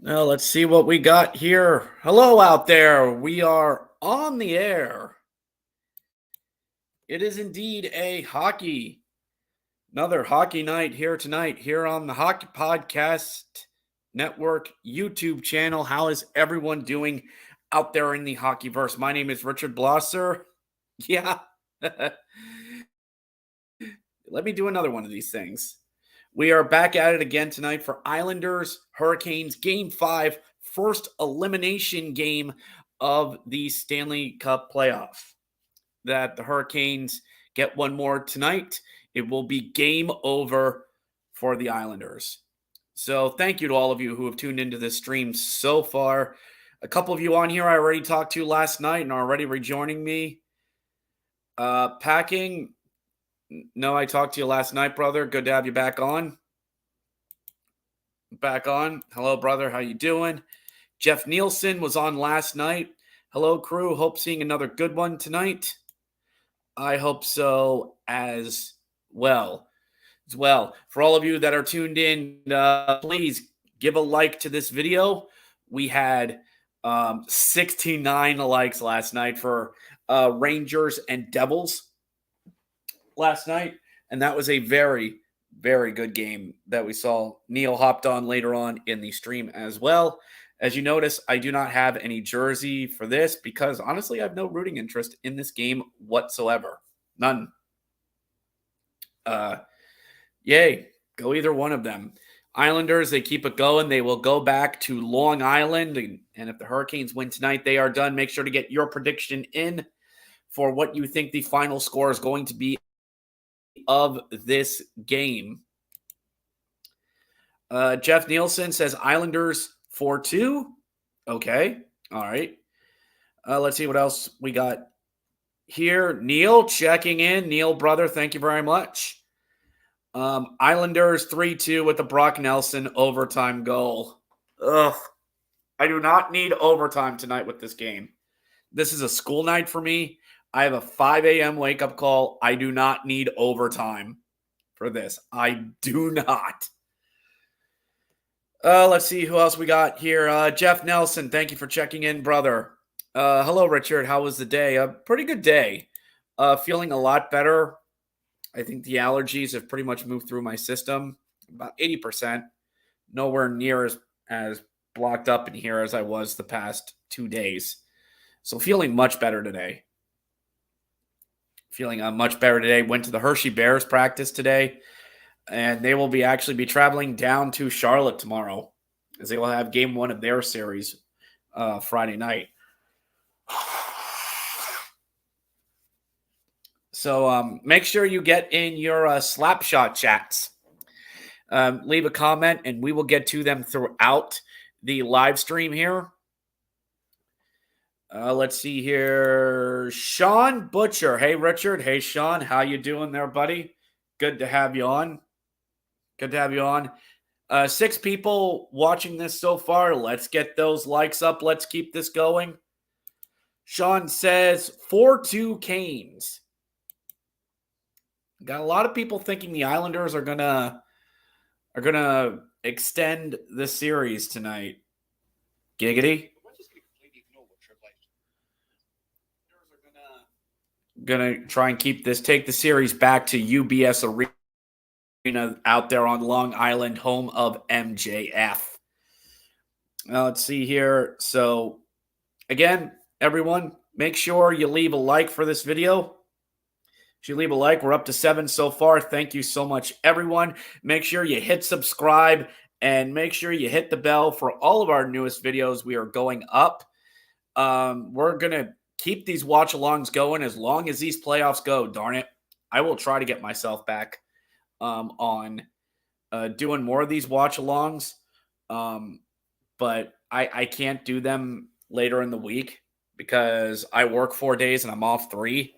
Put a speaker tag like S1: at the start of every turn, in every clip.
S1: Now let's see what we got here. Hello out there. We are on the air. It is indeed another hockey night here tonight here on the Hockey Podcast Network YouTube channel. How is everyone doing out there in the hockeyverse? My name is Richard Blosser. Yeah. Let me do another one of these things. We are back at it again tonight for Islanders Hurricanes Game 5, first elimination game of the Stanley Cup playoff. That the Hurricanes get one more tonight. It will be game over for the Islanders. So thank you to all of you who have tuned into this stream so far. A couple of you on here I already talked to last night and are already rejoining me. Packing. No, I talked to you last night, brother. Good to have you back on. Hello, brother. How you doing? Jeff Nielsen was on last night. Hello, crew. Hope seeing another good one tonight. I hope so as well. For all of you that are tuned in, please give a like to this video. We had 69 likes last night for Rangers and Devils last night, and that was a very, very good game that we saw. Neil hopped on later on in the stream as well. As you notice, I do not have any jersey for this because honestly, I have no rooting interest in this game whatsoever. None. Yay. Go either one of them. Islanders, they keep it going. They will go back to Long Island. And if the Hurricanes win tonight, they are done. Make sure to get your prediction in for what you think the final score is going to be of this game. Jeff Nielsen says Islanders 4-2. Okay. All right. Let's see what else we got here. Neil checking in. Neil, brother, thank you very much. Islanders 3-2 with the Brock Nelson overtime goal. Ugh. I do not need overtime tonight with this game. This is a school night for me. I have a 5 a.m. wake-up call. I do not need overtime for this. I do not. Let's see who else we got here. Jeff Nelson, thank you for checking in, brother. Hello, Richard. How was the day? A pretty good day. Feeling a lot better. I think the allergies have pretty much moved through my system. About 80%. Nowhere near as blocked up in here as I was the past 2 days. So feeling much better today. Much better today. Went to the Hershey Bears practice today, and they will actually be traveling down to Charlotte tomorrow as they will have game 1 of their series Friday night. So make sure you get in your Slapshot chats. Leave a comment, and we will get to them throughout the live stream here. Let's see here. Sean Butcher. Hey, Richard. Hey, Sean. How you doing there, buddy? Good to have you on. 6 people watching this so far. Let's get those likes up. Let's keep this going. Sean says 4-2 Canes. Got a lot of people thinking the Islanders are gonna extend the series tonight. Giggity. Gonna try and take the series back to UBS Arena out there on Long Island, home of MJF. Now let's see here. So again, everyone, make sure you leave a like for this video. If you leave a like, we're up to 7 so far. Thank you so much, everyone. Make sure you hit subscribe and make sure you hit the bell for all of our newest videos. We are going up. We're going to keep these watch-alongs going as long as these playoffs go, darn it. I will try to get myself back on doing more of these watch-alongs, but I can't do them later in the week because I work 4 days and I'm off 3.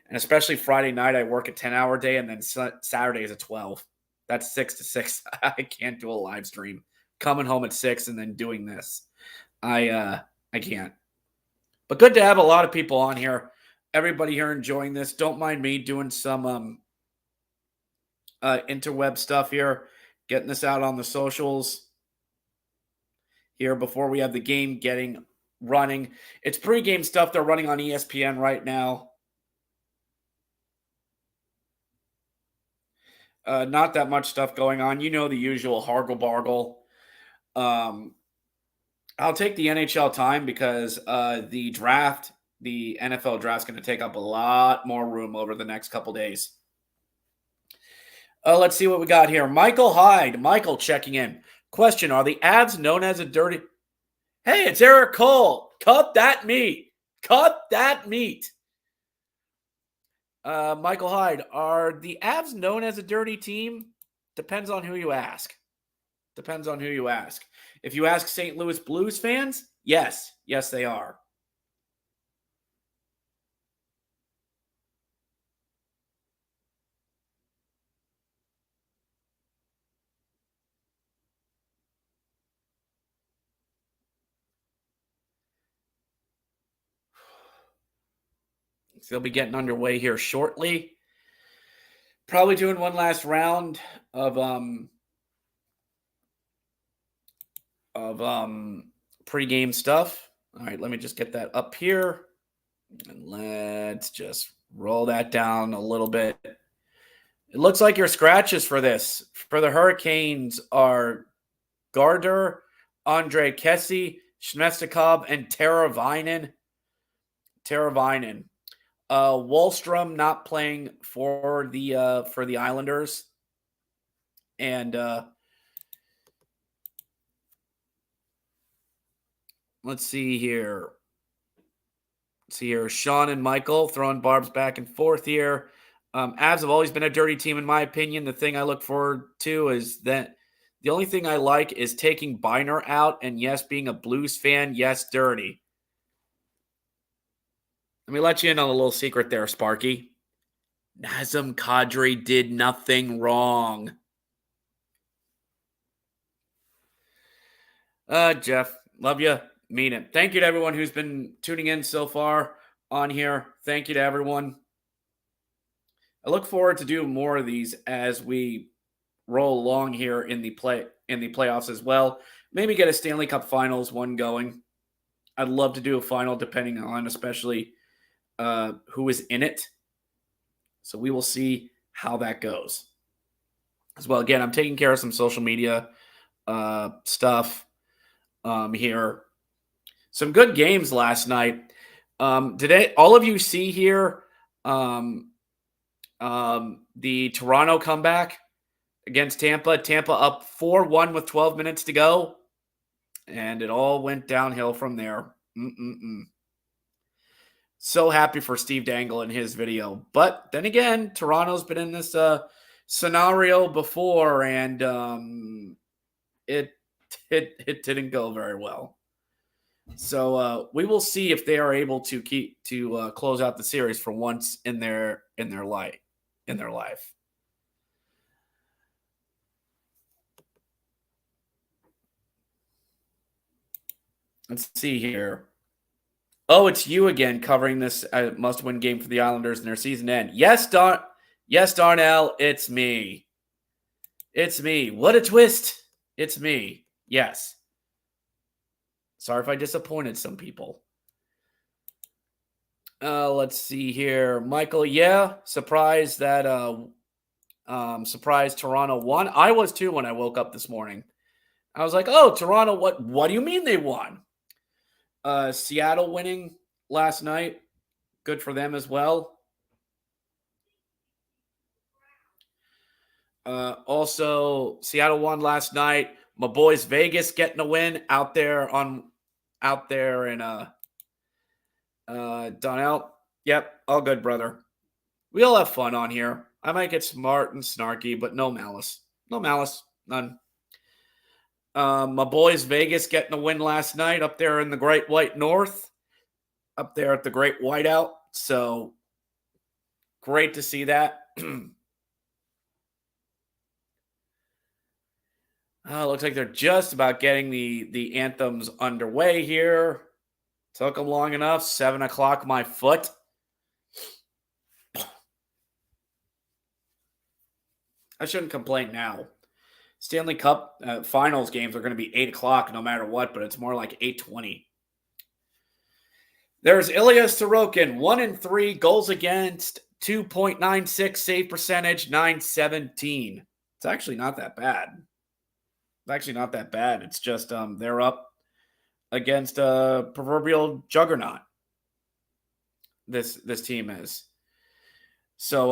S1: And especially Friday night, I work a 10-hour day, and then Saturday is a 12. That's 6 to 6. I can't do a live stream. Coming home at 6 and then doing this. I can't. But good to have a lot of people on here. Everybody here enjoying this. Don't mind me doing some interweb stuff here. Getting this out on the socials. here before we have the game getting running. It's pregame stuff they're running on ESPN right now. Not that much stuff going on. You know the usual hargle bargle. I'll take the NHL time because the NFL draft is going to take up a lot more room over the next couple days. Let's see what we got here. Michael Hyde. Michael checking in. Question, are the Avs known as a dirty... Hey, it's Eric Cole. Cut that meat. Cut that meat. Michael Hyde, are the Avs known as a dirty team? Depends on who you ask. Depends on who you ask. If you ask St. Louis Blues fans, yes. Yes, they are. They'll be getting underway here shortly. Probably doing one last round of pregame stuff. All right, let me just get that up here. And let's just roll that down a little bit. It looks like your scratches for this. For the Hurricanes are Gardner, Andre Kessie, Shmestikov, and Teravainen. Wallstrom not playing for the Islanders. And let's see here. Sean and Michael throwing barbs back and forth here. Avs have always been a dirty team, in my opinion. The thing I look forward to is that the only thing I like is taking Biner out, and yes, being a Blues fan, yes, dirty. Let me let you in on a little secret there, Sparky. Nazem Kadri did nothing wrong. Jeff, love you. Mean it. Thank you to everyone who's been tuning in so far on here. Thank you to everyone. I look forward to doing more of these as we roll along here in the playoffs as well. Maybe get a Stanley Cup Finals one going. I'd love to do a final depending on especially who is in it. So we will see how that goes. As well, again, I'm taking care of some social media stuff here. Some good games last night. Today, all of you see here the Toronto comeback against Tampa. Tampa up 4-1 with 12 minutes to go. And it all went downhill from there. So happy for Steve Dangle in his video. But then again, Toronto's been in this scenario before, and it didn't go very well. So we will see if they are able to close out the series for once in their life. Let's see here. Oh, it's you again covering this must-win game for the Islanders in their season end. Yes, Darnell, it's me. It's me. What a twist. It's me. Yes. Sorry if I disappointed some people. Let's see here. Michael, yeah, surprised that surprised Toronto won. I was too when I woke up this morning. I was like, oh, Toronto, what do you mean they won? Seattle winning last night. Good for them as well. Also, Seattle won last night. My boys Vegas getting a win out there in Donnell. Yep, all good, brother. We all have fun on here. I might get smart and snarky, but no malice. No malice. None. My boys Vegas getting a win last night up there in the Great White North. Up there at the Great Whiteout. So great to see that. Looks like they're just about getting the anthems underway here. Took them long enough. 7 o'clock, my foot. I shouldn't complain now. Stanley Cup finals games are going to be 8 o'clock no matter what, but it's more like 8:20. There's Ilya Sorokin, 1-3, goals against, 2.96, save percentage, 917. It's actually not that bad. It's just they're up against a proverbial juggernaut. This team is. So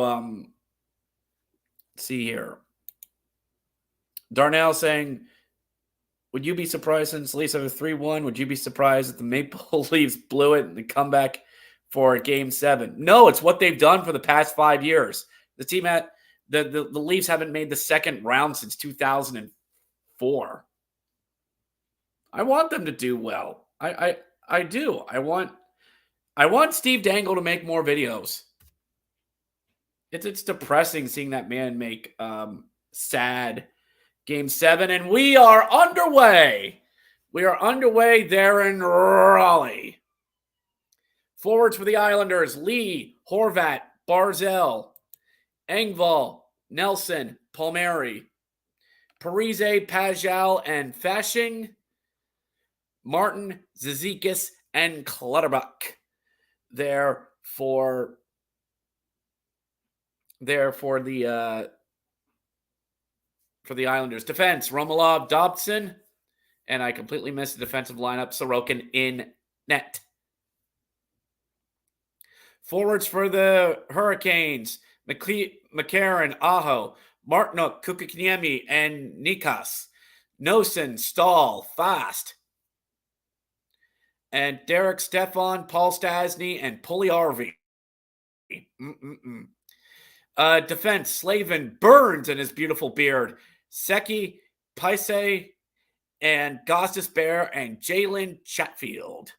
S1: let's see here. Darnell saying, would you be surprised since Leafs have a 3-1? Would you be surprised if the Maple Leafs blew it and come back for Game 7? No, it's what they've done for the past 5 years. The team the Leafs haven't made the second round since 2004. I want them to do well. I do. I want Steve Dangle to make more videos. It's depressing seeing that man make sad Game 7, and we are underway. We are underway there in Raleigh. Forwards for the Islanders, Lee, Horvat, Barzal, Engvall, Nelson, Palmieri, Parise, Pajal, and Fasching, Martin, Zizekas, and Clutterbuck. There for the Islanders. Defense, Romanov, Dobson, and I completely missed the defensive lineup, Sorokin in net. Forwards for the Hurricanes, McCarron, Aho, Martinook, Kukiniemi, and Nikas. Nosen, Stahl, Fast. And Derek Stefan, Paul Stasny, and Puljujärvi. Defense, Slavin, Burns and his beautiful beard, Seki, Paise, and Gostis Bear, and Jalen Chatfield.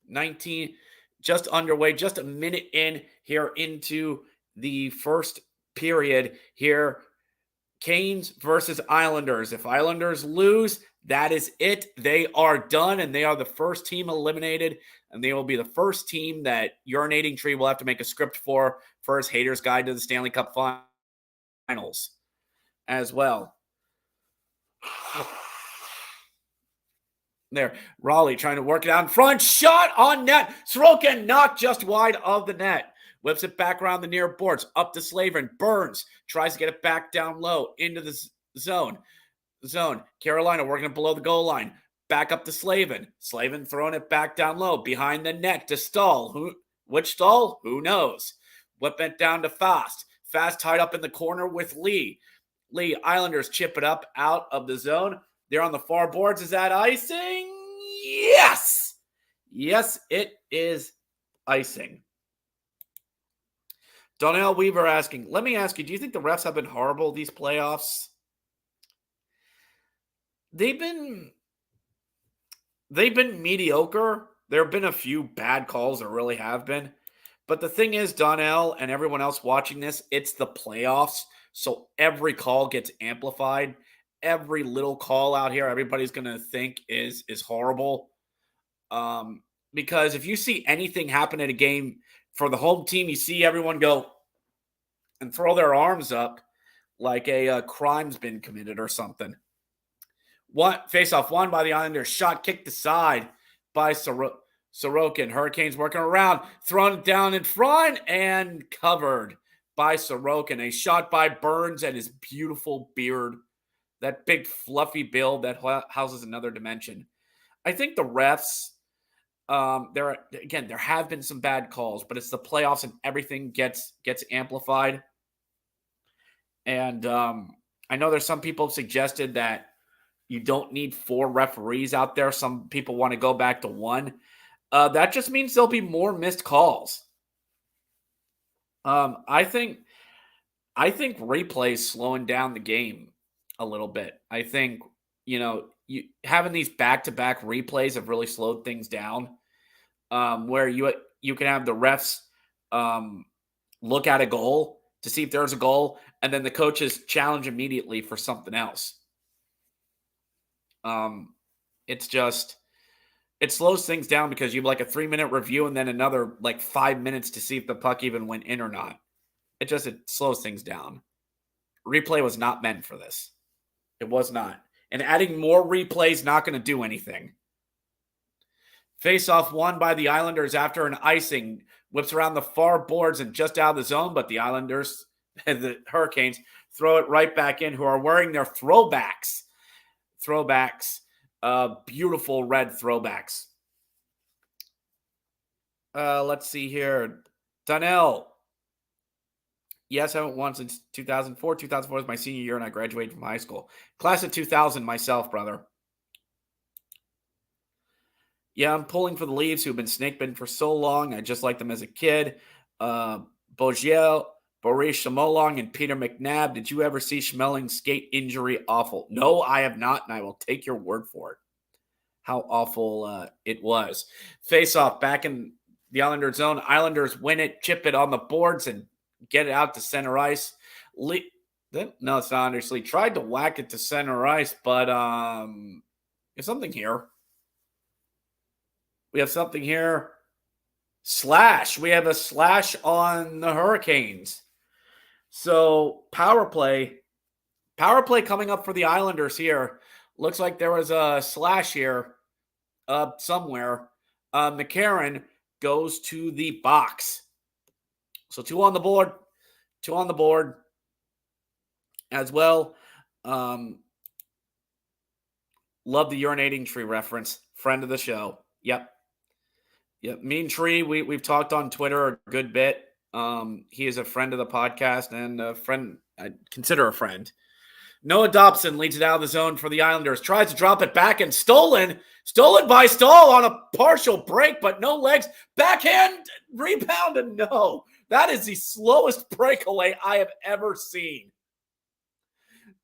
S1: 19, just underway, just a minute in here into the first period here. Canes versus Islanders. If Islanders lose, that is it. They are done, and they are the first team eliminated, and they will be the first team that Urinating Tree will have to make a script for his Haters Guide to the Stanley Cup Finals as well. There, Raleigh trying to work it out in front. Shot on net. Sorokin knocked just wide of the net. Whips it back around the near boards. Up to Slavin. Burns tries to get it back down low into the zone. Carolina working it below the goal line. Back up to Slavin. Slavin throwing it back down low. Behind the net to Stahl. Which Stahl? Who knows? Whip it down to Fast. Fast tied up in the corner with Lee. Islanders chip it up out of the zone. They're on the far boards. Is that icing? Yes! Yes, it is icing. Donnell Weaver asking, let me ask you, do you think the refs have been horrible these playoffs? They've been mediocre. There have been a few bad calls, there really have been. But the thing is, Donnell and everyone else watching this, it's the playoffs. So every call gets amplified. Every little call out here, everybody's going to think is horrible. Because if you see anything happen at a game for the home team, you see everyone go and throw their arms up like a crime's been committed or something. Face-off won by the Islanders. Shot kicked aside by Sorokin. Hurricanes working around. Thrown down in front and covered by Sorokin. A shot by Burns and his beautiful beard. That big fluffy build that houses another dimension. I think the refs, there have been some bad calls, but it's the playoffs and everything gets amplified. And I know there's some people suggested that you don't need 4 referees out there. Some people want to go back to 1. That just means there'll be more missed calls. I think replay's slowing down the game a little bit. I think, you having these back-to-back replays have really slowed things down. Where you can have the refs look at a goal to see if there's a goal, and then the coaches challenge immediately for something else. It slows things down because you have like a 3-minute review and then another like 5 minutes to see if the puck even went in or not. It slows things down. replay was not meant for this. It was not. And adding more replays not going to do anything. Face-off won by the Islanders after an icing. Whips around the far boards and just out of the zone, but the Islanders, the Hurricanes, throw it right back in, who are wearing their throwbacks. Beautiful red throwbacks. Let's see here. Donnell. Yes, I haven't won since 2004. 2004 was my senior year, and I graduated from high school. Class of 2000 myself, brother. Yeah, I'm pulling for the Leafs, who've been snake bitten for so long. I just liked them as a kid. Bogiel, Boris Schmelong, and Peter McNabb. Did you ever see Schmeling's skate injury awful? No, I have not, and I will take your word for it. How awful it was. Face-off back in the Islanders' zone. Islanders win it, chip it on the boards, and get it out to center ice. No, it's not Anders Lee. Tried to whack it to center ice, but there's something here. We have something here. Slash. We have a slash on the Hurricanes. So power play coming up for the Islanders here. Looks like there was a slash here somewhere. McCarron goes to the box. So two on the board as well. Love the urinating tree reference. Friend of the show. Yep. Mean Tree, we've talked on Twitter a good bit. He is a friend of the podcast and a friend, I consider a friend. Noah Dobson leads it out of the zone for the Islanders. Tries to drop it back and stolen by Stahl on a partial break, but no legs. Backhand rebound and no. That is the slowest breakaway I have ever seen.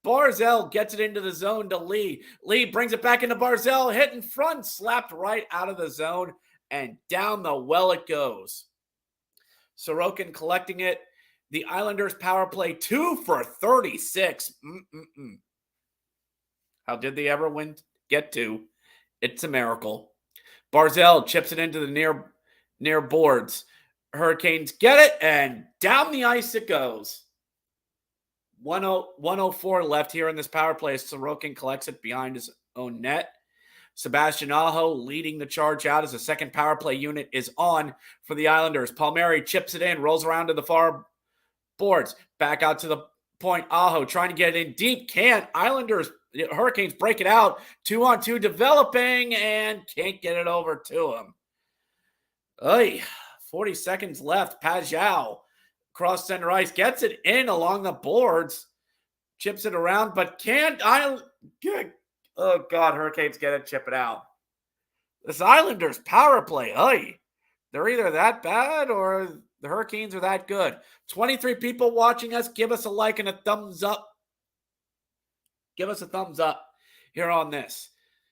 S1: Barzal gets it into the zone to Lee. Lee brings it back into Barzal, hit in front, slapped right out of the zone, and down the well it goes. Sorokin collecting it. The Islanders power play 2 for 36. How did they ever get to? It's a miracle. Barzal chips it into the near boards. Hurricanes get it, and down the ice it goes. 104 left here in this power play as Sorokin collects it behind his own net. Sebastian Aho leading the charge out as the second power play unit is on for the Islanders. Palmieri chips it in, rolls around to the far boards. Back out to the point. Aho trying to get it in deep. Can't. Hurricanes break it out. 2-on-2 developing and can't get it over to him. 40 seconds left. Pajau cross center ice. Gets it in along the boards. Chips it around, but can't. Oh, God, Hurricanes get it, chip it out. This Islanders power play, they're either that bad or the Hurricanes are that good. 23 people watching us. Give us a like and a thumbs up. Give us a thumbs up here on this.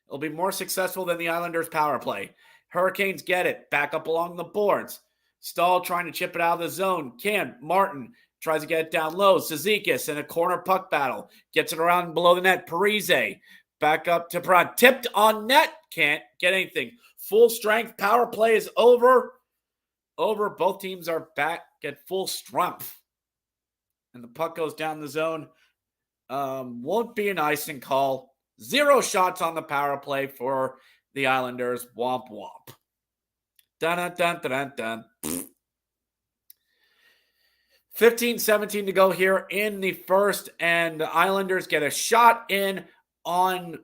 S1: It'll be more successful than the Islanders power play. Hurricanes get it. Back up along the boards. Stahl trying to chip it out of the zone. Martin tries to get it down low. Zizekas in a corner puck battle. Gets it around below the net. Parise. Back up to Pratt. Tipped on net. Can't get anything. Full strength. Power play is over. Both teams are back at full strength. And the puck goes down the zone. Won't be an icing call. 0 shots on the power play for the Islanders. Womp womp. Dun dun dun dun dun. 15-17 to go here in the first, and the Islanders get a shot in on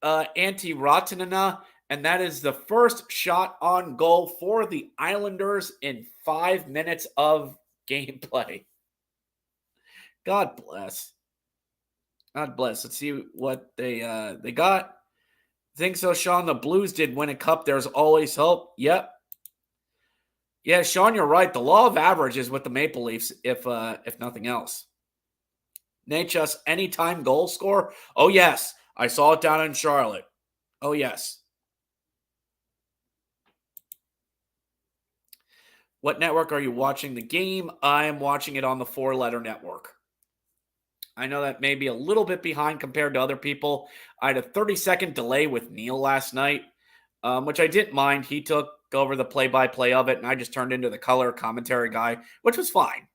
S1: Antti Ratanana, and that is the first shot on goal for the Islanders in 5 minutes of gameplay. God bless. God bless. Let's see what they got. Think so, Sean. The Blues did win a cup. There's always hope. Yep. Yeah, Sean, you're right. The law of averages with the Maple Leafs, if nothing else. Natchez, anytime goal score? Oh, yes. I saw it down in Charlotte. Oh, yes. What network are you watching the game? I am watching it on the 4-letter network. I know that may be a little bit behind compared to other people. I had a 30-second delay with Neil last night, which I didn't mind. He took over the play-by-play of it, and I just turned into the color commentary guy, which was fine.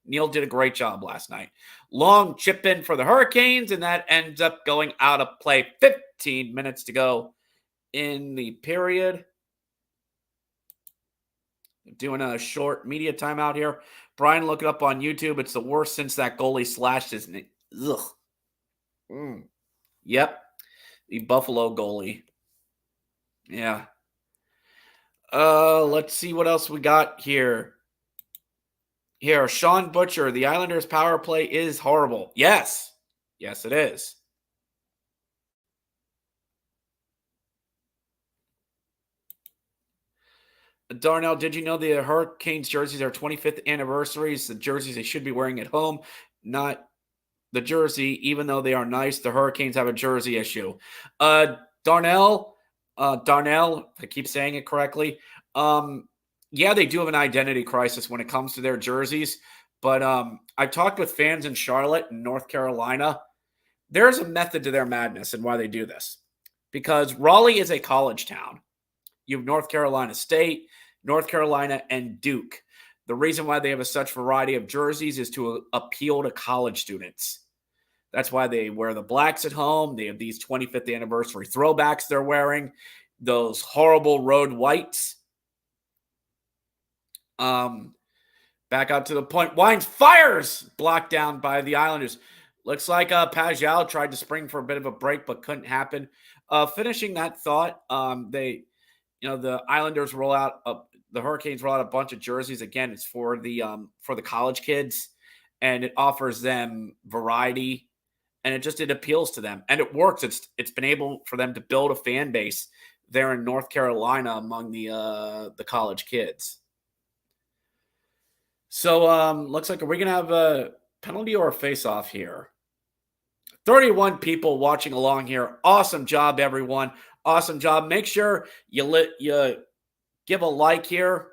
S1: Neil did a great job last night. Long chip in for the Hurricanes, and that ends up going out of play. 15 minutes to go in the period. Doing a short media timeout here. Brian, look it up on YouTube. It's the worst since that goalie slashed his knee. Ugh. Yep. The Buffalo goalie. Yeah. Let's see what else we got here. Here, Sean Butcher. The Islanders' power play is horrible. Yes. Yes, it is. Darnell, did you know the Hurricanes jerseys are 25th anniversaries? The jerseys they should be wearing at home, not the jersey, even though they are nice. The Hurricanes have a jersey issue. Darnell, if I keep saying it correctly, yeah, they do have an identity crisis when it comes to their jerseys. But I've talked with fans in Charlotte and North Carolina. There's a method to their madness and why they do this. Because Raleigh is a college town. You have North Carolina State, North Carolina, and Duke. The reason why they have such variety of jerseys is to appeal to college students. That's why they wear the blacks at home. They have these 25th anniversary throwbacks they're wearing, those horrible road whites. Back out to the point. Wines fires, blocked down by the Islanders. Looks like Pajal tried to spring for a bit of a break, but couldn't happen. Finishing that thought, the Islanders roll out, the Hurricanes roll out a bunch of jerseys. Again, it's for the college kids, and it offers them variety, and it appeals to them, and it works. It's been able for them to build a fan base there in North Carolina among the college kids. So looks like, are we gonna have a penalty or a face-off here? 31 people watching along here. Awesome job, everyone. Awesome job. Make sure you give a like here.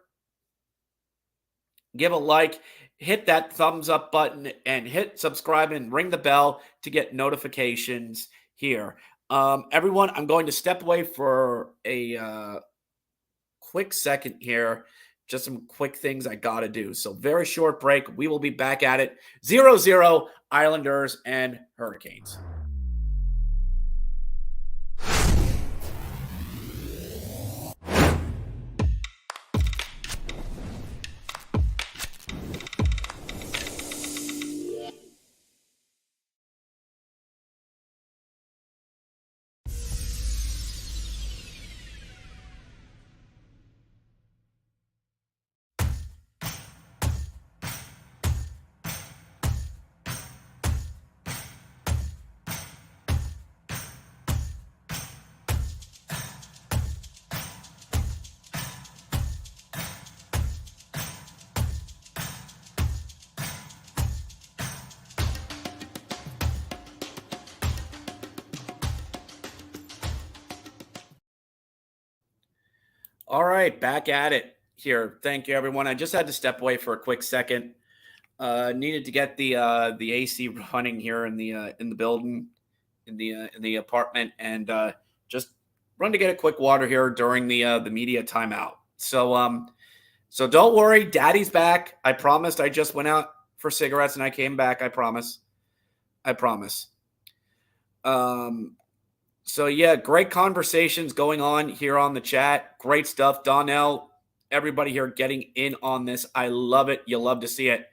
S1: Give a like. Hit that thumbs up button and hit subscribe and ring the bell to get notifications here. Everyone, I'm going to step away for a quick second here. Just some quick things I got to do. So very short break. We will be back at it. 0-0 Islanders and Hurricanes. All right, back at it here. Thank you, everyone. I just had to step away for a quick second. Needed to get the AC running here in the building, in the apartment, and just run to get a quick water here during the media timeout. So don't worry, Daddy's back. I promised. I just went out for cigarettes and I came back. I promise. So, yeah, great conversations going on here on the chat. Great stuff. Donnell, everybody here getting in on this. I love it. You love to see it.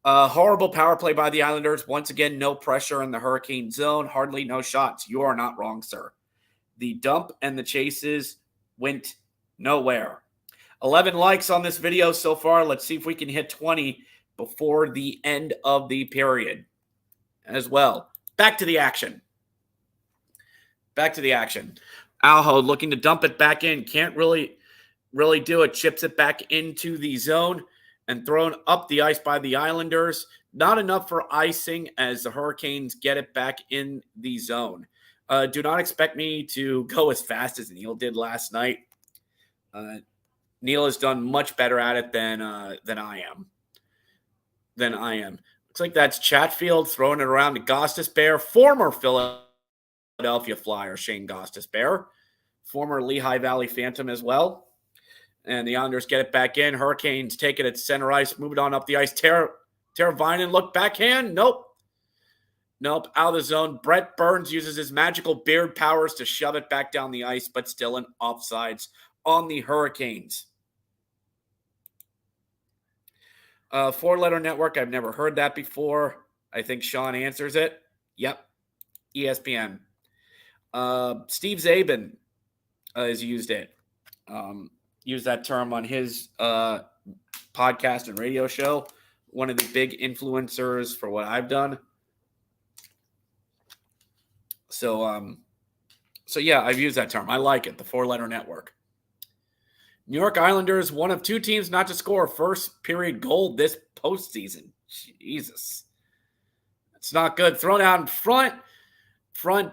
S1: Horrible power play by the Islanders. Once again, no pressure in the Hurricane zone. Hardly no shots. You are not wrong, sir. The dump and the chases went nowhere. 11 likes on this video so far. Let's see if we can hit 20 before the end of the period as well. Back to the action. Alho looking to dump it back in. Can't really do it. Chips it back into the zone and thrown up the ice by the Islanders. Not enough for icing as the Hurricanes get it back in the zone. Do not expect me to go as fast as Neil did last night. Neil has done much better at it than I am. Looks like that's Chatfield throwing it around to Gostisbehere, former Philadelphia Flyer Shane Gostisbehere, former Lehigh Valley Phantom as well. And the Islanders get it back in. Hurricanes take it at center ice, move it on up the ice. Teravainen look backhand. Nope. Out of the zone. Brett Burns uses his magical beard powers to shove it back down the ice, but still in offsides on the Hurricanes. Four-letter network. I've never heard that before. I think Sean answers it. Yep. ESPN. Steve Zabin has used it. Used that term on his podcast and radio show. One of the big influencers for what I've done. So yeah, I've used that term. I like it. The four-letter network. New York Islanders, one of two teams not to score a first-period goal this postseason. Jesus. It's not good. Thrown out in front.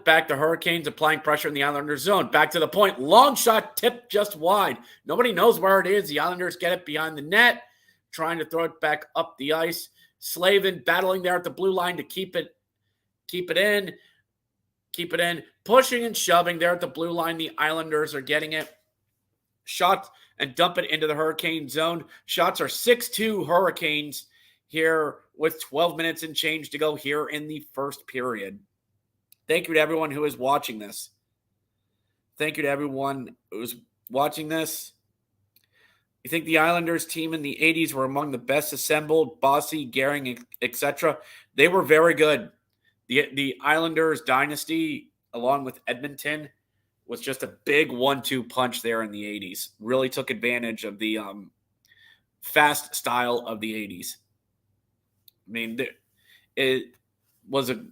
S1: Back to Hurricanes, applying pressure in the Islanders zone. Back to the point. Long shot tipped just wide. Nobody knows where it is. The Islanders get it behind the net. Trying to throw it back up the ice. Slavin battling there at the blue line to keep it in. Pushing and shoving there at the blue line. The Islanders are getting it. Shot and dump it into the Hurricane zone. Shots are 6-2 Hurricanes here with 12 minutes and change to go here in the first period. Thank you to everyone who is watching this. You think the Islanders team in the 80s were among the best assembled, Bossy, Gehring, etc.? They were very good. The Islanders dynasty, along with Edmonton, was just a big 1-2 punch there in the 80s. Really took advantage of the fast style of the 80s. I mean, it was a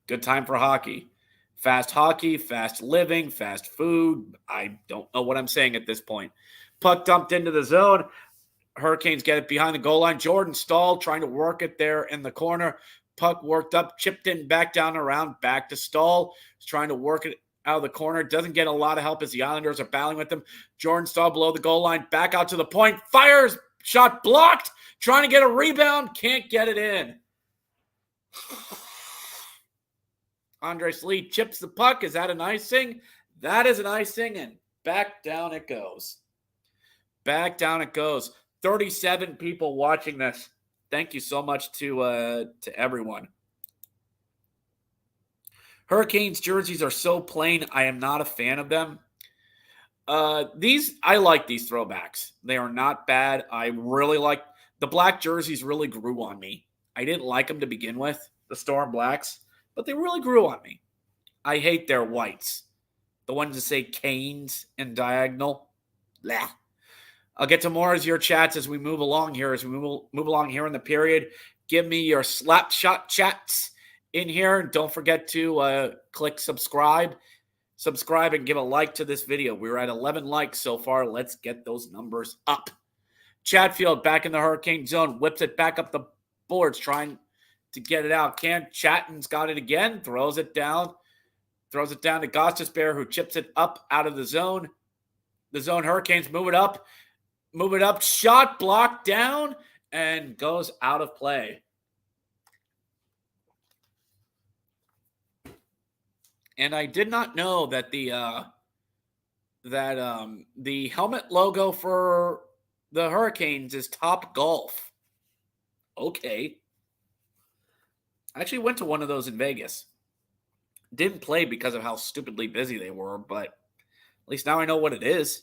S1: good time for hockey. Fast hockey, fast living, fast food. I don't know what I'm saying at this point. Puck dumped into the zone. Hurricanes get it behind the goal line. Jordan Stahl trying to work it there in the corner. Puck worked up, chipped in, back down around, back to Stahl. He's trying to work it out of the corner. Doesn't get a lot of help as the Islanders are battling with him. Jordan Stahl below the goal line, back out to the point. Fires, shot blocked. Trying to get a rebound, can't get it in. Andres Lee chips the puck. Is that an icing? That is an icing, and back down it goes. 37 people watching this. Thank you so much to everyone. Hurricanes jerseys are so plain. I am not a fan of them. I like these throwbacks. They are not bad. I really like the black jerseys. Really grew on me. I didn't like them to begin with, the Storm Blacks, but they really grew on me. I hate their whites, the ones that say Canes in diagonal. Blah. I'll get to more of your chats as we move along here. As we move along here in the period, give me your slap shot chats in here. And don't forget to click subscribe. Subscribe and give a like to this video. We're at 11 likes so far. Let's get those numbers up. Chatfield back in the Hurricane zone. Whips it back up the boards, trying to get it out. Chatton's got it again. Throws it down to Gostisbehere, who chips it up out of the zone. The zone Hurricanes move it up. Shot blocked down and goes out of play. And I did not know that the helmet logo for the Hurricanes is Top Golf. Okay. I actually went to one of those in Vegas. Didn't play because of how stupidly busy they were, but at least now I know what it is.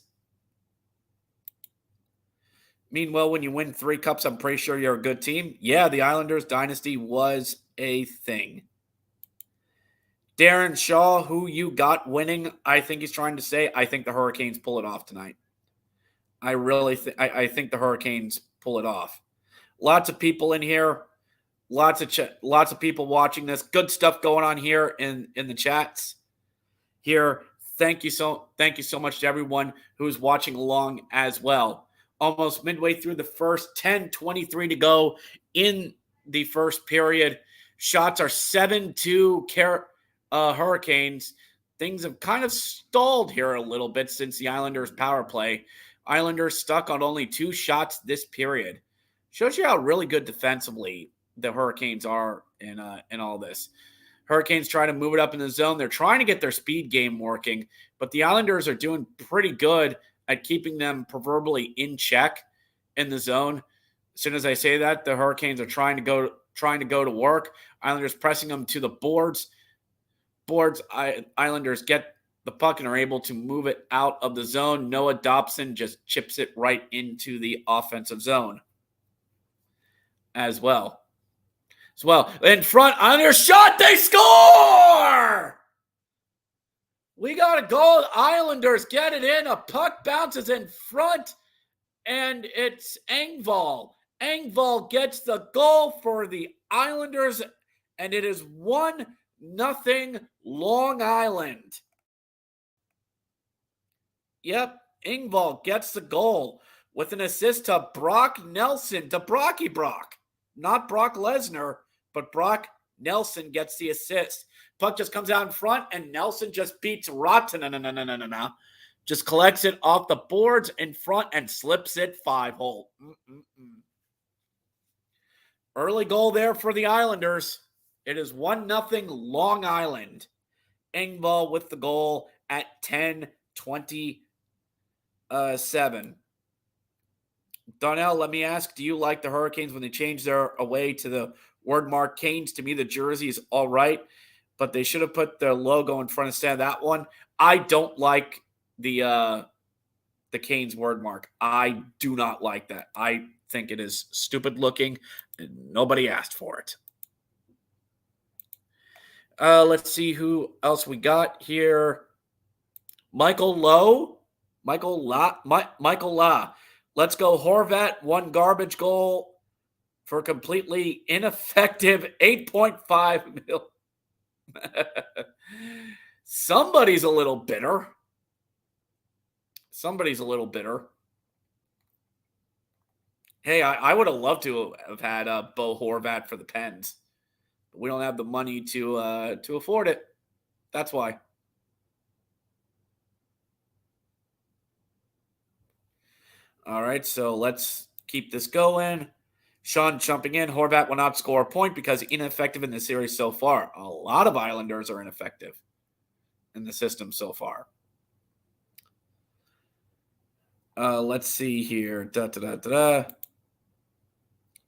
S1: Meanwhile, when you win 3 cups, I'm pretty sure you're a good team. Yeah, the Islanders dynasty was a thing. Darren Shaw, who you got winning, I think he's trying to say, I think the Hurricanes pull it off tonight. I think the Hurricanes pull it off. Lots of people in here. Lots of people watching this. Good stuff going on here in the chats. Here, thank you so much to everyone who's watching along as well. Almost midway through the first, 10:23 to go in the first period. Shots are 7-2 Hurricanes. Things have kind of stalled here a little bit since the Islanders' power play. Islanders stuck on only 2 shots this period. Shows you how really good defensively the Hurricanes are in all this. Hurricanes try to move it up in the zone. They're trying to get their speed game working, but the Islanders are doing pretty good at keeping them proverbially in check in the zone. As soon as I say that, the Hurricanes are trying to go to work. Islanders pressing them to the boards. Islanders get the puck and are able to move it out of the zone. Noah Dobson just chips it right into the offensive zone as well. In front, Islanders shot, they score! We got a goal. Islanders get it in. A puck bounces in front, and it's Engvall. Engvall gets the goal for the Islanders, and it is 1-0 Long Island. Yep, Engvall gets the goal with an assist to Brock Nelson, to Brocky Brock. Not Brock Lesnar, but Brock Nelson gets the assist. Puck just comes out in front, and Nelson just beats Rotten. Just collects it off the boards in front and slips it 5-hole. Early goal there for the Islanders. It is 1-0 Long Island. Engvall with the goal at 10:27. Donnell, let me ask, do you like the Hurricanes when they change their away to the wordmark Canes? To me, the jersey is all right, but they should have put their logo in front instead of that one. I don't like the Canes wordmark. I do not like that. I think it is stupid looking. Nobody asked for it. Let's see who else we got here. Michael La. Let's go Horvat. 1 garbage goal for completely ineffective 8.5 mil. Somebody's a little bitter. Hey, I would have loved to have had Bo Horvat for the Pens. But we don't have the money to afford it. That's why. All right, so let's keep this going. Sean jumping in. Horvat will not score a point because ineffective in the series so far. A lot of Islanders are ineffective in the system so far. Let's see here.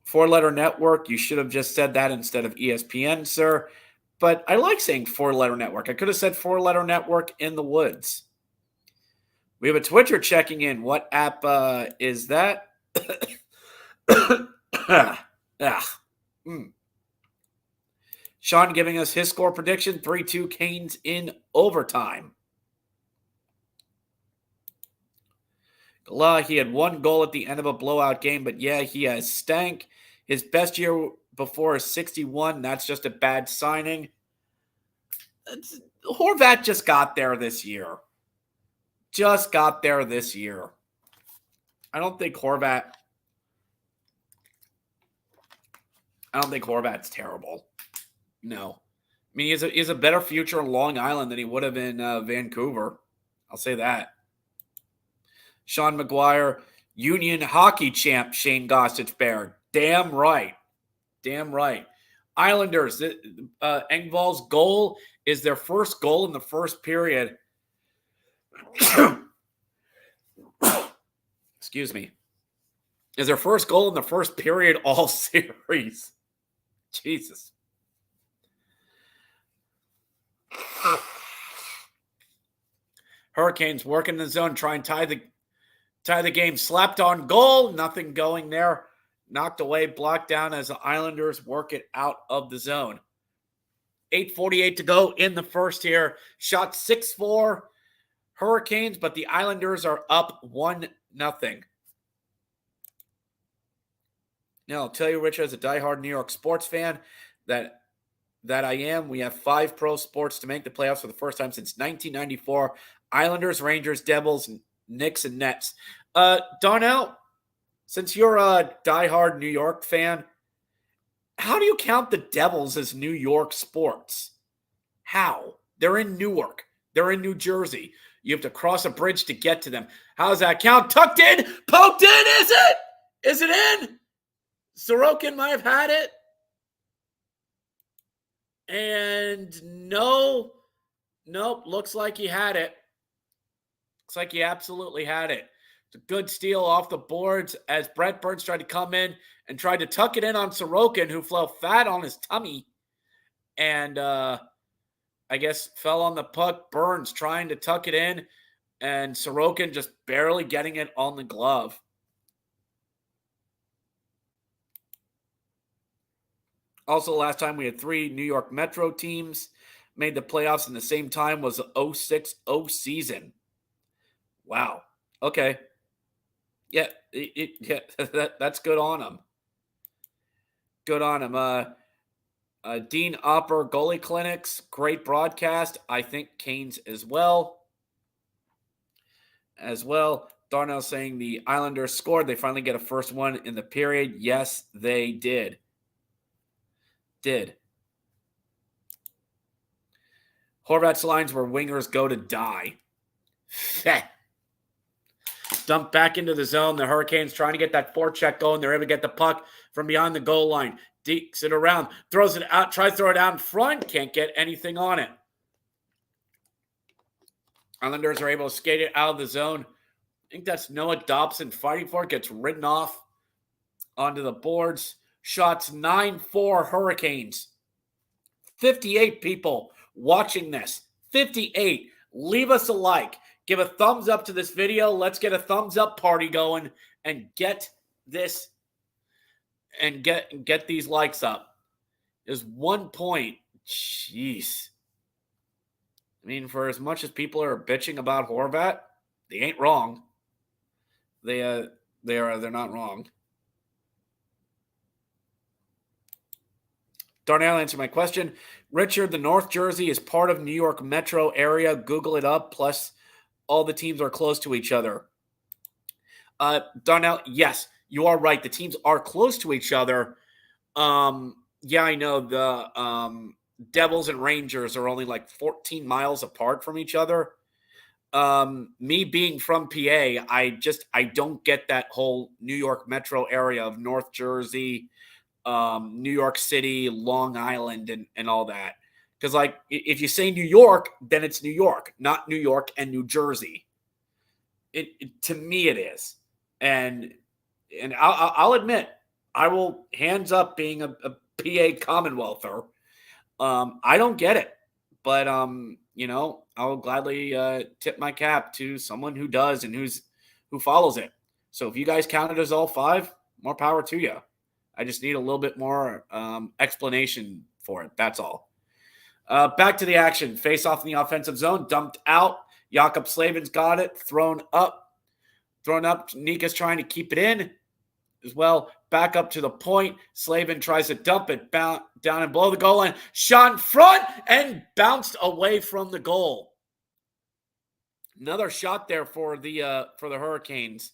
S1: 4-letter network. You should have just said that instead of ESPN, sir. But I like saying 4-letter network. I could have said 4-letter network in the woods. We have a Twitcher checking in. What app is that? Sean giving us his score prediction. 3-2 Canes in overtime. He had 1 goal at the end of a blowout game, but yeah, he has stank. His best year before is 61. That's just a bad signing. Horvat just got there this year. I don't think Horvat's terrible. No. I mean, he has a better future in Long Island than he would have in Vancouver. I'll say that. Sean McGuire, Union hockey champ Shane Gossage-Baird. Damn right. Islanders, Engvall's goal is their first goal in the first period. Excuse me. Is their first goal in the first period all series. Jesus. Hurricanes working the zone, try and tie the game. Slapped on goal. Nothing going there. Knocked away, blocked down as the Islanders work it out of the zone. 8:48 to go in the first here. Shot 6-4 Hurricanes, but the Islanders are up 1-0. Now, I'll tell you, Rich, as a diehard New York sports fan, that I am. We have 5 pro sports to make the playoffs for the first time since 1994. Islanders, Rangers, Devils, Knicks, and Nets. Donnell, since you're a diehard New York fan, how do you count the Devils as New York sports? How? They're in Newark. They're in New Jersey. You have to cross a bridge to get to them. How does that count? Tucked in? Poked in? Is it? Is it in? Sorokin might have had it. And nope, looks like he had it. Looks like he absolutely had it. It's a good steal off the boards as Brent Burns tried to come in and tried to tuck it in on Sorokin, who fell fat on his tummy. And I guess fell on the puck. Burns trying to tuck it in, and Sorokin just barely getting it on the glove. Also, last time we had 3 New York Metro teams made the playoffs in the same time was the 06-0 season. Wow. Okay. Yeah, that's good on them. Good on them. Dean Opper goalie clinics, great broadcast. I think Canes as well. Darnell saying the Islanders scored. They finally get a first one in the period. Yes, they did. Horvat's lines where wingers go to die. Dump back into the zone. The Hurricanes trying to get that forecheck going. They're able to get the puck from behind the goal line. Dekes it around. Throws it out. Tries to throw it out in front. Can't get anything on it. Islanders are able to skate it out of the zone. I think that's Noah Dobson fighting for it. Gets ridden off onto the boards. Shots 9-4 Hurricanes. 58 people watching this. 58. Leave us a like. Give a thumbs up to this video. Let's get a thumbs up party going and get this and get these likes up. There's 1 point. Jeez. I mean, for as much as people are bitching about Horvat, they ain't wrong. They're not wrong. Darnell, answer my question. Richard, the North Jersey is part of New York metro area. Google it up. Plus, all the teams are close to each other. Darnell, yes, you are right. The teams are close to each other. Yeah, I know the Devils and Rangers are only like 14 miles apart from each other. Me being from PA, I don't get that whole New York metro area of North Jersey, New York City, Long Island, and all that. Because, like, if you say New York, then it's New York, not New York and New Jersey. To me, it is. And I'll admit, I will hands up being a PA Commonwealther. I don't get it. But, I'll gladly tip my cap to someone who does and who follows it. So if you guys count it as all 5, more power to you. I just need a little bit more explanation for it. That's all. Back to the action. Face off in the offensive zone. Dumped out. Jakob Slavin's got it. Thrown up. Nika's trying to keep it in as well. Back up to the point. Slavin tries to dump it down and below the goal line. Shot in front and bounced away from the goal. Another shot there for the Hurricanes.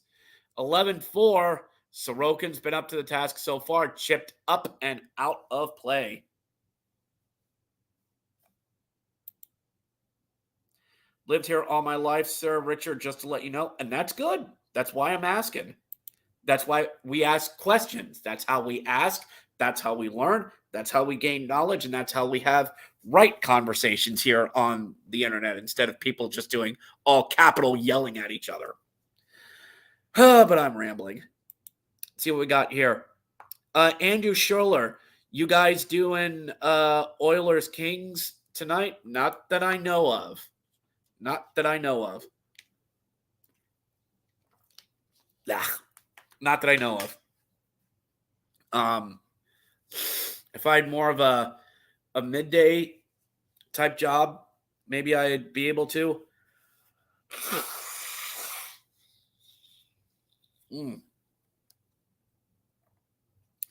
S1: 11-4. Sorokin's been up to the task so far. Chipped up and out of play. Lived here all my life, sir, Richard, just to let you know. And that's good. That's why I'm asking. That's why we ask questions. That's how we ask. That's how we learn. That's how we gain knowledge. And that's how we have right conversations here on the internet instead of people just doing all capital yelling at each other. But I'm rambling. Let's see what we got here. Andrew Schurler, you guys doing Oilers Kings tonight? Not that I know of. Not that I know of. If I had more of a midday type job, maybe I'd be able to.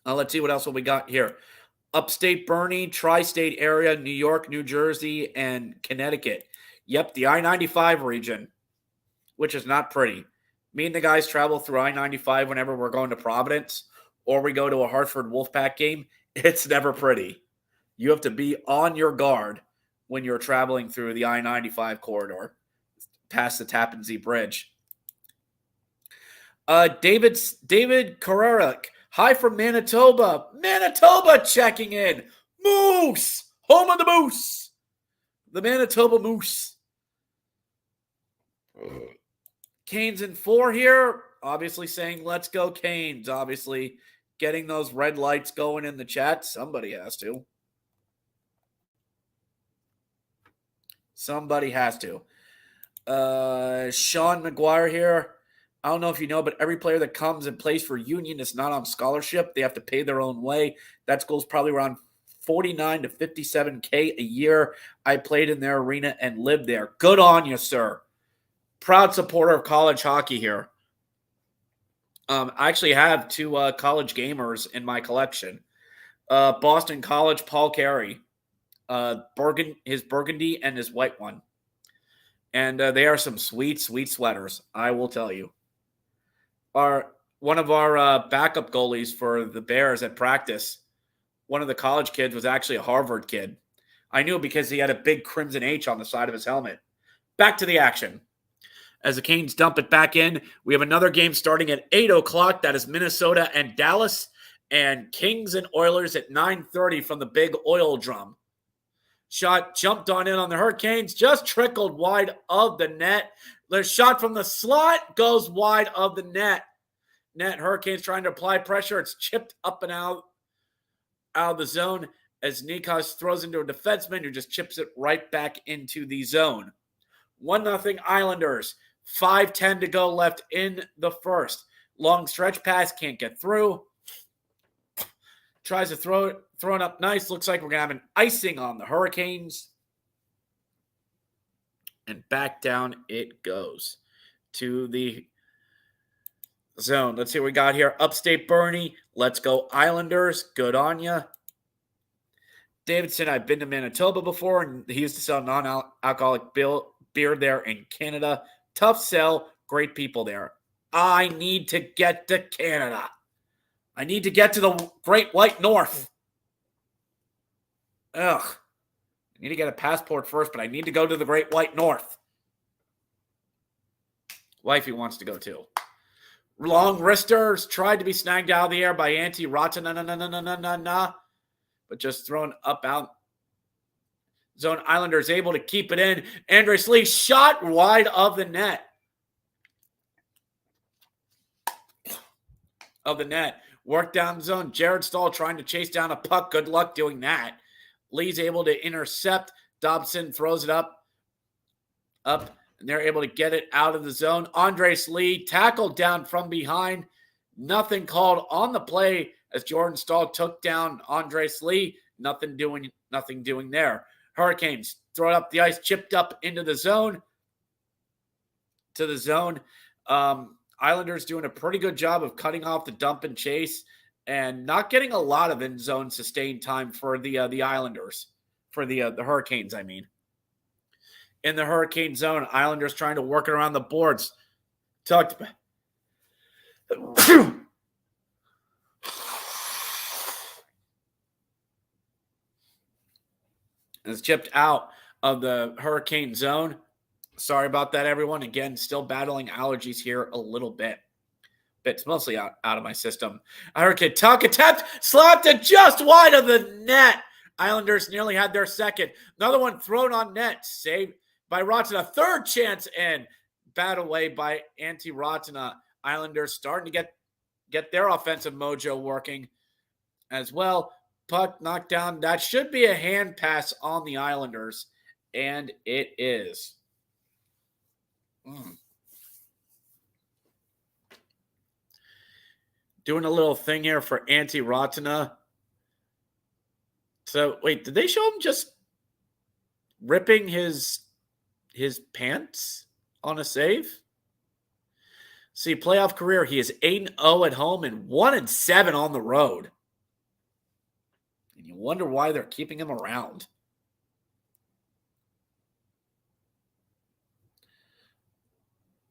S1: Let's see what else we got here. Upstate Bernie, tri-state area, New York, New Jersey, and Connecticut. Yep, the I-95 region, which is not pretty. Me and the guys travel through I-95 whenever we're going to Providence or we go to a Hartford Wolfpack game. It's never pretty. You have to be on your guard when you're traveling through the I-95 corridor past the Tappan Zee Bridge. David Carrera, hi from Manitoba. Manitoba checking in. Moose, home of the Moose. The Manitoba Moose. Canes in 4 here. Obviously saying, let's go Canes. Obviously getting those red lights going in the chat. Somebody has to. Somebody has to. Sean McGuire here. I don't know if you know, but every player that comes and plays for Union is not on scholarship. They have to pay their own way. That goes probably around 49 to 57K a year. I played in their arena and lived there. Good on you, sir. Proud supporter of college hockey here. I actually have 2 college gamers in my collection. Boston College, Paul Carey. His burgundy and his white one. And they are some sweet, sweet sweaters, I will tell you. One of our backup goalies for the Bears at practice, one of the college kids was actually a Harvard kid. I knew because he had a big crimson H on the side of his helmet. Back to the action. As the Canes dump it back in, we have another game starting at 8 o'clock. That is Minnesota and Dallas, and Kings and Oilers at 9:30 from the big oil drum. Shot jumped on in on the Hurricanes, just trickled wide of the net. The shot from the slot goes wide of the net. Hurricanes trying to apply pressure. It's chipped up and out of the zone as Nikos throws into a defenseman who just chips it right back into the zone. 1-0 Islanders. 5:10 to go left in the first. Long stretch pass, can't get through. Tries to throw it up nice. Looks like we're going to have an icing on the Hurricanes. And back down it goes to the zone. Let's see what we got here. Upstate Bernie. Let's go Islanders. Good on ya. Davidson, I've been to Manitoba before, and he used to sell non-alcoholic beer there in Canada. Tough sell. Great people there. I need to get to Canada. I need to get to the Great White North. I need to get a passport first, but I need to go to the Great White North. Wifey wants to go too. Long wristers tried to be snagged out of the air by Antti Raatana, but just thrown up out. Zone Islanders able to keep it in. Andres Lee shot wide of the net. Work down the zone. Jared Stahl trying to chase down a puck. Good luck doing that. Lee's able to intercept. Dobson throws it up, and they're able to get it out of the zone. Andres Lee tackled down from behind. Nothing called on the play as Jordan Stahl took down Andres Lee. Nothing doing there. Hurricanes throw it up the ice, chipped up into the zone. Islanders doing a pretty good job of cutting off the dump and chase and not getting a lot of in-zone sustained time for the Islanders, for the Hurricanes, I mean. In the Hurricane zone, Islanders trying to work it around the boards. Tucked back. It's chipped out of the Hurricane zone. Sorry about that, everyone. Again, still battling allergies here a little bit. It's mostly out of my system. Hurricane tuck attempt, slapped it just wide of the net. Islanders nearly had their second. Another one thrown on net, saved by Raatana. Third chance in. Bat away by Antti Raatana. Islanders starting to get their offensive mojo working as well. Puck knocked down. That should be a hand pass on the Islanders, and it is. Doing a little thing here for Antti Raatana. So, wait, did they show him just ripping his pants on a save? See, playoff career, he is 8-0 at home and 1-7 on the road. And you wonder why they're keeping him around.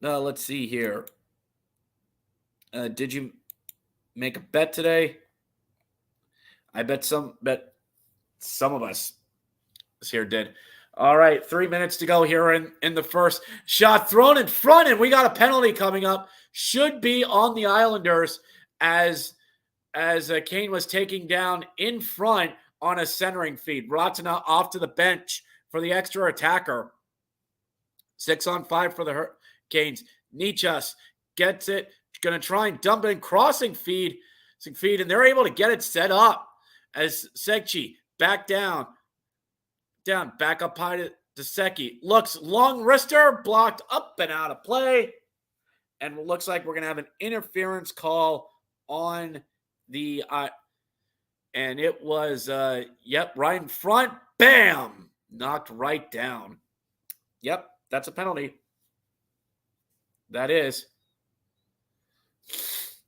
S1: Let's see here. Did you make a bet today? I bet some of us here did. All right, 3 minutes to go here in the first. Shot thrown in front, and we got a penalty coming up. Should be on the Islanders as Kane was taking down in front on a centering feed. Raatana off to the bench for the extra attacker. 6-on-5 for the Hurricanes. Nichas gets it. Going to try and dump it in crossing feed, and they're able to get it set up as Segchi back down, back up high to Seki. Looks long wrister, blocked up and out of play. And it looks like we're going to have an interference call on the, and it was, right in front. Bam! Knocked right down. Yep, that's a penalty. That is.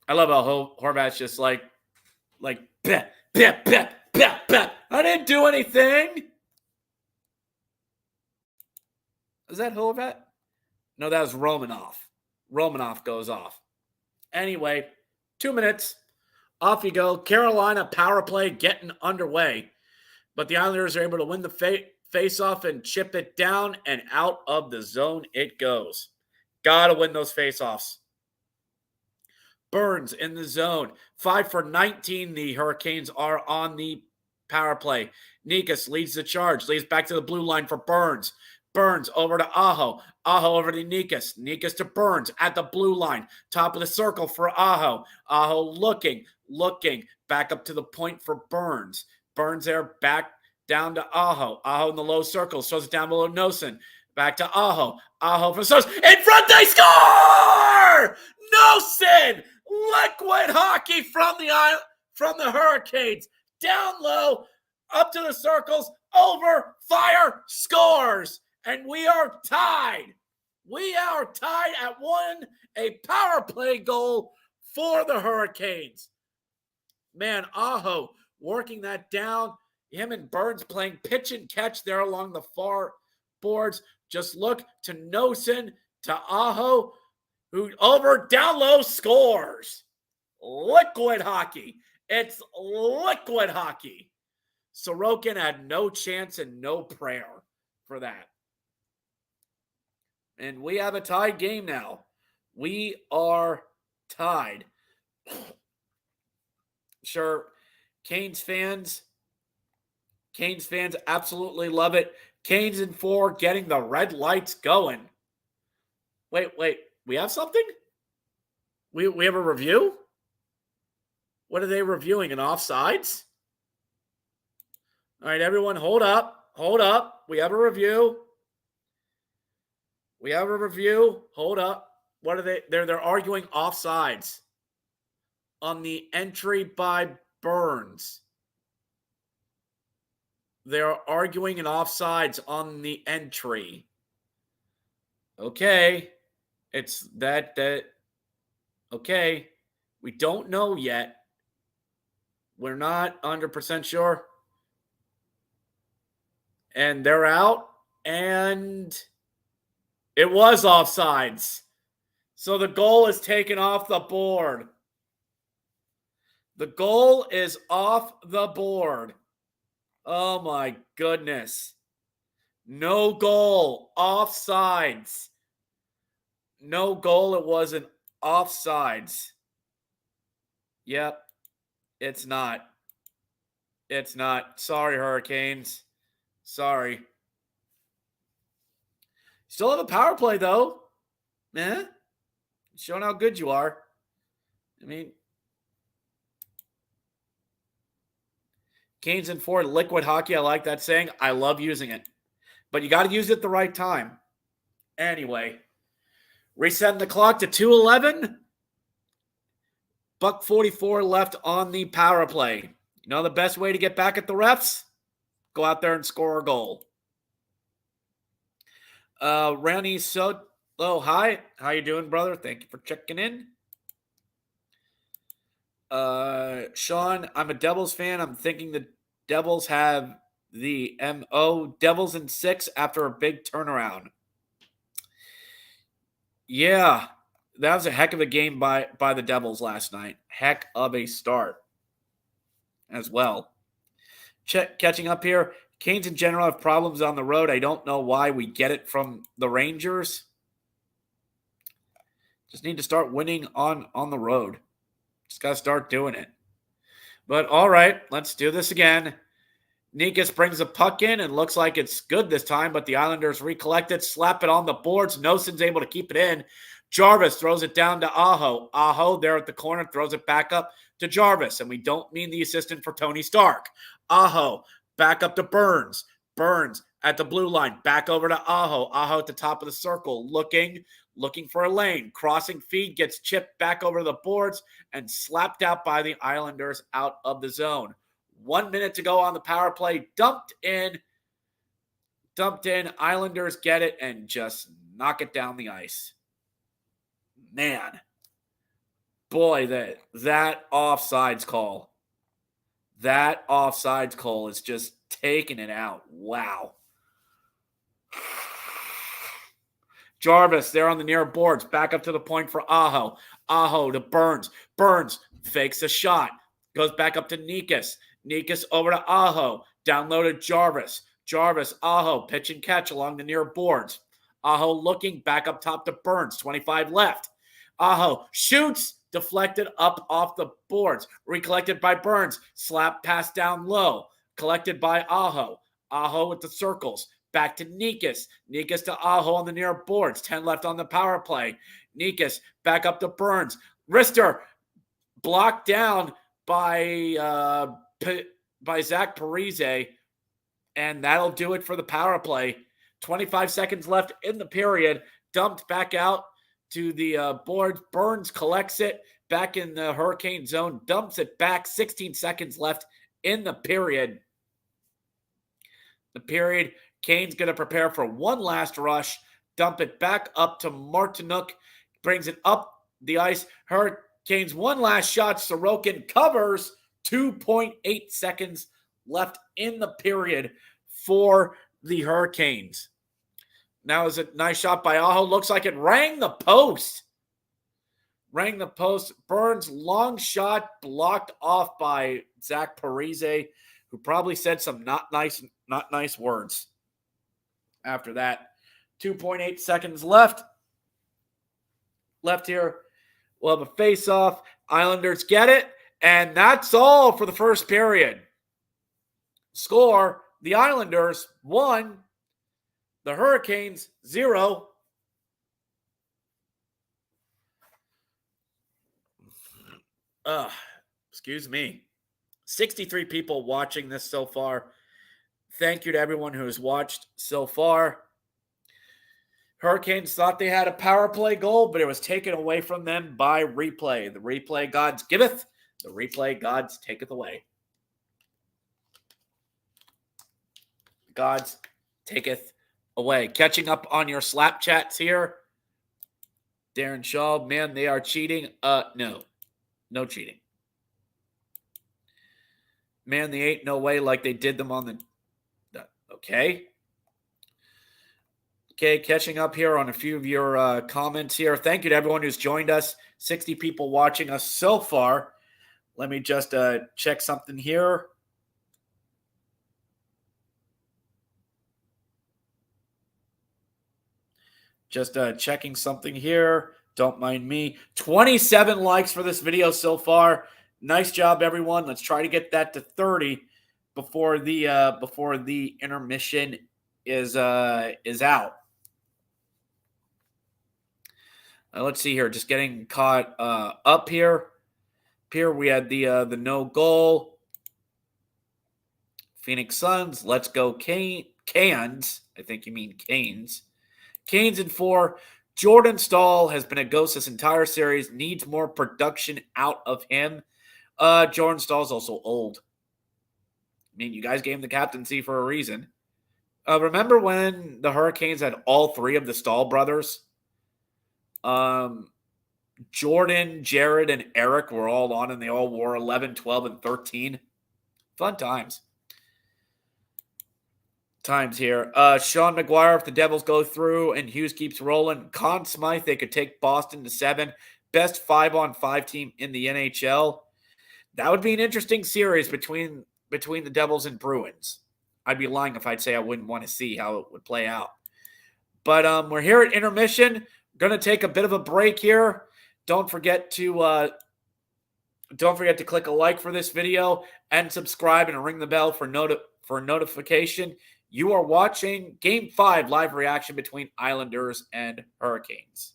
S1: I love how Horvat's just like, bet. I didn't do anything. Is that Horvat? No, that was Romanov. Romanov goes off. Anyway, 2 minutes. Off you go. Carolina power play getting underway. But the Islanders are able to win the face-off and chip it down, and out of the zone it goes. Got to win those face-offs. Burns in the zone. 5 for 19. The Hurricanes are on the power play. Nikas leads the charge. Leads back to the blue line for Burns. Burns over to Aho. Aho over to Nikas. Nikas to Burns at the blue line. Top of the circle for Aho. Aho looking. Back up to the point for Burns. Burns there back down to Aho. Aho in the low circle. Throws it down below Nosen. Back to Aho. Aho for Sos. In front, they score! Nosen! Liquid hockey from the Hurricanes. Down low, up to the circles, over, fire, scores. And we are tied. We are tied at 1, a power play goal for the Hurricanes. Man, Aho working that down. Him and Burns playing pitch and catch there along the far boards. Just look to Nosen, to Aho, who over, down low, scores. Liquid hockey. It's liquid hockey. Sorokin had no chance and no prayer for that. And we have a tied game now. We are tied. Sure, Canes fans absolutely love it. Canes in 4 getting the red lights going. Wait. We have something? We have a review? What are they reviewing? An offsides? All right, everyone, hold up. We have a review. Hold up. What are they? They're arguing offsides on the entry by Burns. They're arguing an offsides on the entry. Okay. It's that. Okay. We don't know yet. We're not 100% sure. And they're out. And it was offsides. So the goal is taken off the board. The goal is off the board. Oh my goodness. No goal. Offsides. No goal. It wasn't offsides. Yep. It's not. Sorry, Hurricanes. Sorry. Still have a power play, though. Showing how good you are. I mean, Canes in 4, liquid hockey. I like that saying. I love using it. But you got to use it at the right time. Anyway, resetting the clock to 2:11. $1:44 left on the power play. You know the best way to get back at the refs? Go out there and score a goal. Randy Soto, hi. How you doing, brother? Thank you for checking in. Sean, I'm a Devils fan. I'm thinking the Devils have the MO Devils in 6 after a big turnaround. Yeah, that was a heck of a game by the Devils last night. Heck of a start as well. Catching up here. Canes in general have problems on the road. I don't know why we get it from the Rangers. Just need to start winning on the road. Just got to start doing it. But all right, let's do this again. Nikas brings a puck in and looks like it's good this time, but the Islanders recollect it, slap it on the boards. Nosen's able to keep it in. Jarvis throws it down to Aho. Aho there at the corner throws it back up to Jarvis. And we don't mean the assistant for Tony Stark. Aho back up to Burns. Burns at the blue line. Back over to Aho. Aho at the top of the circle. Looking for a lane. Crossing feed. Gets chipped back over the boards and slapped out by the Islanders out of the zone. 1 minute to go on the power play. Dumped in. Islanders get it and just knock it down the ice. Man. Boy, that offsides call. That offsides call is just taking it out. Wow. Jarvis there on the near boards. Back up to the point for Aho. Aho to Burns. Burns fakes a shot. Goes back up to Nikas. Nikas over to Aho. Down low to Jarvis. Jarvis, Aho, pitch and catch along the near boards. Aho looking back up top to Burns. 25 left. Aho shoots. Deflected up off the boards. Recollected by Burns. Slap pass down low. Collected by Aho. Aho with the circles. Back to Nikas. Nikas to Aho on the near boards. 10 left on the power play. Nikas back up to Burns. Rister blocked down by Zach Parise. And that'll do it for the power play. 25 seconds left in the period. Dumped back out to the board. Burns collects it back in the Hurricane zone. Dumps it back. 16 seconds left in the period. Kane's going to prepare for one last rush. Dump it back up to Martinook. Brings it up the ice. Hurricanes one last shot. Sorokin covers. 2.8 seconds left in the period for the Hurricanes. Now is a nice shot by Aho. Looks like it rang the post. Burns long shot blocked off by Zach Parise, who probably said some not nice words. After that, 2.8 seconds left here. We'll have a face-off. Islanders get it, and that's all for the first period. Score, the Islanders 1, the Hurricanes 0. Excuse me. 63 people watching this so far. Thank you to everyone who has watched so far. Hurricanes thought they had a power play goal, but it was taken away from them by replay. The replay gods giveth, the replay gods taketh away. Gods taketh away. Catching up on your slap chats here. Darren Shaw, man, they are cheating. No cheating. Man, they ain't no way like they did them on the... Okay, catching up here on a few of your comments here. Thank you to everyone who's joined us. 60 people watching us so far. Let me just check something here. Just checking something here. Don't mind me. 27 likes for this video so far. Nice job, everyone. Let's try to get that to 30 before the intermission is out. Let's see here. Just getting caught up here. Here we had the no goal. Phoenix Suns. Let's go Cans. I think you mean Canes. Canes in 4. Jordan Stahl has been a ghost this entire series. Needs more production out of him. Jordan Stahl's also old. I mean, you guys gave him the captaincy for a reason. Remember when the Hurricanes had all 3 of the Stahl brothers? Jordan, Jared, and Eric were all on, and they all wore 11, 12, and 13. Fun times. Here. Sean McGuire, if the Devils go through and Hughes keeps rolling. Conn Smythe, they could take Boston to 7. Best 5-on-5 team in the NHL. That would be an interesting series between the Devils and Bruins. I'd be lying if I'd say I wouldn't want to see how it would play out. But we're here at intermission. Going to take a bit of a break here. Don't forget to click a like for this video and subscribe and ring the bell for notification. You are watching Game 5 live reaction between Islanders and Hurricanes.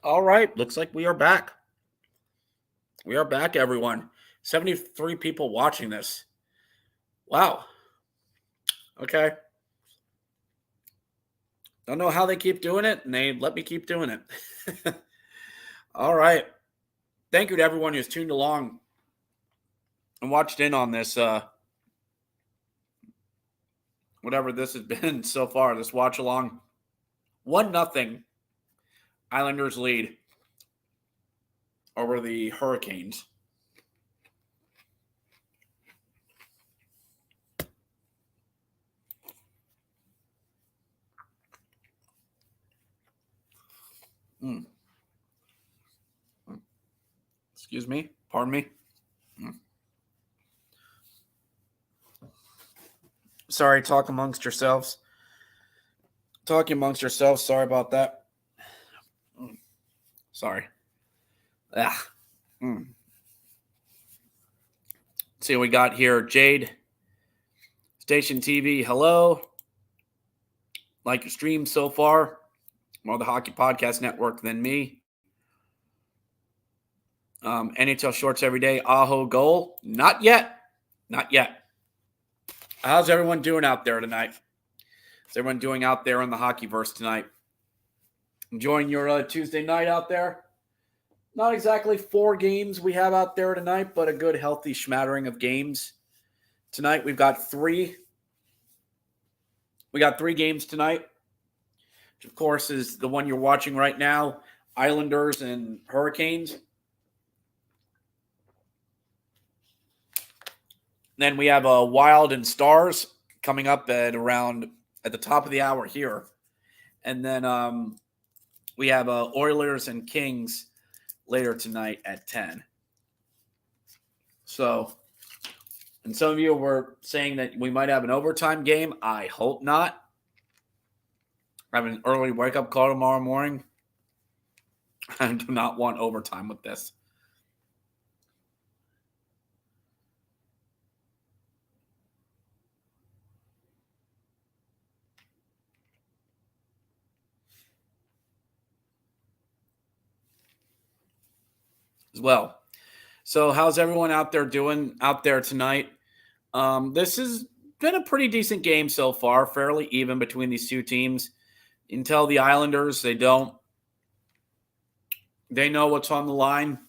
S1: All right. Looks like we are back. We are back, everyone. 73 people watching this. Wow. Okay. Don't know how they keep doing it, and they let me keep doing it. All right. Thank you to everyone who's tuned along and watched in on this, whatever this has been so far, this watch along. 1-0 Islanders lead over the Hurricanes. Excuse me. Pardon me. Sorry, talk amongst yourselves. Talking amongst yourselves. Sorry about that. Sorry. See what we got here. Jade, Station TV, hello. Like your stream so far. More the Hockey Podcast Network than me. NHL Shorts every day. Aho goal. Not yet. Not yet. How's everyone doing out there tonight? How's everyone doing out there in the Hockeyverse tonight? Enjoying your Tuesday night out there? Not exactly 4 games we have out there tonight, but a good, healthy smattering of games. Tonight we've got 3. We got 3 games tonight, which of course is the one you're watching right now, Islanders and Hurricanes. Then we have Wild and Stars coming up at the top of the hour here. And then we have Oilers and Kings later tonight at 10. So, and some of you were saying that we might have an overtime game. I hope not. I have an early wake-up call tomorrow morning. I do not want overtime with this. As well. So how's everyone out there doing out there tonight? This has been a pretty decent game so far, fairly even between these two teams. You can tell the Islanders, they know what's on the line.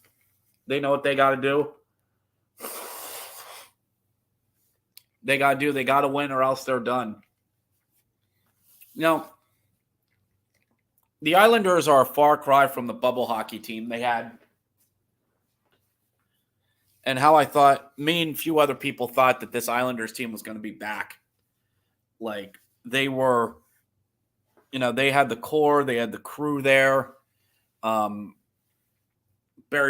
S1: They know what they got to do. They got to do. They got to win or else they're done. Now, the Islanders are a far cry from the bubble hockey team they had. And how I thought, me and a few other people thought that this Islanders team was going to be back. Like, they were, they had the core, they had the crew there. Barry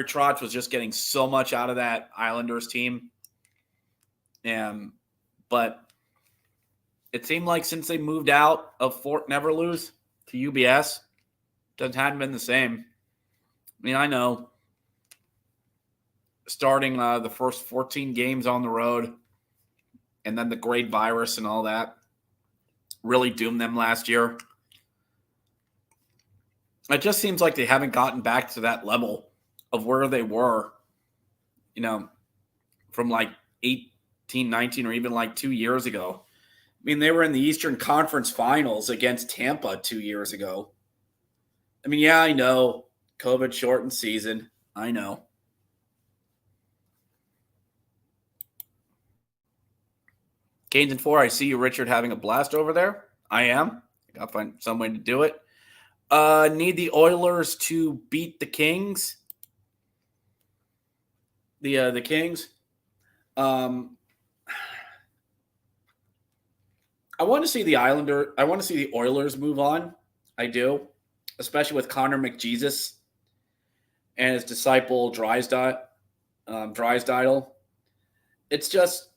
S1: Trotz was just getting so much out of that Islanders team. But it seemed like since they moved out of Fort Neverlose to UBS, it hadn't been the same. I mean, I know starting the first 14 games on the road and then the great virus and all that really doomed them last year. It just seems like they haven't gotten back to that level of where they were, from like 18, 19, or even like 2 years ago. I mean, they were in the Eastern Conference Finals against Tampa 2 years ago. I mean, yeah, I know. COVID shortened season. I know. Canes in 4, I see you, Richard, having a blast over there. I am. I got to find some way to do it. Need the Oilers to beat the Kings. The Kings. I want to see the Oilers move on. I do, especially with Connor McJesus and his disciple Drysdale. It's just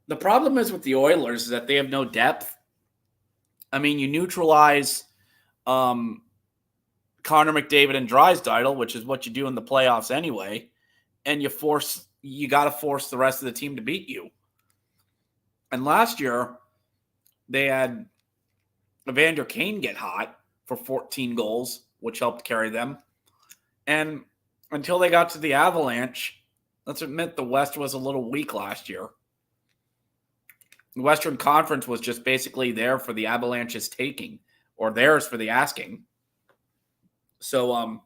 S1: the problem is with the Oilers is that they have no depth. I mean, you neutralize Connor McDavid and Drysdale, which is what you do in the playoffs anyway, and you got to force the rest of the team to beat you. And last year, they had Evander Kane get hot for 14 goals, which helped carry them. And until they got to the Avalanche, let's admit the West was a little weak last year. The Western Conference was just basically there for the Avalanche's taking, or theirs for the asking. So,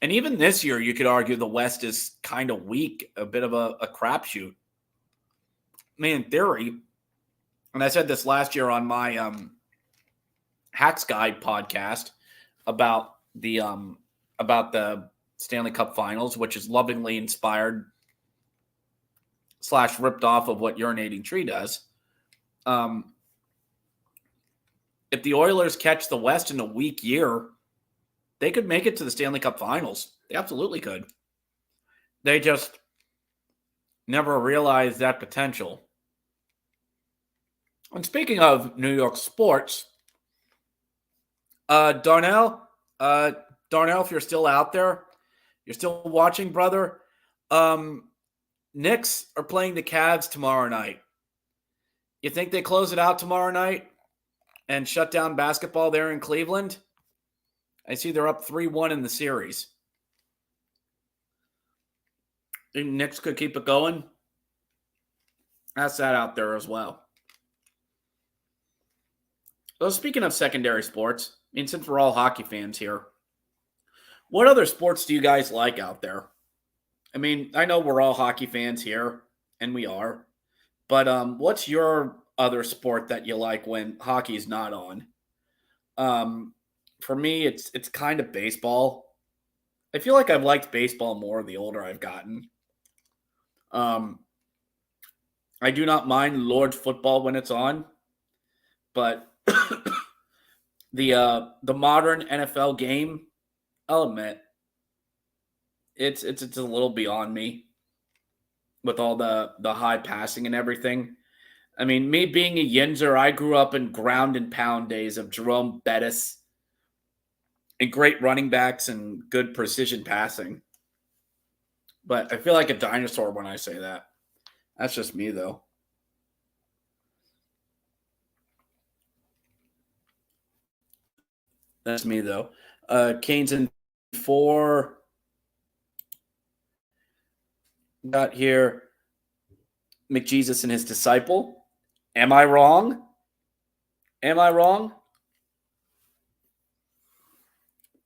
S1: and even this year, you could argue the West is kind of weak, a bit of a crapshoot. I mean, in theory, and I said this last year on my Hacks Guide podcast about the Stanley Cup Finals, which is lovingly inspired / ripped off of what Urinating Tree does. If the Oilers catch the West in a weak year, they could make it to the Stanley Cup Finals. They absolutely could. They just never realized that potential. And speaking of New York sports, Darnell, if you're still out there, you're still watching, brother. Knicks are playing the Cavs tomorrow night. You think they close it out tomorrow night and shut down basketball there in Cleveland? I see they're up 3-1 in the series. The Knicks could keep it going. That's that out there as well. So speaking of secondary sports, I mean, since we're all hockey fans here, what other sports do you guys like out there? I mean, I know we're all hockey fans here, and we are. But what's your other sport that you like when hockey's not on? For me, it's kind of baseball. I feel like I've liked baseball more the older I've gotten. I do not mind Lord Football when it's on, but the modern NFL game, I'll admit, it's a little beyond me with all the high passing and everything. I mean, me being a Yinzer, I grew up in ground and pound days of Jerome Bettis and great running backs and good precision passing. But I feel like a dinosaur when I say that. That's just me, though. That's me, though. Canes in 4. Got here McJesus and his disciple. Am I wrong?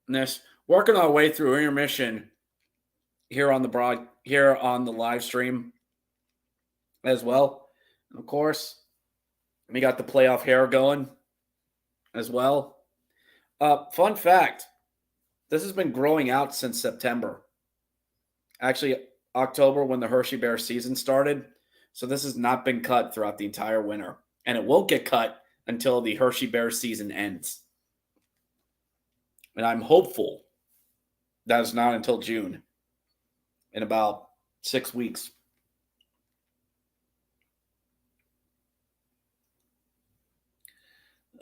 S1: This working our way through intermission here on the live stream as well. Of course, we got the playoff hair going as well. Fun fact, this has been growing out since September. Actually, October when the Hershey Bear season started. So this has not been cut throughout the entire winter. And it won't get cut until the Hershey Bear season ends. And I'm hopeful that is not until June, in about 6 weeks.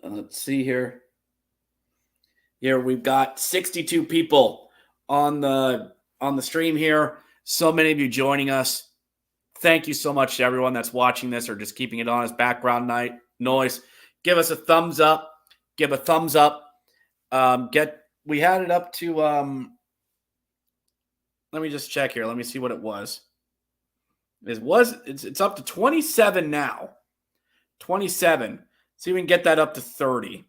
S1: Let's see here. Here we've got 62 people on the stream here. So many of you joining us. Thank you so much to everyone that's watching this or just keeping it on as background noise. Give us a thumbs up. Give a thumbs up. We had it up to let me just check here. Let me see what it was. It's up to 27 now. 27. See if we can get that up to 30.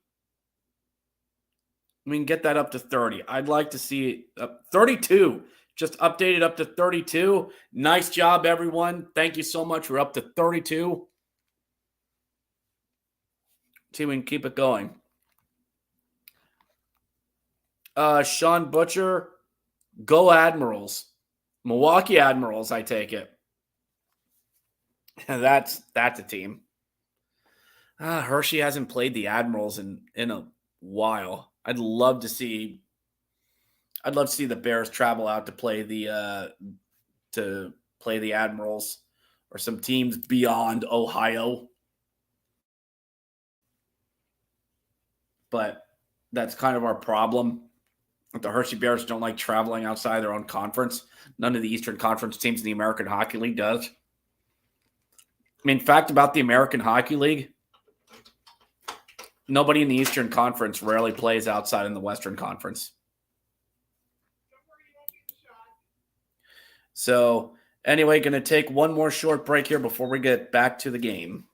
S1: We can get that up to 30. I'd like to see 32. Just updated up to 32. Nice job, everyone. Thank you so much. We're up to 32. See if we can keep it going. Sean Butcher, go Admirals. Milwaukee Admirals, I take it. That's a team. Hershey hasn't played the Admirals in a while. I'd love to see the Bears travel out to play the Admirals or some teams beyond Ohio. But that's kind of our problem. The Hershey Bears don't like traveling outside their own conference. None of the Eastern Conference teams in the American Hockey League does. I mean, fact about the American Hockey League, nobody in the Eastern Conference rarely plays outside in the Western Conference. So, anyway, going to take one more short break here before we get back to the game.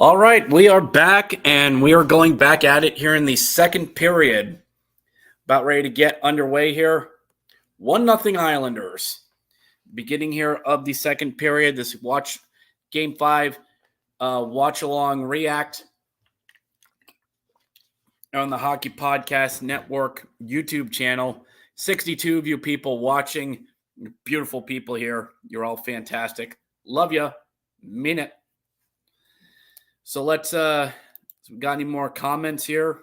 S1: All right, we are back, and we are going back at it here in the second period. About ready to get underway here. 1-0 Islanders. Beginning here of the second period. This watch Game 5 watch along react on the Hockey Podcast Network YouTube channel. 62 of you people watching. Beautiful people here. You're all fantastic. Love you. Mean it. So let's we got any more comments here?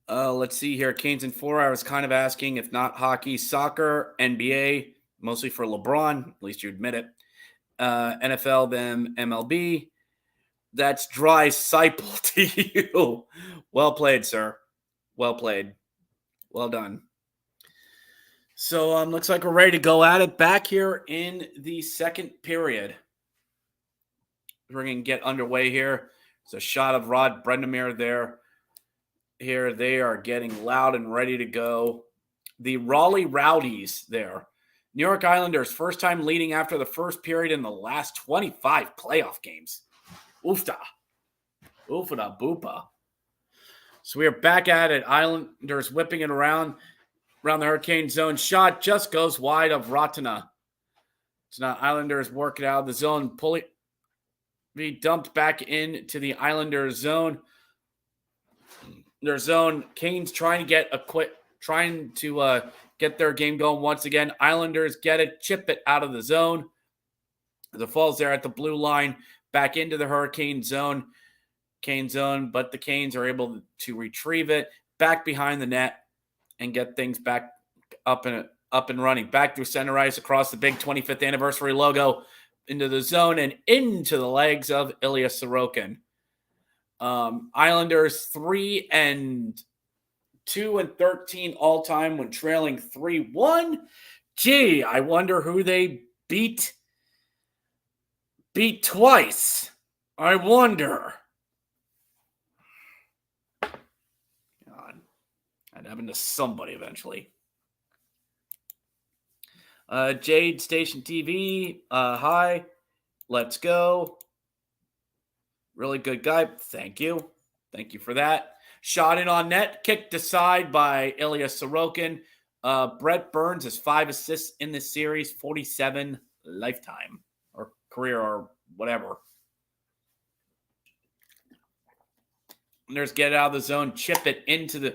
S1: Let's see here. Canes in 4. I was kind of asking, if not hockey, soccer, NBA, mostly for LeBron, at least you admit it. NFL, then MLB. That's dry Seiple to you. Well played, sir. Well played. Well done. So looks like we're ready to go at it back here in the second period. We're going to get underway here. It's a shot of Rod Brendamere there. Here they are getting loud and ready to go. The Raleigh Rowdies there. New York Islanders, first time leading after the first period in the last 25 playoff games. Oofda. Oofda boopa. So we are back at it. Islanders whipping it around the Hurricane zone. Shot just goes wide of Ratana. It's not Islanders work it out of the zone. Be dumped back into the Islanders zone. Their zone. Canes trying to get their game going once again. Islanders get it, chip it out of the zone. The falls there at the blue line, back into the Hurricane zone, Cane zone, but the Canes are able to retrieve it back behind the net and get things back up and running. Back through center ice across the big 25th anniversary logo into the zone and into the legs of Ilya Sorokin. Islanders 3-2 and 13 all time when trailing 3-1. Gee, I wonder who they beat twice. I wonder. God, I'd happen to somebody eventually. Jade Station TV. Hi. Let's go. Really good guy. Thank you. Thank you for that. Shot in on net. Kicked aside by Ilya Sorokin. Brett Burns has 5 assists in this series. 47 lifetime or career or whatever. There's get out of the zone. Chip it into the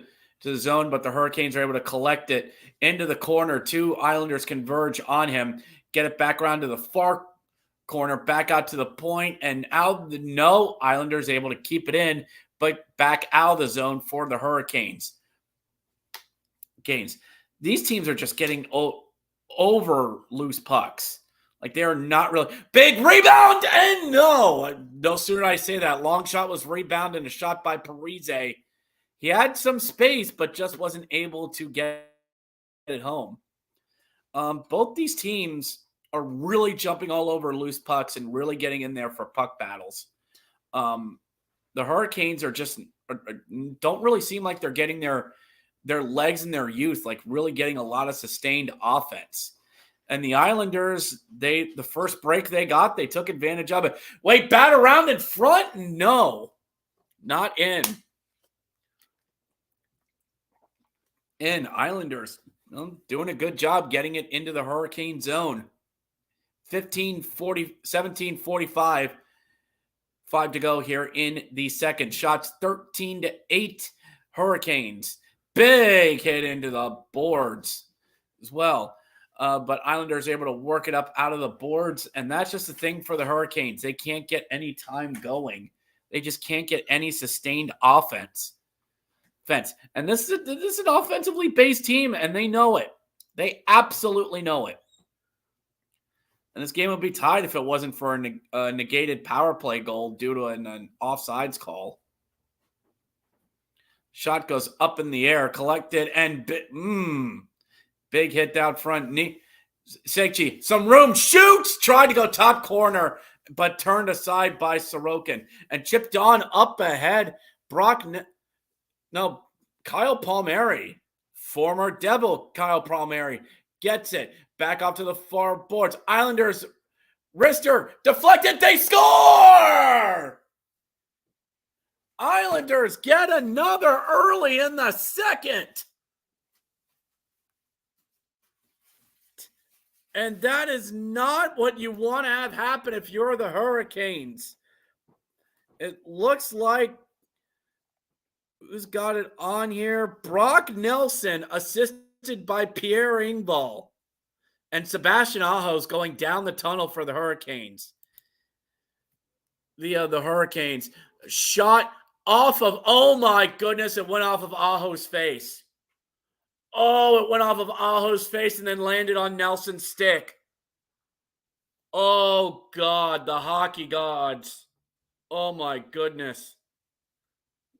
S1: zone, but the Hurricanes are able to collect it into the corner. 2 Islanders converge on him. Get it back around to the far corner, back out to the point, and Islanders able to keep it in, but back out of the zone for the Hurricanes. These teams are just getting over loose pucks. Like, they are not really big rebound, and no sooner I say that, long shot was rebounded and a shot by Parise. He had some space, but just wasn't able to get it home. Both these teams are really jumping all over loose pucks and really getting in there for puck battles. The Hurricanes don't really seem like they're getting their legs in their youth, like really getting a lot of sustained offense. And the Islanders, the first break they got, they took advantage of it. Wait, bat around in front? No, not in. Islanders doing a good job getting it into the Hurricane zone. 17:45, 5 to go here in the second. Shots 13-8 Hurricanes. Big hit into the boards as well. But Islanders able to work it up out of the boards, and that's just the thing for the Hurricanes. They can't get any time going. They just can't get any sustained offense. And this is an offensively based team, and they know it. They absolutely know it. And this game would be tied if it wasn't for a negated power play goal due to an offsides call. Shot goes up in the air, collected, and big hit out front. Sekchi, some room, shoots, tried to go top corner, but turned aside by Sorokin. And chipped on up ahead. Kyle Palmieri, former Devil Kyle Palmieri, gets it. Back off to the far boards. Islanders Wrister deflected. They score! Islanders get another early in the second. And that is not what you want to have happen if you're the Hurricanes. It looks like, who's got it on here? Brock Nelson, assisted by Pierre Engvall. And Sebastian Aho's going down the tunnel for the Hurricanes. The Hurricanes. Shot off of, oh my goodness, it went off of Aho's face. Oh, it went off of Aho's face and then landed on Nelson's stick. Oh, God, the hockey gods. Oh, my goodness.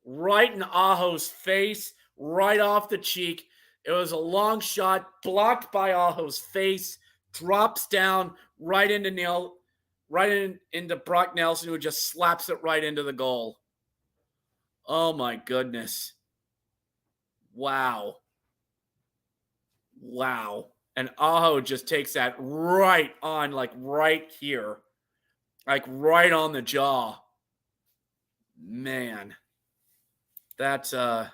S1: Right in Aho's face, right off the cheek. It was a long shot, blocked by Aho's face, drops down right into into Brock Nelson, who just slaps it right into the goal. Oh, my goodness. Wow. Wow. And Aho just takes that right on, like right here. Like right on the jaw. Man. That's in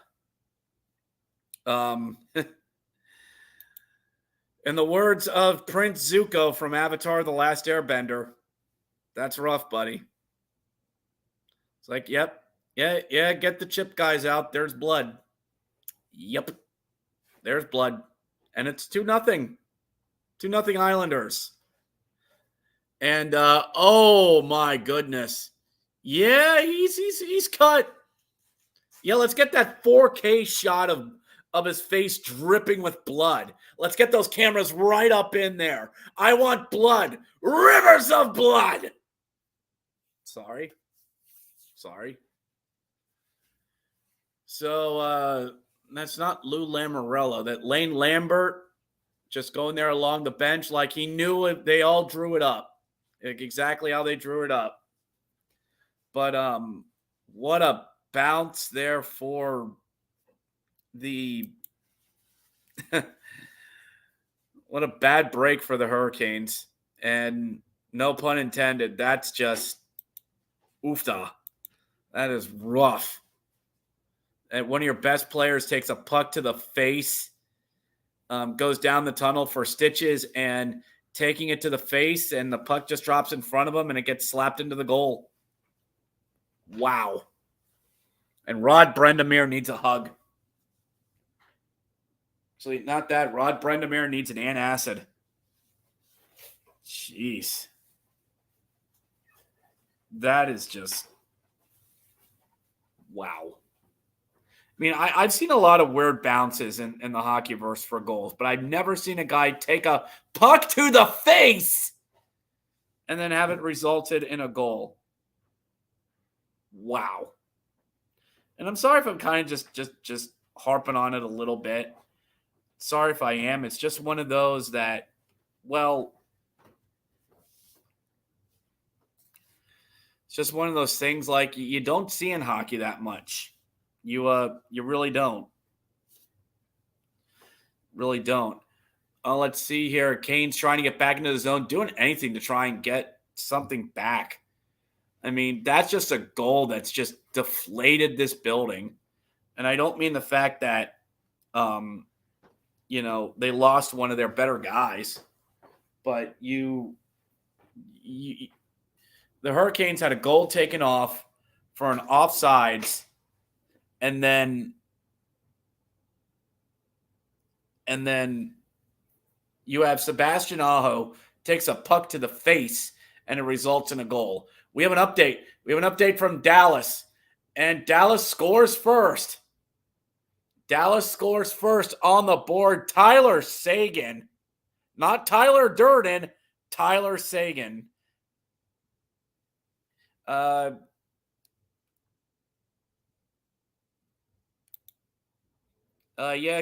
S1: the words of Prince Zuko from Avatar: The Last Airbender, that's rough, buddy. It's like, yep. Yeah, get the chip guys out. There's blood. Yep. There's blood. And it's 2-0. 2-0 Islanders. And oh my goodness. Yeah, he's cut. Yeah, let's get that 4K shot of his face dripping with blood. Let's get those cameras right up in there. I want blood. Rivers of blood. Sorry. So that's not Lou Lamoriello. That Lane Lambert just going there along the bench like he knew it. They all drew it up. Like exactly how they drew it up. But what a bounce there for the what a bad break for the Hurricanes. And no pun intended, that's just oofta. That is rough. And one of your best players takes a puck to the face, goes down the tunnel for stitches, and taking it to the face, and the puck just drops in front of him, and it gets slapped into the goal. Wow. And Rod Brendamere needs a hug. Actually, not that. Rod Brendamere needs an antacid. Jeez. That is just... wow. I mean, I've seen a lot of weird bounces in the hockeyverse for goals, but I've never seen a guy take a puck to the face and then have it resulted in a goal. Wow. And I'm sorry if I'm kind of just harping on it a little bit. Sorry if I am. It's just one of those that, well, it's just one of those things like you don't see in hockey that much. You really don't. Really don't. Let's see here. Kane's trying to get back into the zone, doing anything to try and get something back. I mean, that's just a goal that's just deflated this building. And I don't mean the fact that, they lost one of their better guys. But the Hurricanes had a goal taken off for an offsides. And then you have Sebastian Aho takes a puck to the face, and it results in a goal. We have an update. We have an update from Dallas, and Dallas scores first. Dallas scores first on the board. Tyler Seguin, not Tyler Durden, Tyler Seguin.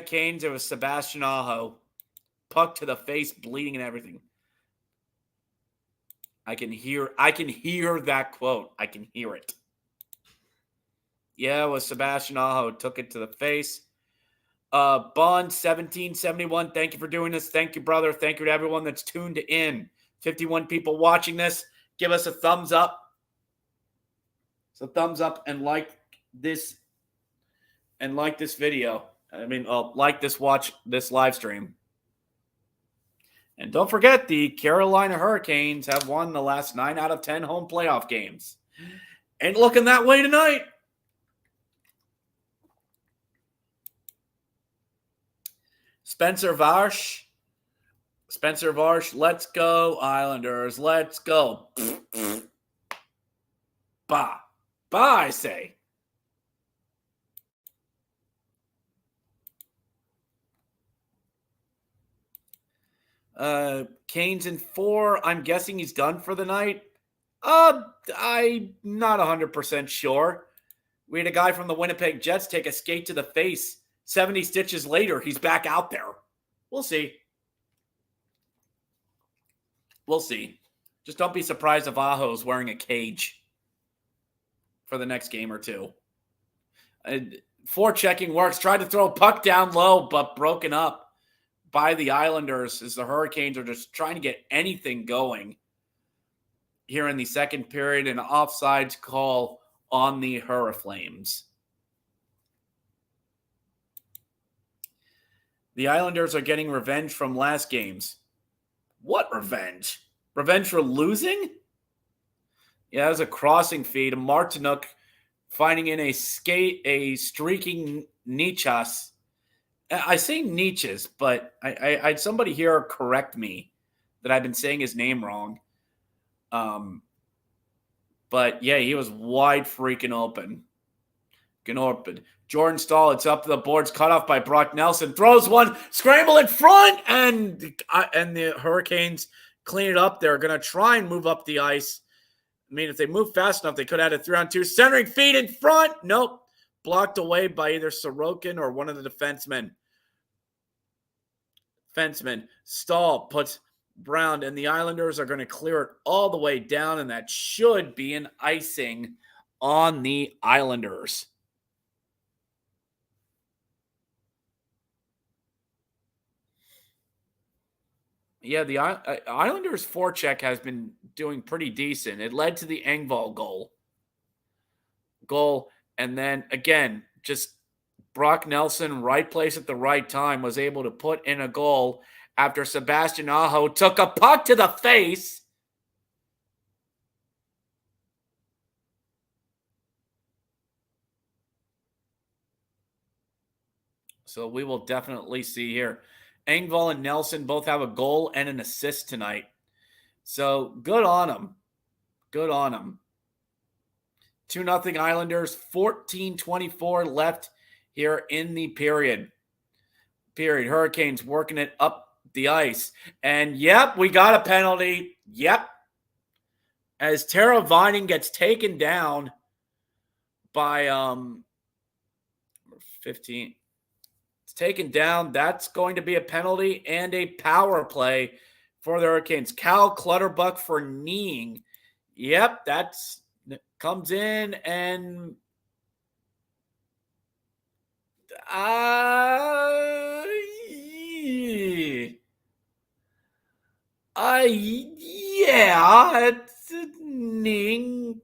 S1: Canes, it was Sebastian Aho. Puck to the face, bleeding and everything. I can hear that quote. I can hear it. Yeah, it was Sebastian Aho. Took it to the face. Bond 1771, thank you for doing this. Thank you, brother. Thank you to everyone that's tuned in. 51 people watching this. Give us a thumbs up. So thumbs up and like this video. Like this live stream. And don't forget, the Carolina Hurricanes have won the last 9 out of 10 home playoff games. Ain't looking that way tonight. Spencer Varsh, let's go, Islanders. Let's go. Bah, I say. Canes in 4. I'm guessing he's done for the night. I'm not 100% sure. We had a guy from the Winnipeg Jets take a skate to the face. 70 stitches later, he's back out there. We'll see. Just don't be surprised if Aho's wearing a cage for the next game or two. Forechecking works. Tried to throw a puck down low, but broken up by the Islanders as the Hurricanes are just trying to get anything going here in the second period. An offsides call on the Hurriflames. The Islanders are getting revenge from last games. What revenge? Revenge for losing? Yeah, it was a crossing feed. Martinuk finding in a streaking Nichas. I say Nietzsche's, but I had somebody here correct me that I've been saying his name wrong. But yeah, he was wide freaking open. Jordan Stahl, it's up to the boards, cut off by Brock Nelson. Throws one, scramble in front, and the Hurricanes clean it up. They're going to try and move up the ice. I mean, if they move fast enough, they could have had a 3-on-2. Centering feed in front. Nope. Blocked away by either Sorokin or one of the defensemen. Stahl puts Brown, and the Islanders are going to clear it all the way down, and that should be an icing on the Islanders. Yeah, the Islanders' forecheck has been doing pretty decent. It led to the Engvall goal, and then again, just Brock Nelson, right place at the right time, was able to put in a goal after Sebastian Aho took a puck to the face. So we will definitely see here. Engvall and Nelson both have a goal and an assist tonight. So good on them. 2-0 Islanders, 14:24 left here in the period. Hurricanes working it up the ice. And yep, we got a penalty. Yep. As Tara Vining gets taken down by 15. It's taken down. That's going to be a penalty and a power play for the Hurricanes. Cal Clutterbuck for kneeing. Yep, that's comes in and yeah, it's kneeing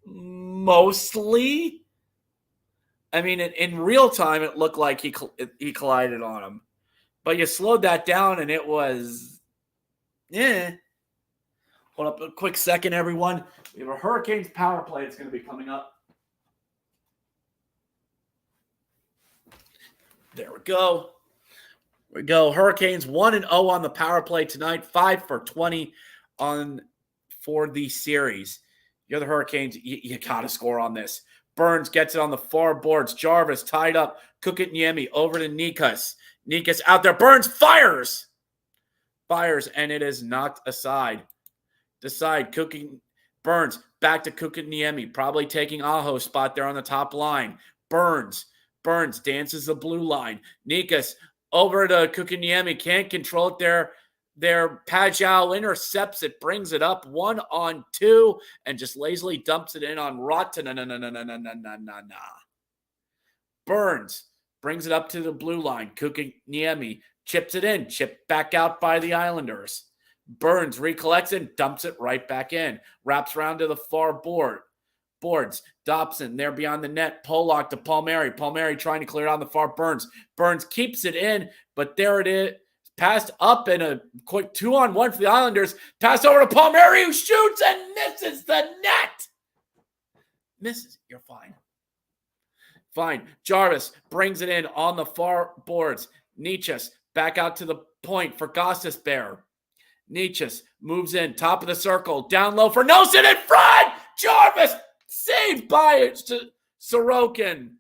S1: mostly. I mean, in real time, it looked like he collided on him. But you slowed that down, and it was, Hold up a quick second, everyone. We have a Hurricanes power play that's going to be coming up. There we go. Hurricanes 1-0 on the power play tonight. 5 for 20 for the series. You're the Hurricanes. You got to score on this. Burns gets it on the far boards. Jarvis tied up. Kukitniemi over to Nikas. Nikas out there. Burns fires, and it is knocked aside. Burns back to Kukitniemi, probably taking Aho's spot there on the top line. Burns dances the blue line. Nikas over to Kukitniemi, can't control it there. Pajal intercepts it, brings it up 1-on-2, and just lazily dumps it in on Rotten. Burns brings it up to the blue line. Kukitniemi chips it in, chipped back out by the Islanders. Burns recollects and dumps it right back in. Wraps around to the far boards. Dobson there beyond the net. Pollock to Palmieri. Palmieri trying to clear it on the far. Burns keeps it in, but there it is. Passed up in a quick 2-on-1 for the Islanders. Pass over to Palmieri, who shoots and misses the net. Misses. You're fine. Fine. Jarvis brings it in on the far boards. Nichas back out to the point for Gostisbehere. Nichas moves in, top of the circle, down low for Nelson in front. Jarvis saved by Sorokin.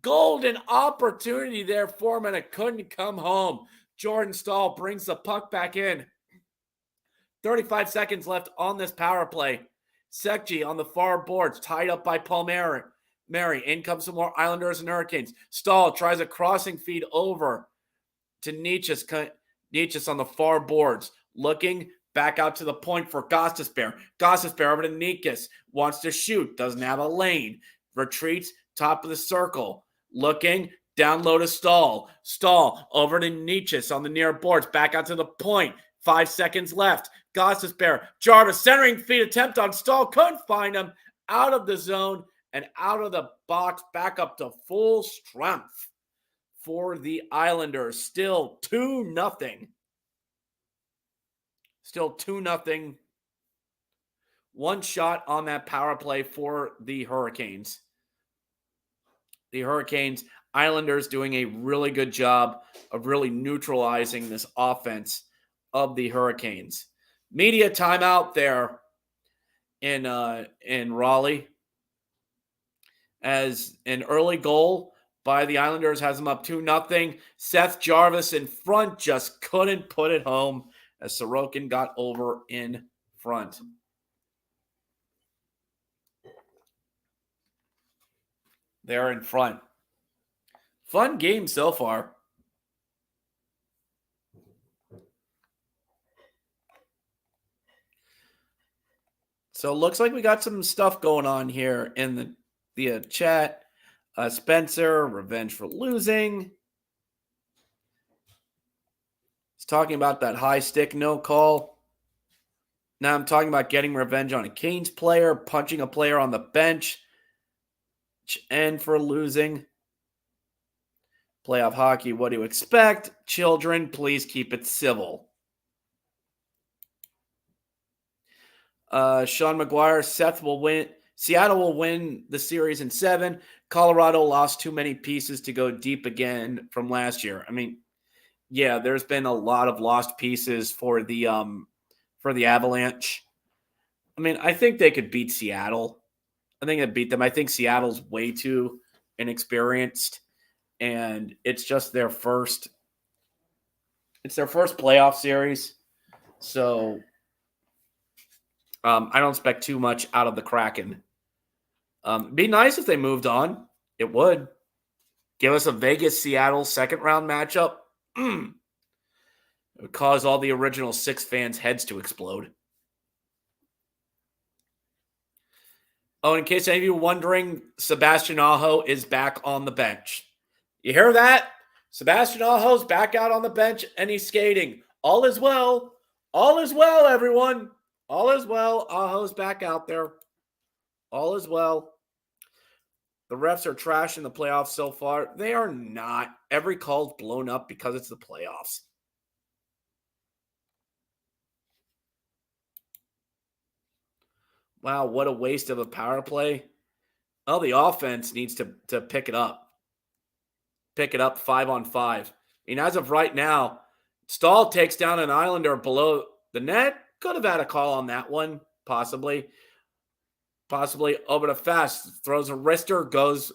S1: Golden opportunity there for him, and it couldn't come home. Jordan Staal brings the puck back in. 35 seconds left on this power play. Sekji on the far boards, tied up by Palmieri. In comes some more Islanders and Hurricanes. Staal tries a crossing feed over to Nichas. Nichas on the far boards, looking back out to the point for Gostisbehere. Gostisbehere over to Nikas. Wants to shoot, doesn't have a lane. Retreats, top of the circle. Looking, down low to Staal. Staal over to Nichas on the near boards. Back out to the point. 5 seconds left. Gostisbehere. Jarvis centering feed attempt on Staal. Couldn't find him. Out of the zone and out of the box. Back up to full strength for the Islanders. Still 2-0. Still 2-0. One shot on that power play for the Hurricanes. The Hurricanes, Islanders doing a really good job of really neutralizing this offense of the Hurricanes. Media timeout there in Raleigh, as an early goal by the Islanders has them up 2-0. Seth Jarvis in front, just couldn't put it home as Sorokin got over in front. They're in front. Fun game so far. So it looks like we got some stuff going on here in the chat. Spencer, revenge for losing. He's talking about that high stick no call. Now I'm talking about getting revenge on a Canes player, punching a player on the bench, and for losing. Playoff hockey, what do you expect? Children, please keep it civil. Sean McGuire, Seth will win. Seattle will win the series in 7. Colorado lost too many pieces to go deep again from last year. I mean, yeah, there's been a lot of lost pieces for the Avalanche. I mean, I think they could beat Seattle. I think they beat them. I think Seattle's way too inexperienced, and it's just their first. It's their first playoff series, so I don't expect too much out of the Kraken. It'd be nice if they moved on. It would. Give us a Vegas-Seattle second-round matchup. It would cause all the original 6 fans' heads to explode. Oh, in case any of you are wondering, Sebastian Aho is back on the bench. You hear that? Sebastian Aho's back out on the bench, and he's skating. All is well. All is well, everyone. All is well. Aho's back out there. All is well. The refs are trashing the playoffs so far. They are not. Every call's blown up because it's the playoffs. Wow, what a waste of a power play. Well, the offense needs to pick it up. Pick it up 5-on-5. I mean, as of right now, Staal takes down an Islander below the net. Could have had a call on that one, possibly. Possibly over to Fast. Throws a wrister, goes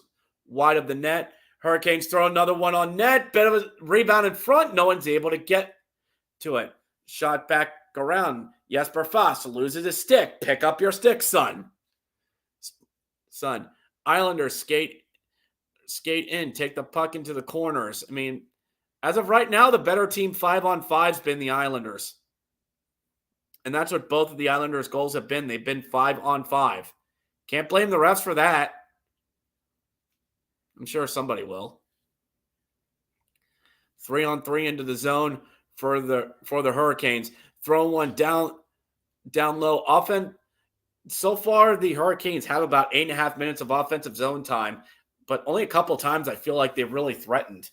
S1: wide of the net. Hurricanes throw another one on net. Bit of a rebound in front. No one's able to get to it. Shot back around. Jesper Fast loses his stick. Pick up your stick, son. Islanders skate in. Take the puck into the corners. I mean, as of right now, the better team 5-on-5's been the Islanders. And that's what both of the Islanders' goals have been. They've been 5-on-5. Can't blame the refs for that. I'm sure somebody will. 3-on-3 into the zone for the Hurricanes. throwing one down low. Often, so far, the Hurricanes have about 8.5 minutes of offensive zone time, but only a couple times I feel like they've really threatened.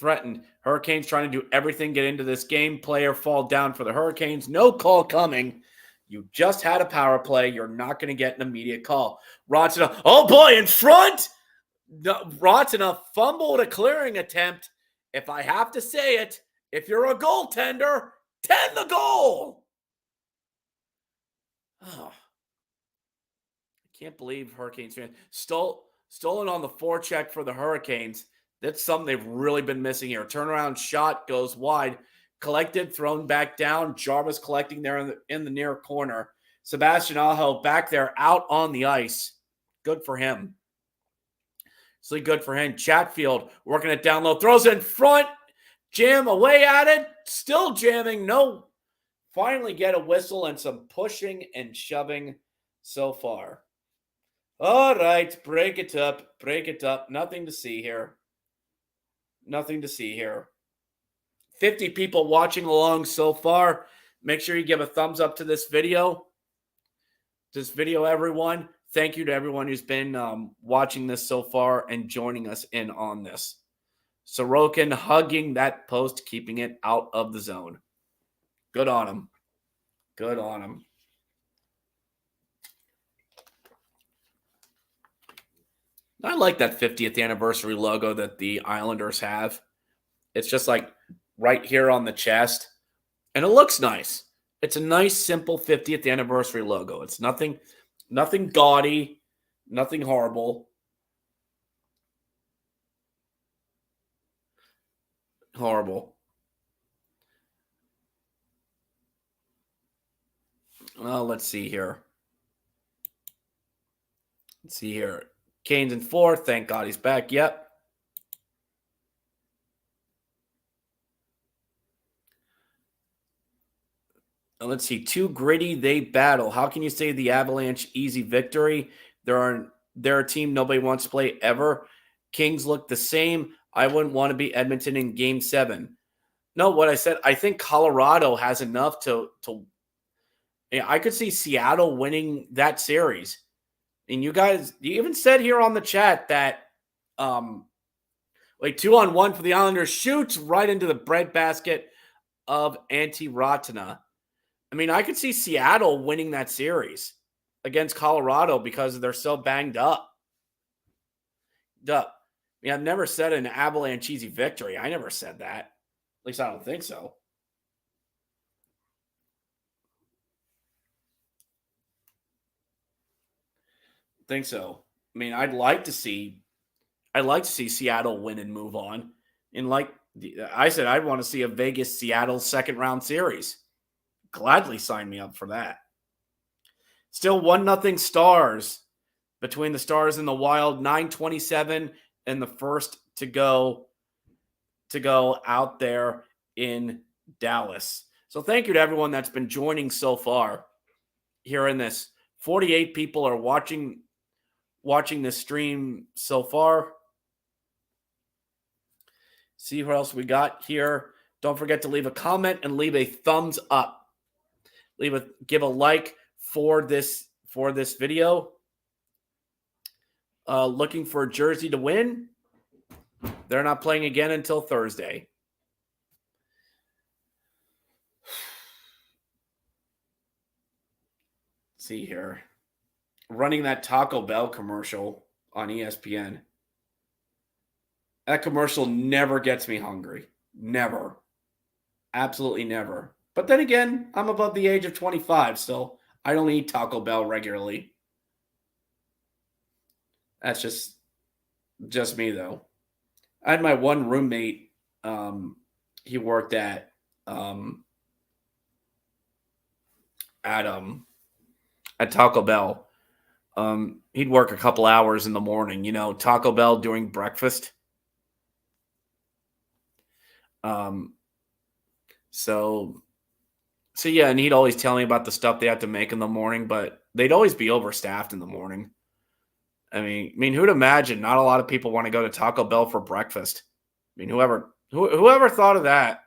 S1: Hurricanes trying to do everything, get into this game. Player fall down for the Hurricanes. No call coming. You just had a power play. You're not going to get an immediate call. Ratina, oh boy, in front! Ratina fumbled a clearing attempt. If I have to say it, if you're a goaltender, tend the goal! Oh. I can't believe Hurricanes fans. Stolen on the forecheck for the Hurricanes. That's something they've really been missing here. Turnaround shot goes wide. Collected, thrown back down. Jarvis collecting there in the near corner. Sebastian Aho back there out on the ice. Good for him. So good for him. Chatfield working it down low. Throws it in front. Jam away at it. Still jamming. No. Finally get a whistle and some pushing and shoving so far. All right. Break it up. Break it up. Nothing to see here. 50 people watching along so far. Make sure you give a thumbs up to this video. Everyone. Thank you to everyone who's been watching this so far and joining us in on this. Sorokin hugging that post, keeping it out of the zone. Good on him. I like that 50th anniversary logo that the Islanders have. It's just like right here on the chest. And it looks nice. It's a nice, simple 50th anniversary logo. It's nothing gaudy, nothing horrible. Well, let's see here. Canes in 4. Thank God he's back. Yep. Let's see. Too gritty, they battle. How can you say the Avalanche easy victory? They're a team nobody wants to play ever. Kings look the same. I wouldn't want to be Edmonton in Game 7. No, what I said, I think Colorado has enough to I could see Seattle winning that series. And you even said here on the chat that 2-on-1 for the Islanders shoots right into the breadbasket of Antti Ratina. I mean, I could see Seattle winning that series against Colorado because they're so banged up. I mean, I've never said an Avalanche easy victory. I never said that. At least I don't think so. I mean, I'd like to see Seattle win and move on. And like I said, I'd want to see a Vegas-Seattle second-round series. Gladly sign me up for that. Still 1-0 Stars between the Stars and the Wild. 9:27 and the first to go out there in Dallas. So thank you to everyone that's been joining so far here in this. 48 people are watching this stream so far. See what else we got here. Don't forget to leave a comment and leave a thumbs up. Give a like for this video. Looking for Jersey to win. They're not playing again until Thursday. Let's see here. Running that Taco Bell commercial on ESPN. That commercial never gets me hungry. Never. Absolutely never. But then again, I'm above the age of 25, so I don't eat Taco Bell regularly. That's just me, though. I had my one roommate. He worked at Taco Bell. He'd work a couple hours in the morning. Taco Bell during breakfast. So yeah, and he'd always tell me about the stuff they had to make in the morning, but they'd always be overstaffed in the morning. I mean, who'd imagine not a lot of people want to go to Taco Bell for breakfast? I mean, whoever thought of that?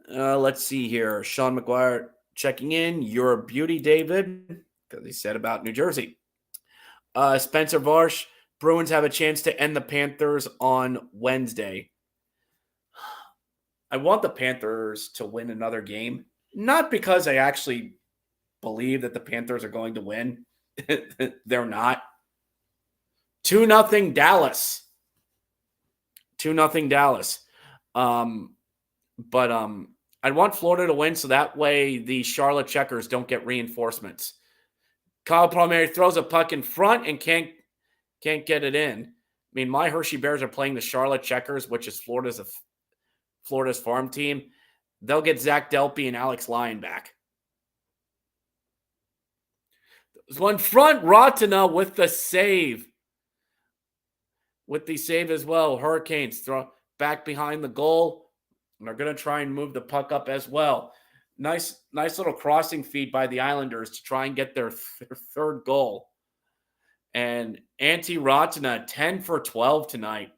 S1: Let's see here. Sean McGuire checking in. You're a beauty, David, because he said about New Jersey. Spencer Varsh, Bruins have a chance to end the Panthers on Wednesday. I want the Panthers to win another game, not because I actually believe that the Panthers are going to win. They're not. 2-0 Dallas. 2-0 Dallas. But I'd want Florida to win so that way the Charlotte Checkers don't get reinforcements. Kyle Palmieri throws a puck in front and can't get it in. I mean, my Hershey Bears are playing the Charlotte Checkers, which is Florida's farm team. They'll get Zach Delpy and Alex Lyon back. There's one front, Ratina with the save. With the save as well. Hurricanes throw back behind the goal. And they're going to try and move the puck up as well. Nice little crossing feed by the Islanders to try and get their third goal. And Antti Ratina, 10 for 12 tonight.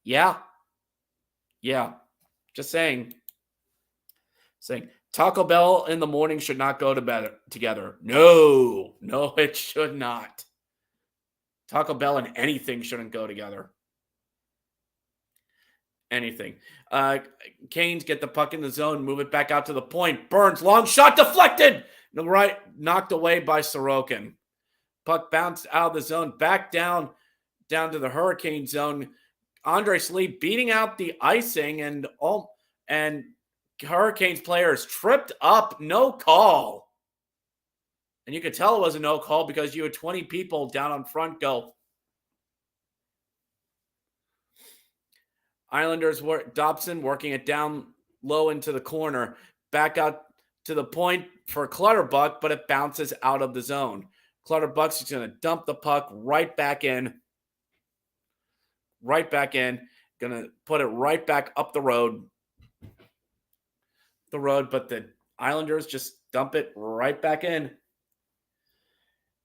S1: Yeah. Just saying. Taco Bell in the morning should not go to bed together. No, it should not. Taco Bell and anything shouldn't go together. Anything. Canes get the puck in the zone, move it back out to the point. Burns, long shot deflected. Right, knocked away by Sorokin. Puck bounced out of the zone, back down to the Hurricane zone. Andre Slee beating out the icing, and Hurricanes players tripped up, no call. And you could tell it was a no call because you had 20 people down on front go. Islanders Dobson working it down low into the corner. Back out to the point for Clutterbuck, but it bounces out of the zone. Clutterbuck's just going to dump the puck right back in. Going to put it right back up the road. But the Islanders just dump it right back in.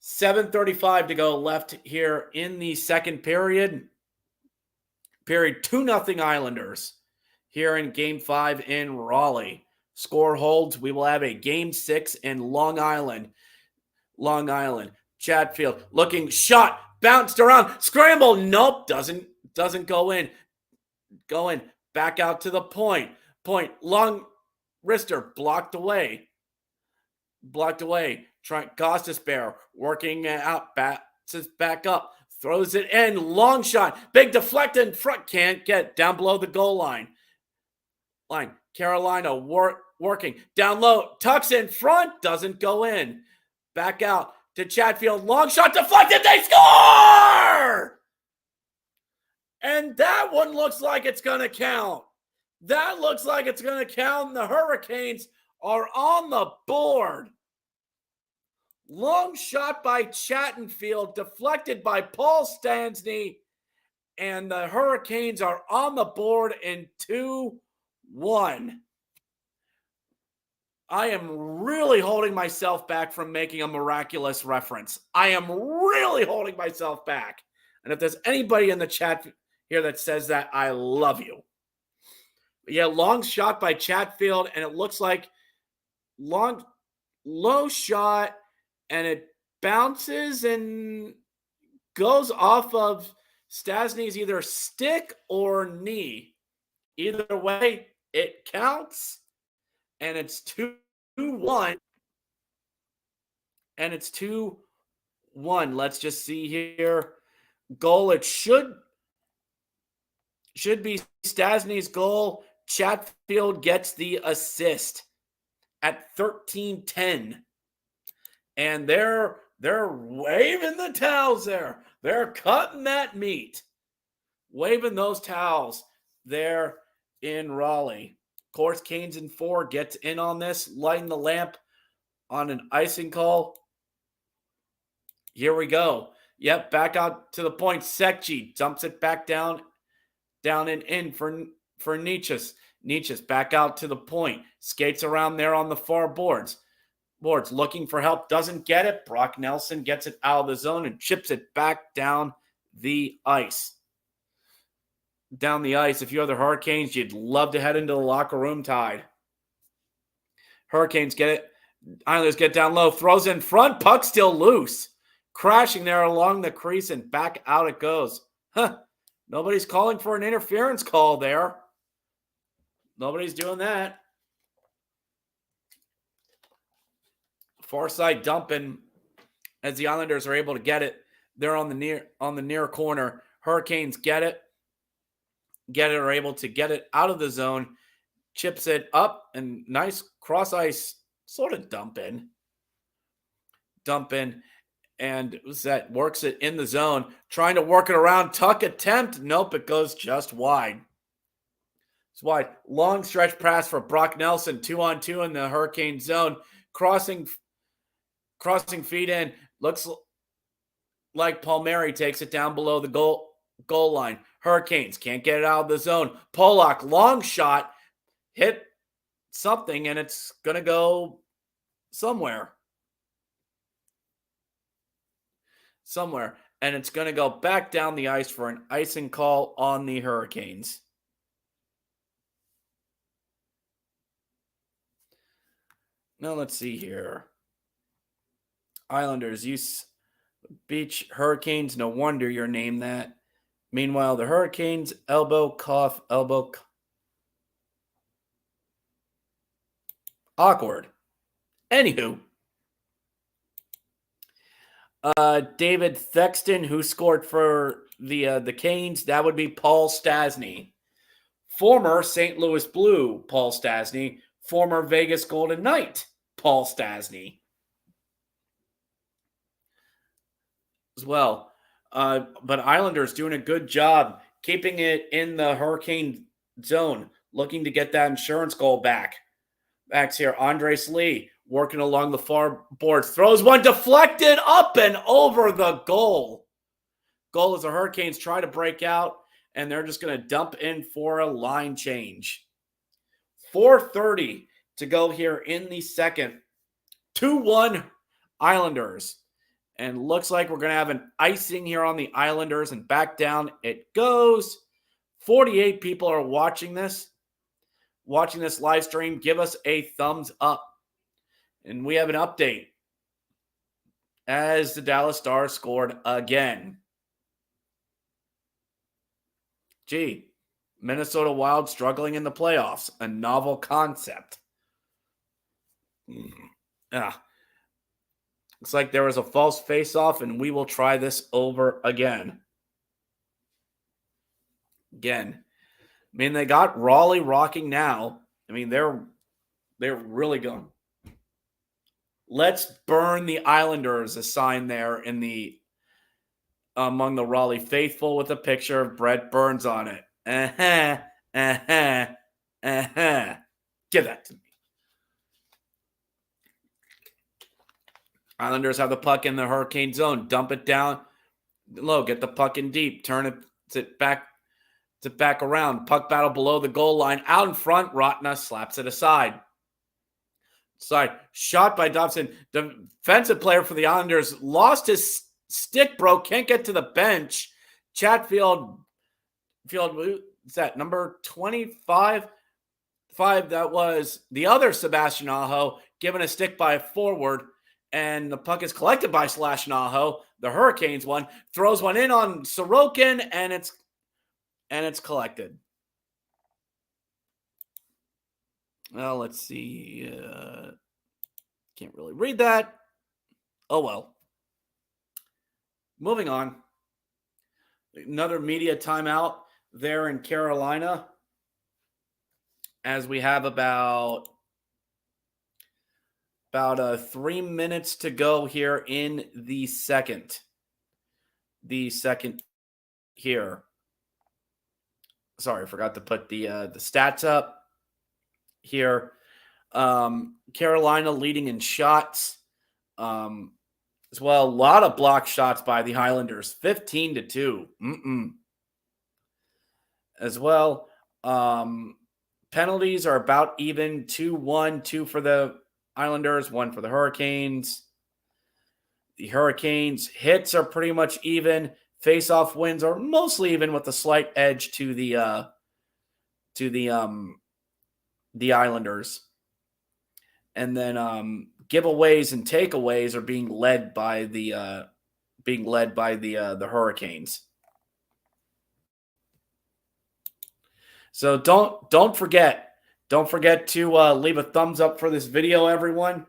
S1: 7:35 to go left here in the second period. 2-0 Islanders here in Game 5 in Raleigh. Score holds. We will have a Game 6 in Long Island. Chatfield looking, shot, bounced around, scramble. Nope, doesn't go in. Back out to the point. Long wrister blocked away. Gostisbehere working out, back up. Throws it in, long shot, big deflect in front, can't get down below the goal line. Carolina working down low, tucks in front, doesn't go in. Back out to Chatfield, long shot deflected, they score! And that one looks like it's going to count. And the Hurricanes are on the board. Long shot by Chatfield, deflected by Paul Stastny, and the Hurricanes are on the board in 2-1. I am really holding myself back from making a miraculous reference. I am really holding myself back. And if there's anybody in the chat here that says that, I love you. But yeah, long shot by Chatfield, and it looks like low shot, and it bounces and goes off of Stastny's either stick or knee. Either way, it counts. And it's 2-1. Let's just see here. Goal, it should be Stastny's goal. Chatfield gets the assist at 13:10. And they're waving the towels there. They're cutting that meat. Waving those towels there in Raleigh. Of course, Canes in 4 gets in on this, lighting the lamp on an icing call. Here we go. Yep, back out to the point. Sekchi dumps it back down and in for Nichas. Nichas back out to the point. Skates around there on the far boards. Looking for help, doesn't get it. Brock Nelson gets it out of the zone and chips it back down the ice. down the ice. If you're the Hurricanes, you'd love to head into the locker room tied. Hurricanes get it. Islanders get down low. Throws in front. Puck still loose. Crashing there along the crease and back out it goes. Nobody's calling for an interference call there. Nobody's doing that. Far side dumping as the Islanders are able to get it. They're on the near corner. Hurricanes get it, are able to get it out of the zone, chips it up, and nice cross ice sort of dump in, and that works it in the zone, trying to work it around. Tuck attempt, nope, it goes just wide. It's wide. Long stretch pass for Brock Nelson, 2-on-2 in the Hurricane zone, crossing feet in. Looks like Palmieri takes it down below the goal line. Hurricanes can't get it out of the zone. Pollock, long shot, hit something, and it's going to go somewhere. And it's going to go back down the ice for an icing call on the Hurricanes. Now let's see here. Islanders, you Beach Hurricanes, no wonder you're named that. Meanwhile, the Hurricanes, elbow, cough. Awkward. Anywho. David Thexton, who scored for the Canes, that would be Paul Stastny. Former St. Louis Blue, Paul Stastny. Former Vegas Golden Knight, Paul Stastny. As well. But Islanders doing a good job keeping it in the Hurricane zone, looking to get that insurance goal back. Backs here, Andres Lee working along the far boards, throws one deflected up and over the goal. Goal as the Hurricanes try to break out, and they're just going to dump in for a line change. 4:30 to go here in the second. 2-1 Islanders. And looks like we're going to have an icing here on the Islanders, and back down it goes. 48 people are watching this live stream. Give us a thumbs up. And we have an update as the Dallas Stars scored again. Minnesota Wild struggling in the playoffs, a novel concept. Looks like there was a false face-off, and we will try this over again. I mean, they got Raleigh rocking now. I mean, they're really going. Let's burn the Islanders, a sign there in the among the Raleigh faithful with a picture of Brett Burns on it. Give that to me. Islanders have the puck in the Hurricane zone. Dump it down low. Get the puck in deep. Turn it back around. Puck battle below the goal line. Out in front, Rotna slaps it aside. Shot by Dobson. Defensive player for the Islanders lost his stick, bro. Can't get to the bench. Chatfield, is that number 25? That was the other Sebastian Aho given a stick by a forward. And the puck is collected by Slashnaho. The Hurricanes one throws one in on Sorokin, and it's collected. Well, let's see. Can't really read that. Oh well. Moving on. Another media timeout there in Carolina, as we have about 3 minutes to go here in the second. Here. Sorry, I forgot to put the stats up here. Carolina leading in shots. As well, a lot of block shots by the Highlanders, 15-2. As well, penalties are about even, 2-1, 2 for the Islanders, 1 for the Hurricanes. The Hurricanes hits are pretty much even, Face-off wins are mostly even with a slight edge to the Islanders. And then giveaways and takeaways are being led by the Hurricanes. So don't forget to leave a thumbs up for this video, everyone.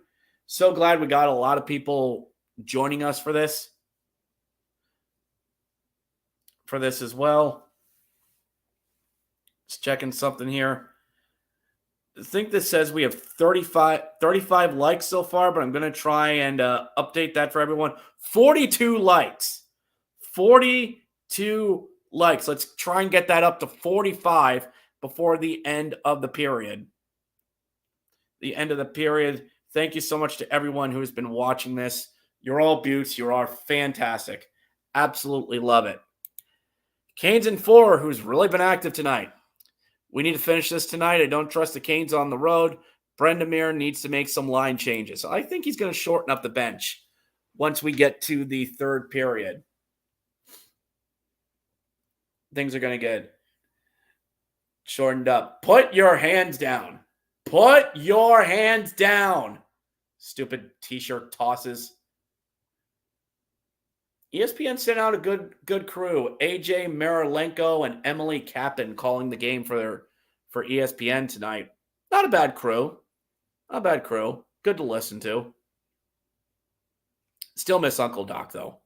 S1: So glad we got a lot of people joining us for this as well. Just checking something here. I think this says we have 35 likes so far, but I'm going to try and update that for everyone. 42 likes. 42 likes. Let's try and get that up to 45 before the end of the period. The end of the period. Thank you so much to everyone who has been watching this. You're all beauts. You are fantastic. Absolutely love it. Canes in 4, who's really been active tonight. We need to finish this tonight. I don't trust the Canes on the road. Brendamere needs to make some line changes. I think he's going to shorten up the bench once we get to the third period. Things are going to get shortened up. Put your hands down. Put your hands down. Stupid t-shirt tosses. ESPN sent out a good crew. AJ Marilenko and Emily Kappen calling the game for ESPN tonight. Not a bad crew. Not a bad crew. Good to listen to. Still miss Uncle Doc, though.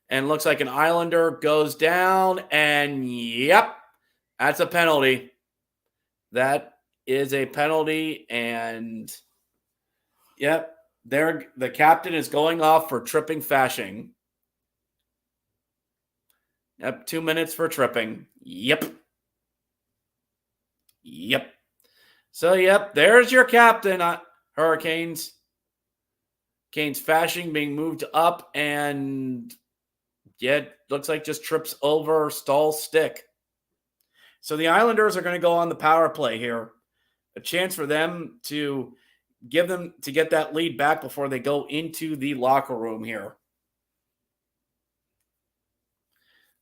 S1: And looks like an Islander goes down, and yep, that's a penalty. That is a penalty, and yep, the captain is going off for tripping Fashing. Yep, 2 minutes for tripping. Yep. So, yep, there's your captain, Hurricanes. Canes Fashing being moved up, and yeah, looks like just trips over Stahl's stick. So the Islanders are going to go on the power play here. A chance for them to get that lead back before they go into the locker room here.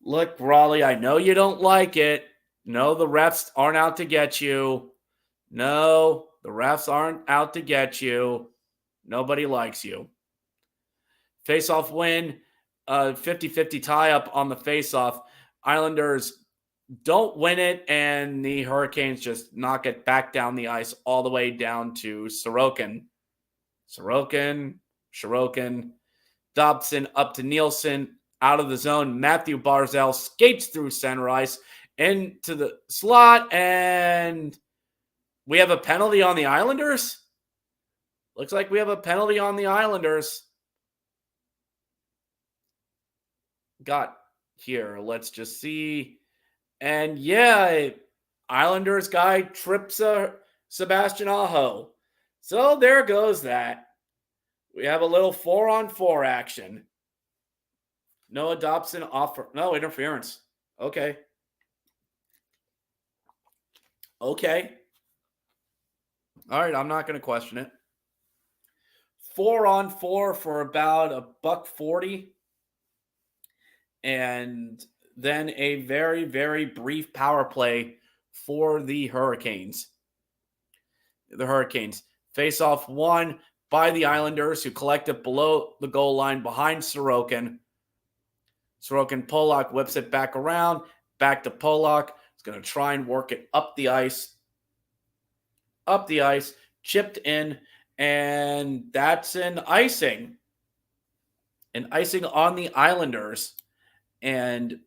S1: Look, Raleigh, I know you don't like it. No, the refs aren't out to get you. No, the refs aren't out to get you. Nobody likes you. Face-off win, 50-50 tie-up on the face-off. Islanders don't win it, and the Hurricanes just knock it back down the ice all the way down to Sorokin. Sorokin. Dobson up to Nielsen. Out of the zone, Matthew Barzal skates through center ice into the slot, and we have a penalty on the Islanders. Looks like we have a penalty on the Islanders. Got here. Let's just see. And yeah, Islanders guy trips Sebastian Aho. So there goes that. We have a little 4-on-4 action. Noah Dobson offer. No interference. Okay. All right, I'm not going to question it. 4-on-4 for about $1.40. And then a very, very brief power play for the Hurricanes. The Hurricanes face off one by the Islanders, who collect it below the goal line behind Sorokin. Polak whips it back around, back to Polak. He's going to try and work it up the ice, chipped in, and that's an icing. An icing on the Islanders. And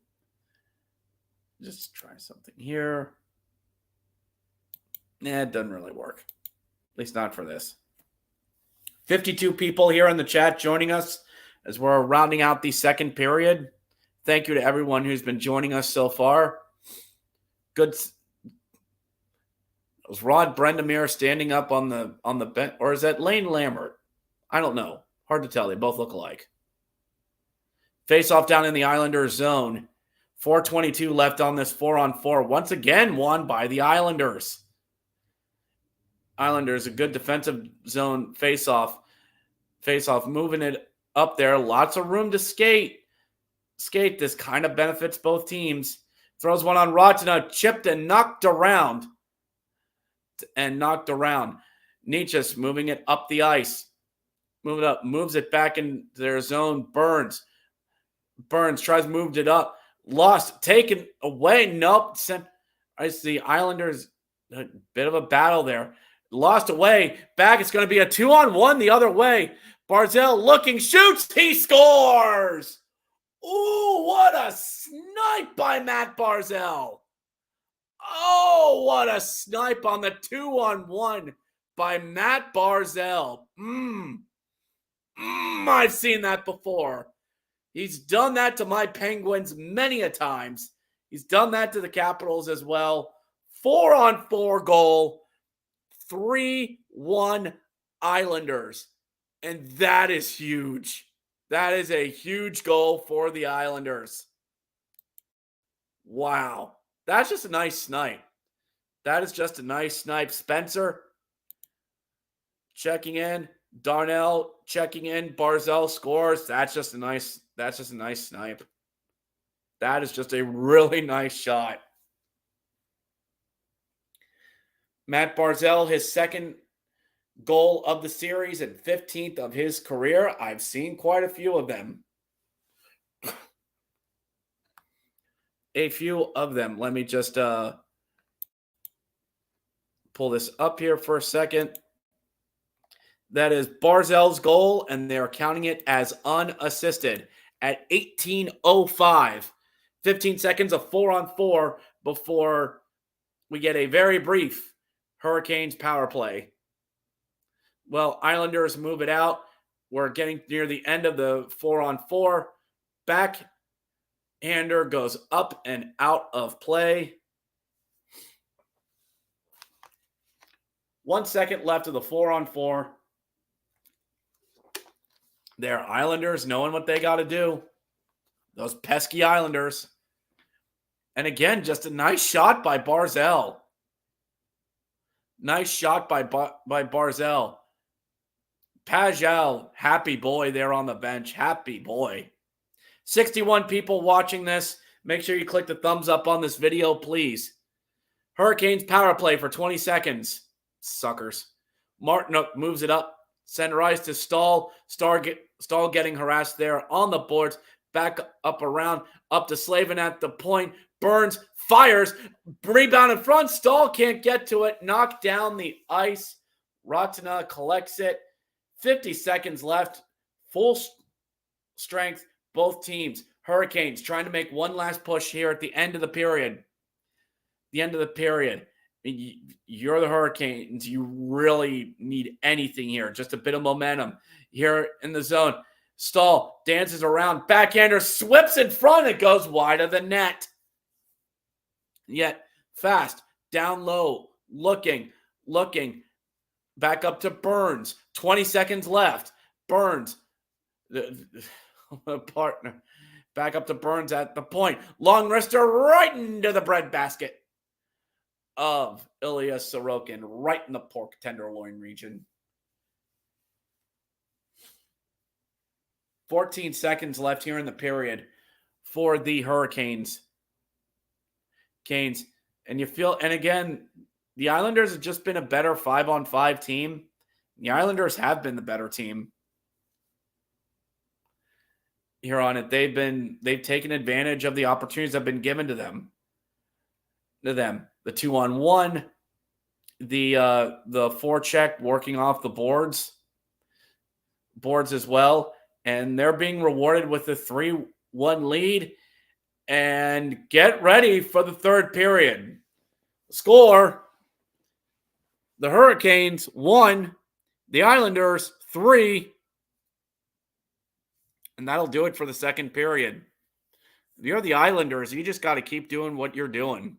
S1: just try something here. It doesn't really work. At least not for this. 52 people here in the chat joining us as we're rounding out the second period. Thank you to everyone who's been joining us so far. Good. Was Rod Brendamere standing up on the bench, or is that Lane Lambert? I don't know. Hard to tell. They both look alike. Face off down in the Islanders zone. 4:22 left on this 4-on-4. Once again won by the Islanders. Islanders, a good defensive zone face off. Moving it up there. Lots of room to skate. skate. This kind of benefits both teams. Throws one on Ratina, chipped and knocked around. Nietzsche's moving it up the ice. Move it up, moves it back in their zone. Burns tries to move it up. Lost, taken away. Nope. I see the Islanders, a bit of a battle there. Lost away. Back. It's going to be a 2-on-1 the other way. Barzal looking, shoots. He scores. Ooh, what a snipe by Matt Barzal. Oh, what a snipe on the 2-on-1 by Matt Barzal. I've seen that before. He's done that to my Penguins many a times. He's done that to the Capitals as well. 4-on-4 goal. 3-1 Islanders. And that is huge. That is a huge goal for the Islanders. Wow. That's just a nice snipe. That is just a nice snipe. Spencer checking in. Darnell checking in. Barzal scores. That's just a nice snipe. That is just a really nice shot. Matt Barzal, his second goal of the series and 15th of his career. I've seen quite a few of them. Let me just pull this up here for a second. That is Barzal's goal, and they're counting it as unassisted at 18:05. 15 seconds of 4-on-4 before we get a very brief Hurricanes power play. Well, Islanders move it out. We're getting near the end of the 4-on-4. Backhander goes up and out of play. 1 second left of the 4-on-4. There, Islanders knowing what they got to do. Those pesky Islanders. And again, just a nice shot by Barzal. Nice shot by Barzal. Pajal, happy boy there on the bench. Happy boy. 61 people watching this. Make sure you click the thumbs up on this video, please. Hurricanes power play for 20 seconds. Suckers. Martinook moves it up. Send Rice to Stahl. Stahl getting harassed there on the boards. Back up around. Up to Slavin at the point. Burns fires. Rebound in front. Stahl can't get to it. Knocked down the ice. Ratina collects it. 50 seconds left. Full strength. Both teams. Hurricanes trying to make one last push here at the end of the period. You're the Hurricanes. You really need anything here. Just a bit of momentum here in the zone. Stahl dances around. Backhander sweeps in front. It goes wide of the net. Yet fast. Down low. Looking. Back up to Burns. 20 seconds left. Burns. The partner. Back up to Burns at the point. Long wrister right into the breadbasket of Ilya Sorokin, right in the pork tenderloin region. 14 seconds left here in the period for the Hurricanes. And you feel, and again, the Islanders have just been a better 5-on-5 team. The Islanders have been the better team here on it. They've taken advantage of the opportunities that have been given to them. The 2-on-1, the forecheck working off the boards as well, and they're being rewarded with the 3-1 lead. And get ready for the third period. Score: the Hurricanes 1, the Islanders 3. And that'll do it for the second period. If you're the Islanders, you just got to keep doing what you're doing.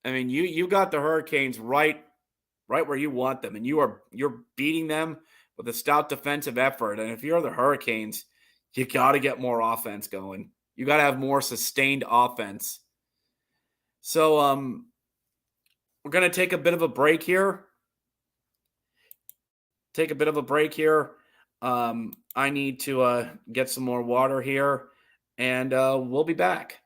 S1: I mean, you got the Hurricanes right where you want them, and you're beating them with a stout defensive effort. And if you're the Hurricanes, you got to get more offense going. You got to have more sustained offense. So we're going to take a bit of a break here. I need to get some more water here. and we'll be back.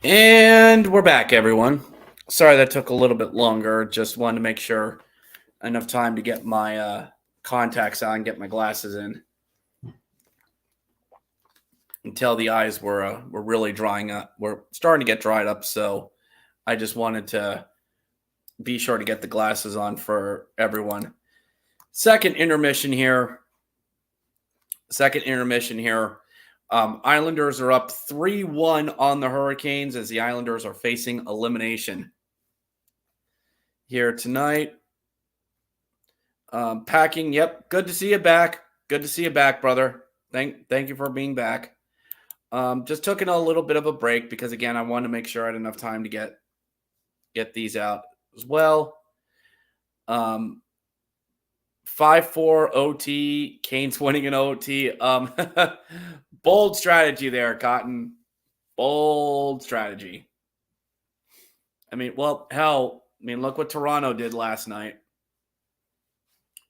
S1: And we're back, everyone. Sorry that took a little bit longer. Just wanted to make sure enough time to get my contacts on, get my glasses in, until the eyes were really drying up. We're starting to get dried up, so I just wanted to be sure to get the glasses on for everyone. Second intermission here. Islanders are up 3-1 on the Hurricanes as the Islanders are facing elimination here tonight. Packing, yep. Good to see you back. Good to see you back, brother. Thank you for being back. Just took a little bit of a break because, again, I wanted to make sure I had enough time to get these out as well. 5-4 OT. Canes winning an OT. Bold strategy there, Cotton. Bold strategy. I mean, well, hell, look what Toronto did last night.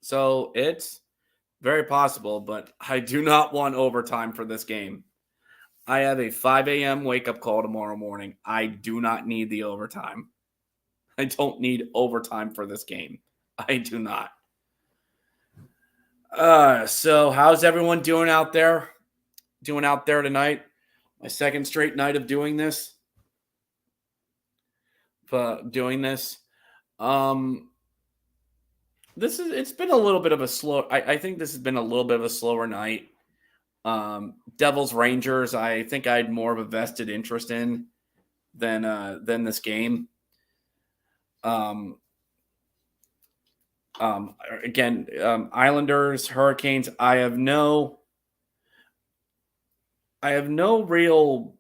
S1: So it's very possible, but I do not want overtime for this game. I have a 5 a.m. wake-up call tomorrow morning. I do not need the overtime. I don't need overtime for this game. I do not. So how's everyone doing out there? Doing out there tonight? My second straight night of doing this. It's been a little bit of a slow. I think this has been a little bit of a slower night. Devils Rangers, I think I had more of a vested interest in than this game. Again, Islanders, Hurricanes. I have no real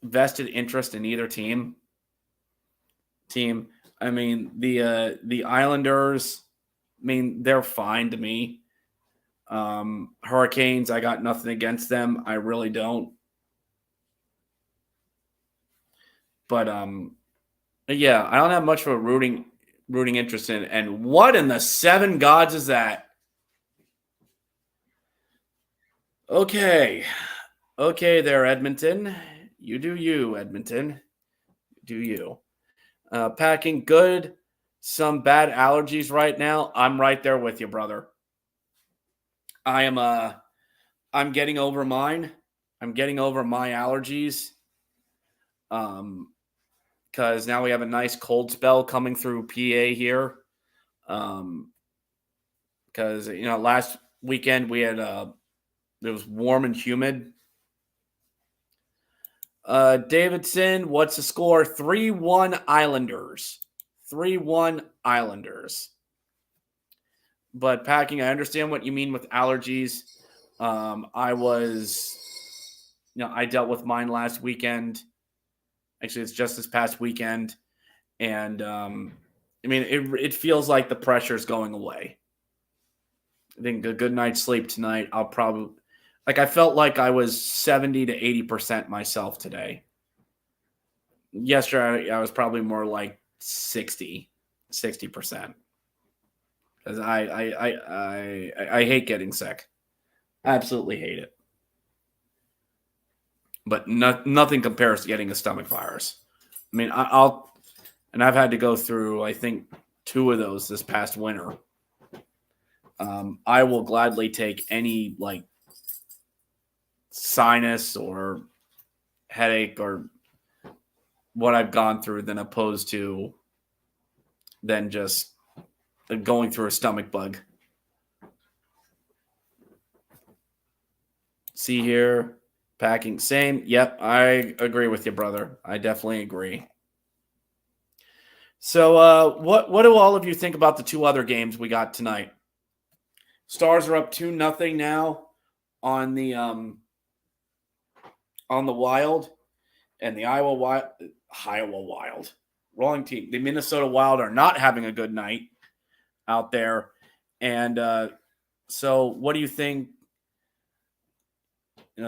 S1: vested interest in either team. I mean, the Islanders, I mean, they're fine to me. Hurricanes, I got nothing against them. I really don't. But yeah, I don't have much of a rooting interest in. And what in the seven gods is that? Okay. Okay there, Edmonton. You do you, Edmonton. Do you. Packing good. Some bad allergies right now. I'm right there with you, brother. I'm getting over mine. I'm getting over my allergies. Because now we have a nice cold spell coming through PA here. Because last weekend we had it was warm and humid. Davidson, what's the score? 3-1 Islanders. 3-1 Islanders. But Packing, I understand what you mean with allergies. I dealt with mine last weekend. Actually, it's just this past weekend. And, it feels like the pressure's going away. I think a good night's sleep tonight, I'll probably – I felt like I was 70 to 80% myself today. Yesterday, I was probably more like 60%. Because I hate getting sick. I absolutely hate it. But nothing compares to getting a stomach virus. I mean, I've had to go through, I think, 2 of those this past winter. I will gladly take any, sinus or headache or what I've gone through than opposed to than just going through a stomach bug. See here, Packing, same. Yep, I agree with you, brother. I definitely agree. So what do all of you think about the 2 other games we got tonight? Stars are up 2-0 now on the Wild, and the Iowa Wild, wrong team. The Minnesota Wild are not having a good night out there, and so what do you think?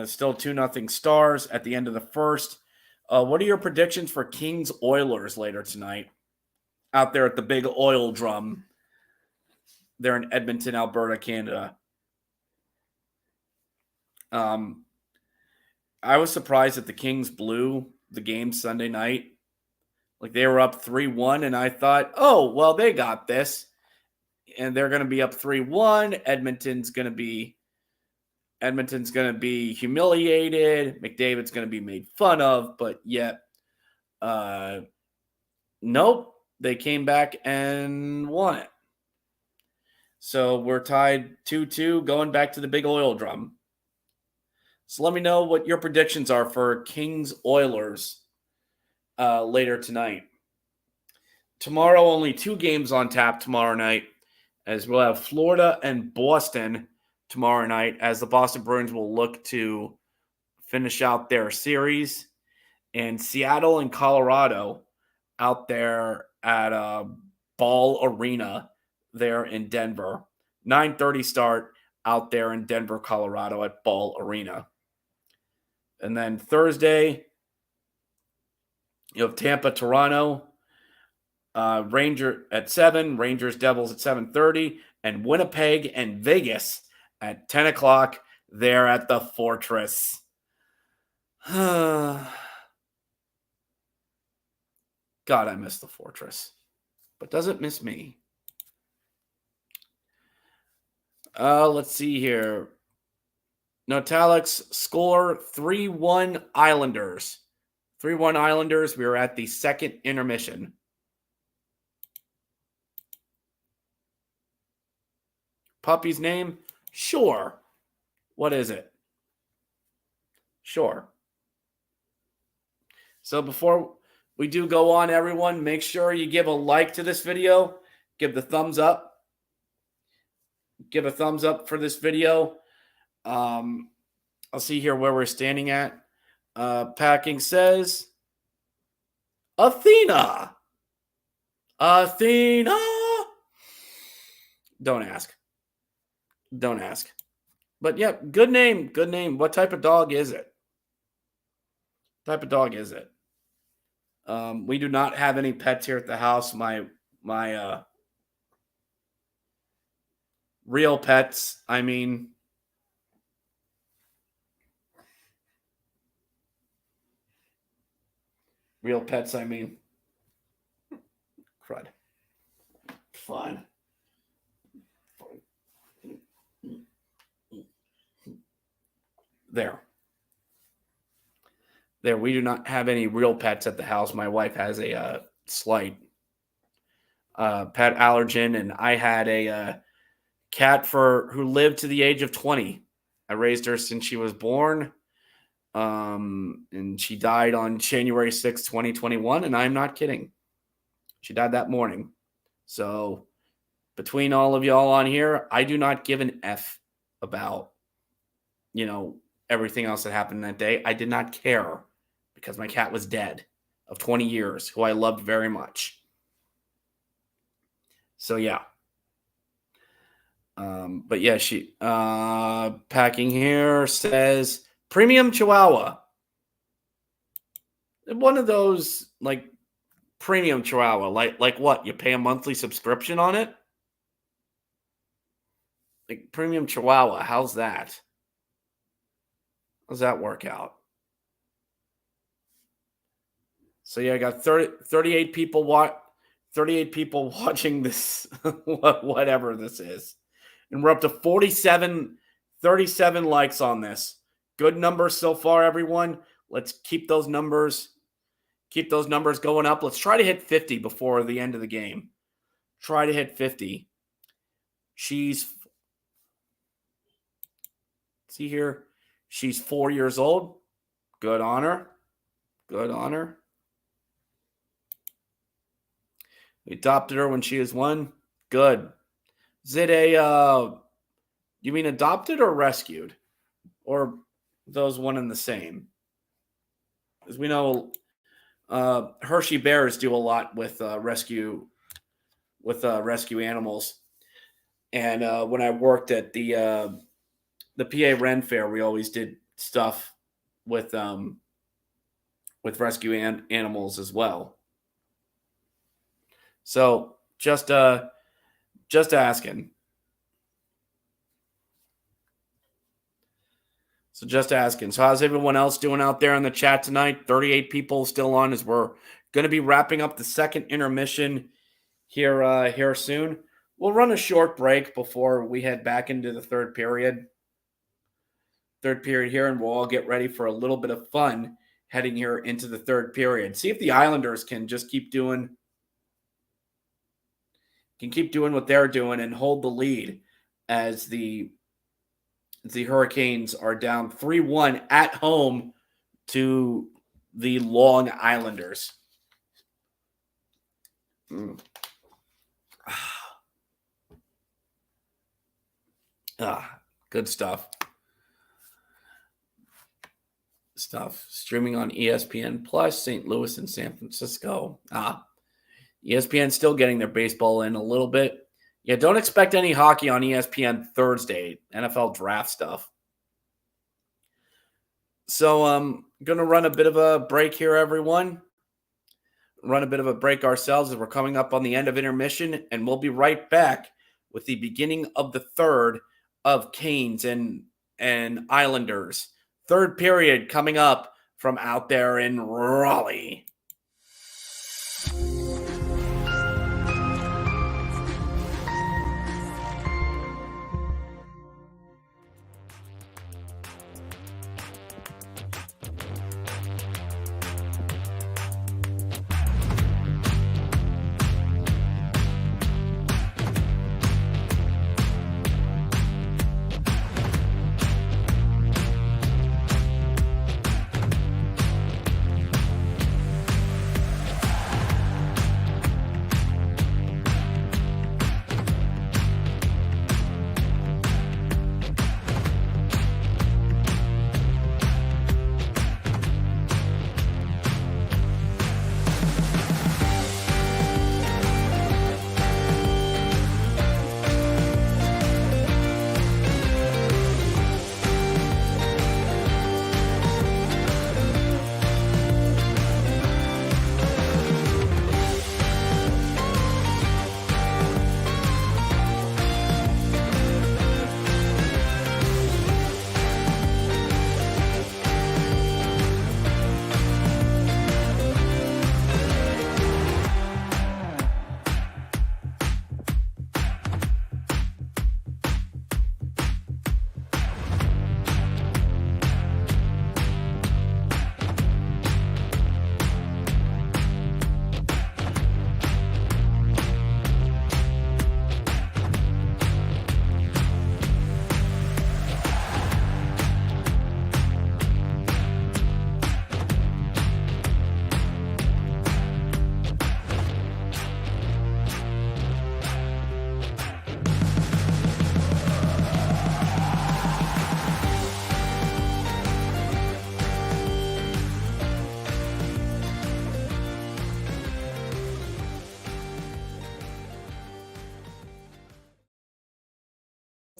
S1: Still 2-0 Stars at the end of the first. What are your predictions for Kings Oilers later tonight out there at the big oil drum? They're in Edmonton, Alberta, Canada. I was surprised that the Kings blew the game Sunday night. They were up 3-1, and I thought, oh, well, they got this. And they're going to be up 3-1. Edmonton's going to be humiliated. McDavid's going to be made fun of, but yet, nope, they came back and won it. So we're tied 2-2, going back to the big oil drum. So let me know what your predictions are for Kings Oilers later tonight. Tomorrow, only 2 games on tap tomorrow night, as we'll have Florida and Boston tomorrow night, as the Boston Bruins will look to finish out their series, and Seattle and Colorado out there at Ball Arena there in Denver. 9:30 start out there in Denver, Colorado at Ball Arena. And then Thursday, you have Tampa, Toronto, Ranger at 7, Rangers, Devils at 7:30, and Winnipeg and Vegas at 10 o'clock there at the Fortress. God, I miss the Fortress. But does it miss me? Let's see here. Notalix score 3-1 Islanders. 3-1 Islanders. We are at the second intermission. Puppy's name? Sure. What is it? Sure. So before we do go on, everyone, make sure you give a like to this video. Give the thumbs up. give a thumbs up for this video. I'll see here where we're standing at. Packing says, Athena. Athena. Don't ask. Don't ask. But yeah, good name. Good name. What type of dog is it? Type of dog is it? We do not have any pets here at the house. My real pets, I mean, crud. Fine. There, we do not have any real pets at the house. My wife has a slight pet allergen, and I had a cat who lived to the age of 20. I raised her since she was born, and she died on January 6, 2021, and I'm not kidding. She died that morning. So between all of y'all on here, I do not give an F about, everything else that happened that day. I did not care because my cat was dead of 20 years, who I loved very much. So, yeah. But, yeah, she packing here says premium Chihuahua. One of those, like, premium Chihuahua. Like what? You pay a monthly subscription on it? Like, premium Chihuahua. How's that? How's that work out? So yeah, I got 38 people watching this, whatever this is. And we're up to 37 likes on this. Good numbers so far, everyone. Let's keep those numbers going up. Let's try to hit 50 before the end of the game. Try to hit 50. See here. She's 4 years old. Good on her. Good on her. We adopted her when she was 1. Good. Is it you mean adopted or rescued? Or those one and the same? As we know, Hershey Bears do a lot with rescue animals. And when I worked at the PA Ren Fair, we always did stuff with rescue animals as well. So just asking. So how's everyone else doing out there in the chat tonight? 38 people still on as we're going to be wrapping up the second intermission here soon. We'll run a short break before we head back into the third period here, and we'll all get ready for a little bit of fun heading here into the third period. See if the Islanders can just keep doing what they're doing and hold the lead as the Hurricanes are down 3-1 at home to the Long Islanders. Good stuff. Streaming on ESPN Plus, St. Louis and San Francisco. ESPN still getting their baseball in a little bit. Yeah, don't expect any hockey on ESPN Thursday, NFL draft stuff. So I'm going to run a bit of a break here, everyone. Run a bit of a break ourselves as we're coming up on the end of intermission, and we'll be right back with the beginning of the third of Canes and Islanders. Third period coming up from out there in Raleigh.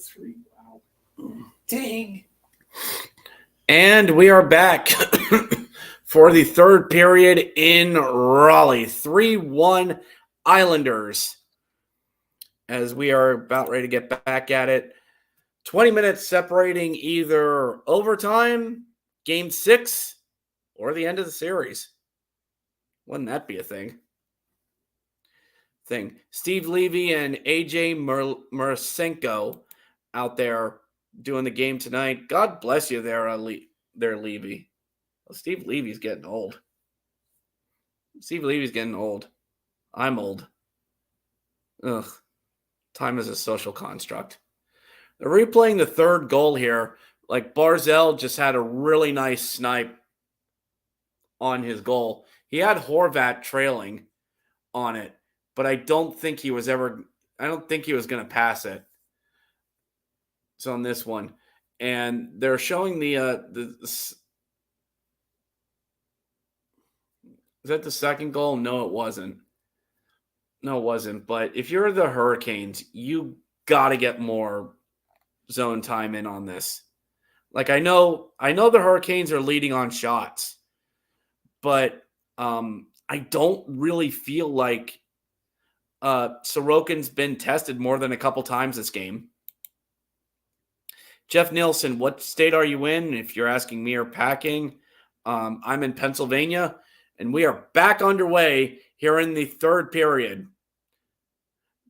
S2: 3. Wow. Dang.
S1: And we are back for the third period in Raleigh. 3-1 Islanders. As we are about ready to get back at it. 20 minutes separating either overtime, game 6, or the end of the series. Wouldn't that be a thing? Steve Levy and AJ Murasenko out there doing the game tonight. God bless you there, Levy. Well, Steve Levy's getting old. Steve Levy's getting old. I'm old. Ugh. Time is a social construct. They're replaying the third goal here. Like Barzal just had a really nice snipe on his goal. He had Horvat trailing on it, but I don't think he was going to pass it. So on this one. And they're showing is that the second goal? No, it wasn't. But if you're the Hurricanes, you got to get more zone time in on this. Like I know the Hurricanes are leading on shots, but I don't really feel like Sorokin's been tested more than a couple times this game. Jeff Nielsen, what state are you in? If you're asking me or packing, I'm in Pennsylvania, and we are back underway here in the third period.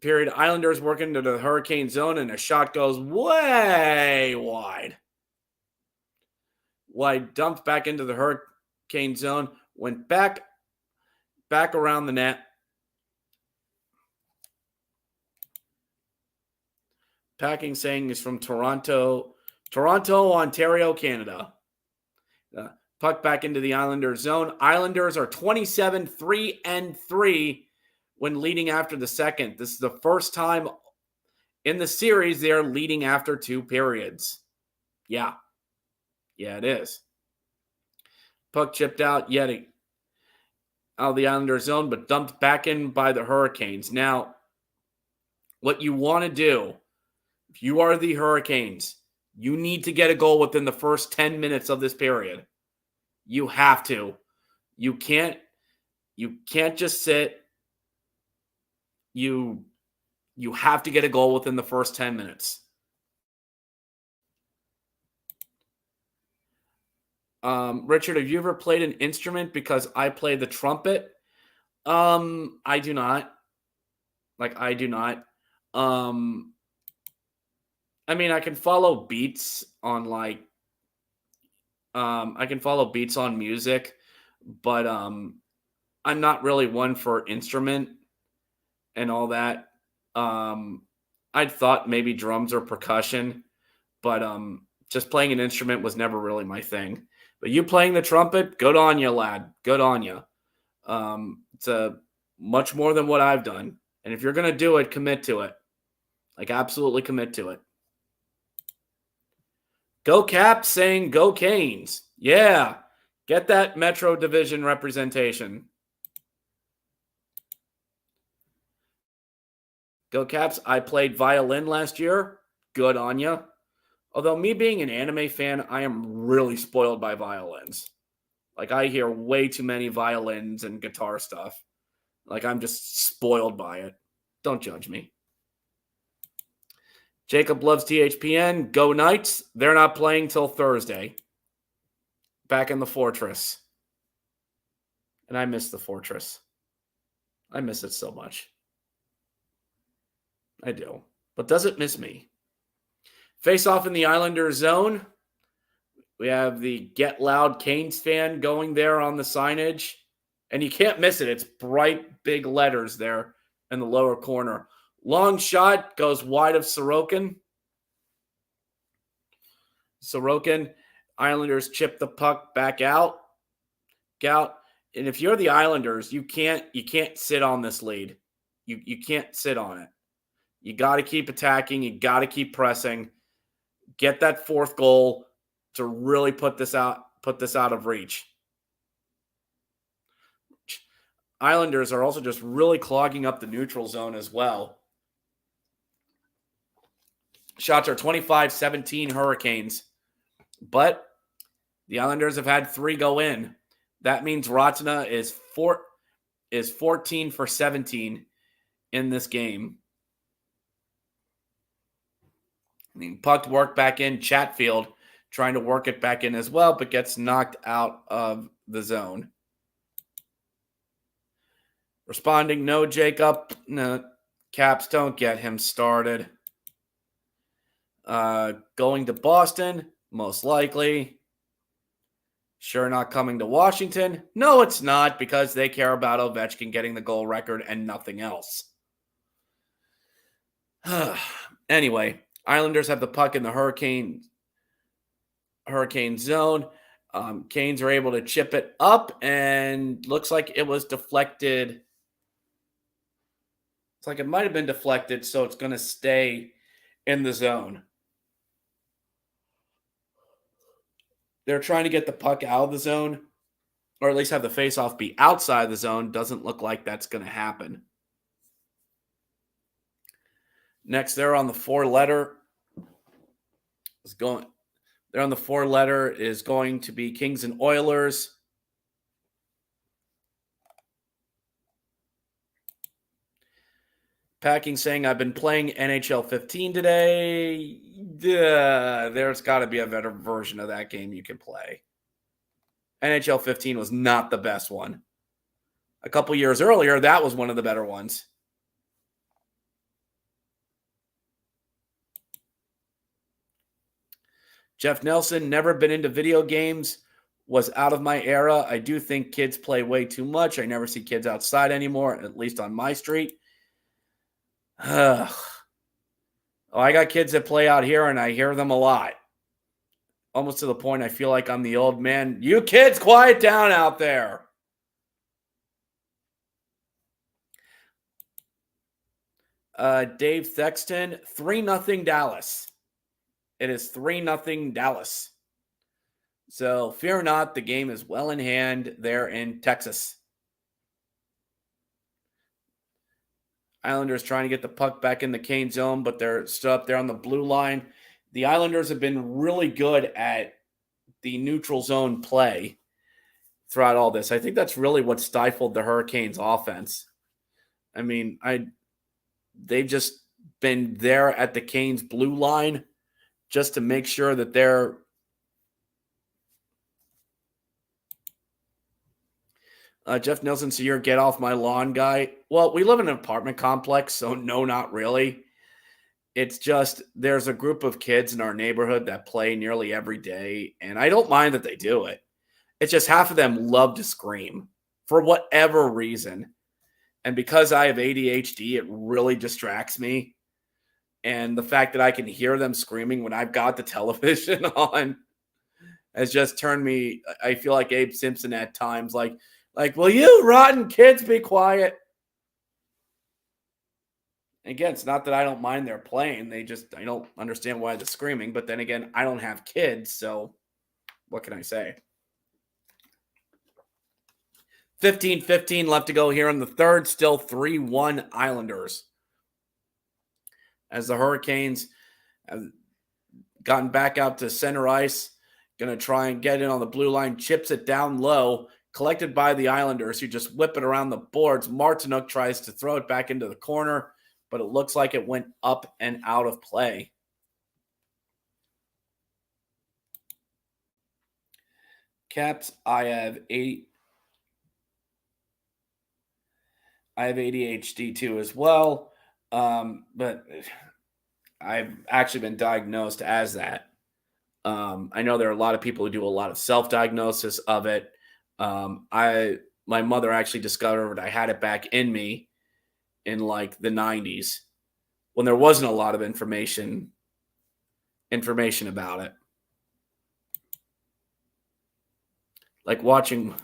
S1: Islanders working to the Hurricane zone, and a shot goes way wide. Dumped back into the Hurricane zone, went back around the net. Packing saying is from Toronto, Ontario, Canada. Puck back into the Islanders zone. Islanders are 27-3-3 when leading after the second. This is the first time in the series they are leading after 2 periods. Yeah, it is. Puck chipped out yet out of the Islanders zone, but dumped back in by the Hurricanes. Now, what you want to do, if you are the Hurricanes, you need to get a goal within the first 10 minutes of this period. You have to. You can't just sit. You have to get a goal within the first 10 minutes. Richard, have you ever played an instrument? Because I play the trumpet. I do not. I do not. I mean, I can follow beats on I can follow beats on music, but I'm not really one for instrument and all that. I'd thought maybe drums or percussion, but just playing an instrument was never really my thing. But you playing the trumpet, good on you, lad. Good on you. It's much more than what I've done. And if you're going to do it, commit to it. Absolutely commit to it. Go Caps saying go Canes. Yeah. Get that Metro Division representation. Go Caps. I played violin last year. Good on you. Although me being an anime fan, I am really spoiled by violins. I hear way too many violins and guitar stuff. I'm just spoiled by it. Don't judge me. Jacob loves THPN. Go Knights. They're not playing till Thursday. Back in the Fortress. And I miss the Fortress. I miss it so much. I do. But does it miss me? Face off in the Islanders zone. We have the Get Loud Canes fan going there on the signage. And you can't miss it. It's bright, big letters there in the lower corner. Long shot goes wide of Sorokin. Islanders chip the puck back out. And if you're the Islanders, you can't sit on this lead. You can't sit on it. You got to keep attacking. You got to keep pressing. Get that fourth goal to really put this out of reach. Islanders are also just really clogging up the neutral zone as well. Shots are 25-17 Hurricanes. But the Islanders have had 3 go in. That means Ratana is 14 for 17 in this game. I mean, puck work back in. Chatfield trying to work it back in as well, but gets knocked out of the zone. Responding, no, Jacob. No, Caps, don't get him started. Going to Boston, most likely. Sure, not coming to Washington? No, it's not, because they care about Ovechkin getting the goal record and nothing else. Anyway, Islanders have the puck in the Hurricane zone. Canes are able to chip it up, and looks like it was deflected. It's like it might have been deflected, so it's going to stay in the zone. They're trying to get the puck out of the zone, or at least have the faceoff be outside the zone. Doesn't look like that's going to happen. Next, they're on the 4-letter. They're on the 4-letter is going to be Kings and Oilers. Packing saying, I've been playing NHL 15 today. There's got to be a better version of that game you can play. NHL 15 was not the best one. A couple years earlier, that was one of the better ones. Jeff Nelson, never been into video games, was out of my era. I do think kids play way too much. I never see kids outside anymore, at least on my street. I got kids that play out here, and I hear them a lot. Almost to the point I feel like I'm the old man. You kids, quiet down out there. Dave Thexton, 3-0 Dallas. It is 3-0 Dallas. So fear not, the game is well in hand there in Texas. Islanders trying to get the puck back in the Kane zone, but they're still up there on the blue line. The Islanders have been really good at the neutral zone play throughout all this. I think that's really what stifled the Hurricanes' offense. I mean, they've just been there at the Canes' blue line just to make sure that they're Jeff Nelson, so you're a get off my lawn guy. Well, we live in an apartment complex, so no, not really. It's just there's a group of kids in our neighborhood that play nearly every day, and I don't mind that they do it. It's just half of them love to scream for whatever reason. And because I have ADHD, it really distracts me. And the fact that I can hear them screaming when I've got the television on has just turned me, I feel like Abe Simpson at times, like, will you rotten kids be quiet? Again, it's not that I don't mind their playing. I don't understand why they're screaming. But then again, I don't have kids, so what can I say? 15-15 left to go here in the third. Still 3-1 Islanders. As the Hurricanes have gotten back out to center ice, going to try and get in on the blue line, chips it down low, collected by the Islanders, who just whip it around the boards. Martinook tries to throw it back into the corner, but it looks like it went up and out of play. Caps, I have ADHD too as well, but I've actually been diagnosed as that. I know there are a lot of people who do a lot of self-diagnosis of it. My mother actually discovered I had it back in me in like the 90s when there wasn't a lot of information about it. Like watching,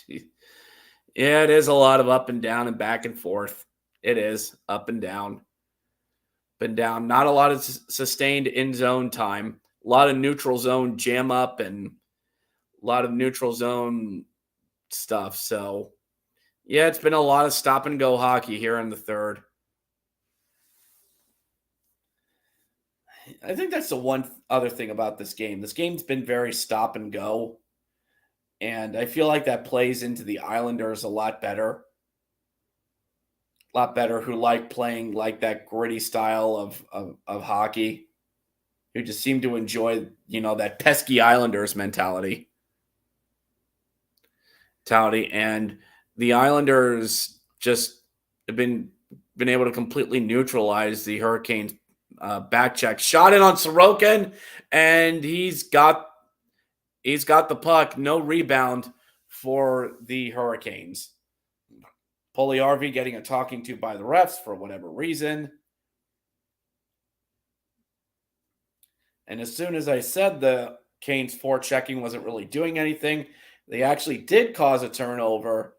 S1: yeah, it is a lot of up and down and back and forth. It is up and down. Been down. Not a lot of sustained in-zone time. A lot of neutral zone jam up and a lot of neutral zone stuff. So, yeah, it's been a lot of stop-and-go hockey here in the third. I think that's the one other thing about this game. This game's been very stop and go, and I feel like that plays into the Islanders a lot better. A lot better, who like playing like that gritty style of hockey, who just seem to enjoy, that pesky Islanders mentality. And the Islanders just have been able to completely neutralize the Hurricanes' back check. Shot in on Sorokin, and he's got the puck. No rebound for the Hurricanes. Puljujärvi getting a talking to by the refs for whatever reason. And as soon as I said the Canes forechecking wasn't really doing anything, they actually did cause a turnover.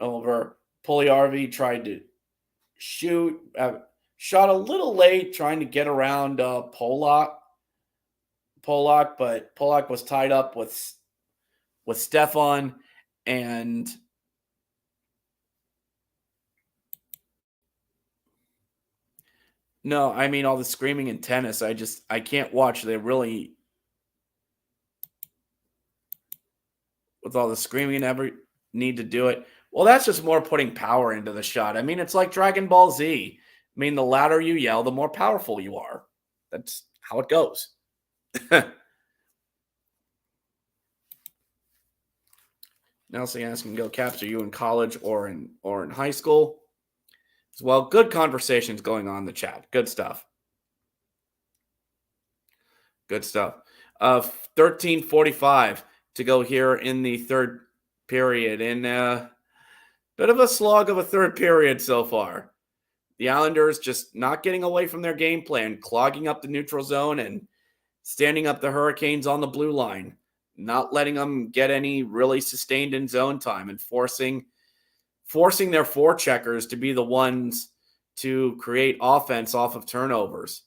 S1: Puljujärvi tried to shoot, shot a little late, trying to get around Polak, but Polak was tied up with Stefan, and no, I mean all the screaming in tennis. I can't watch. They really, with all the screaming, ever need to do it. Well, that's just more putting power into the shot. I mean, it's like Dragon Ball Z. I mean, the louder you yell, the more powerful you are. That's how it goes. Nelson asking, "Go Caps? Are you in college or in high school?" As well, good conversations going on in the chat. Good stuff. Good stuff. 13:45 to go here in the third period. And bit of a slog of a third period so far. The Islanders just not getting away from their game plan, clogging up the neutral zone and standing up the Hurricanes on the blue line, not letting them get any really sustained in zone time, and forcing their forecheckers to be the ones to create offense off of turnovers.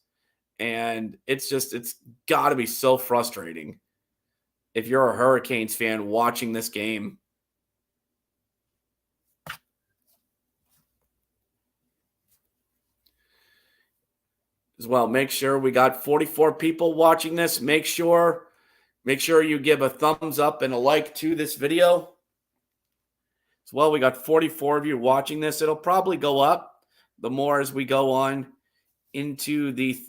S1: And it's got to be so frustrating if you're a Hurricanes fan watching this game. As well, make sure we got 44 people watching this. Make sure you give a thumbs up and a like to this video. As well, we got 44 of you watching this. It'll probably go up the more as we go on into the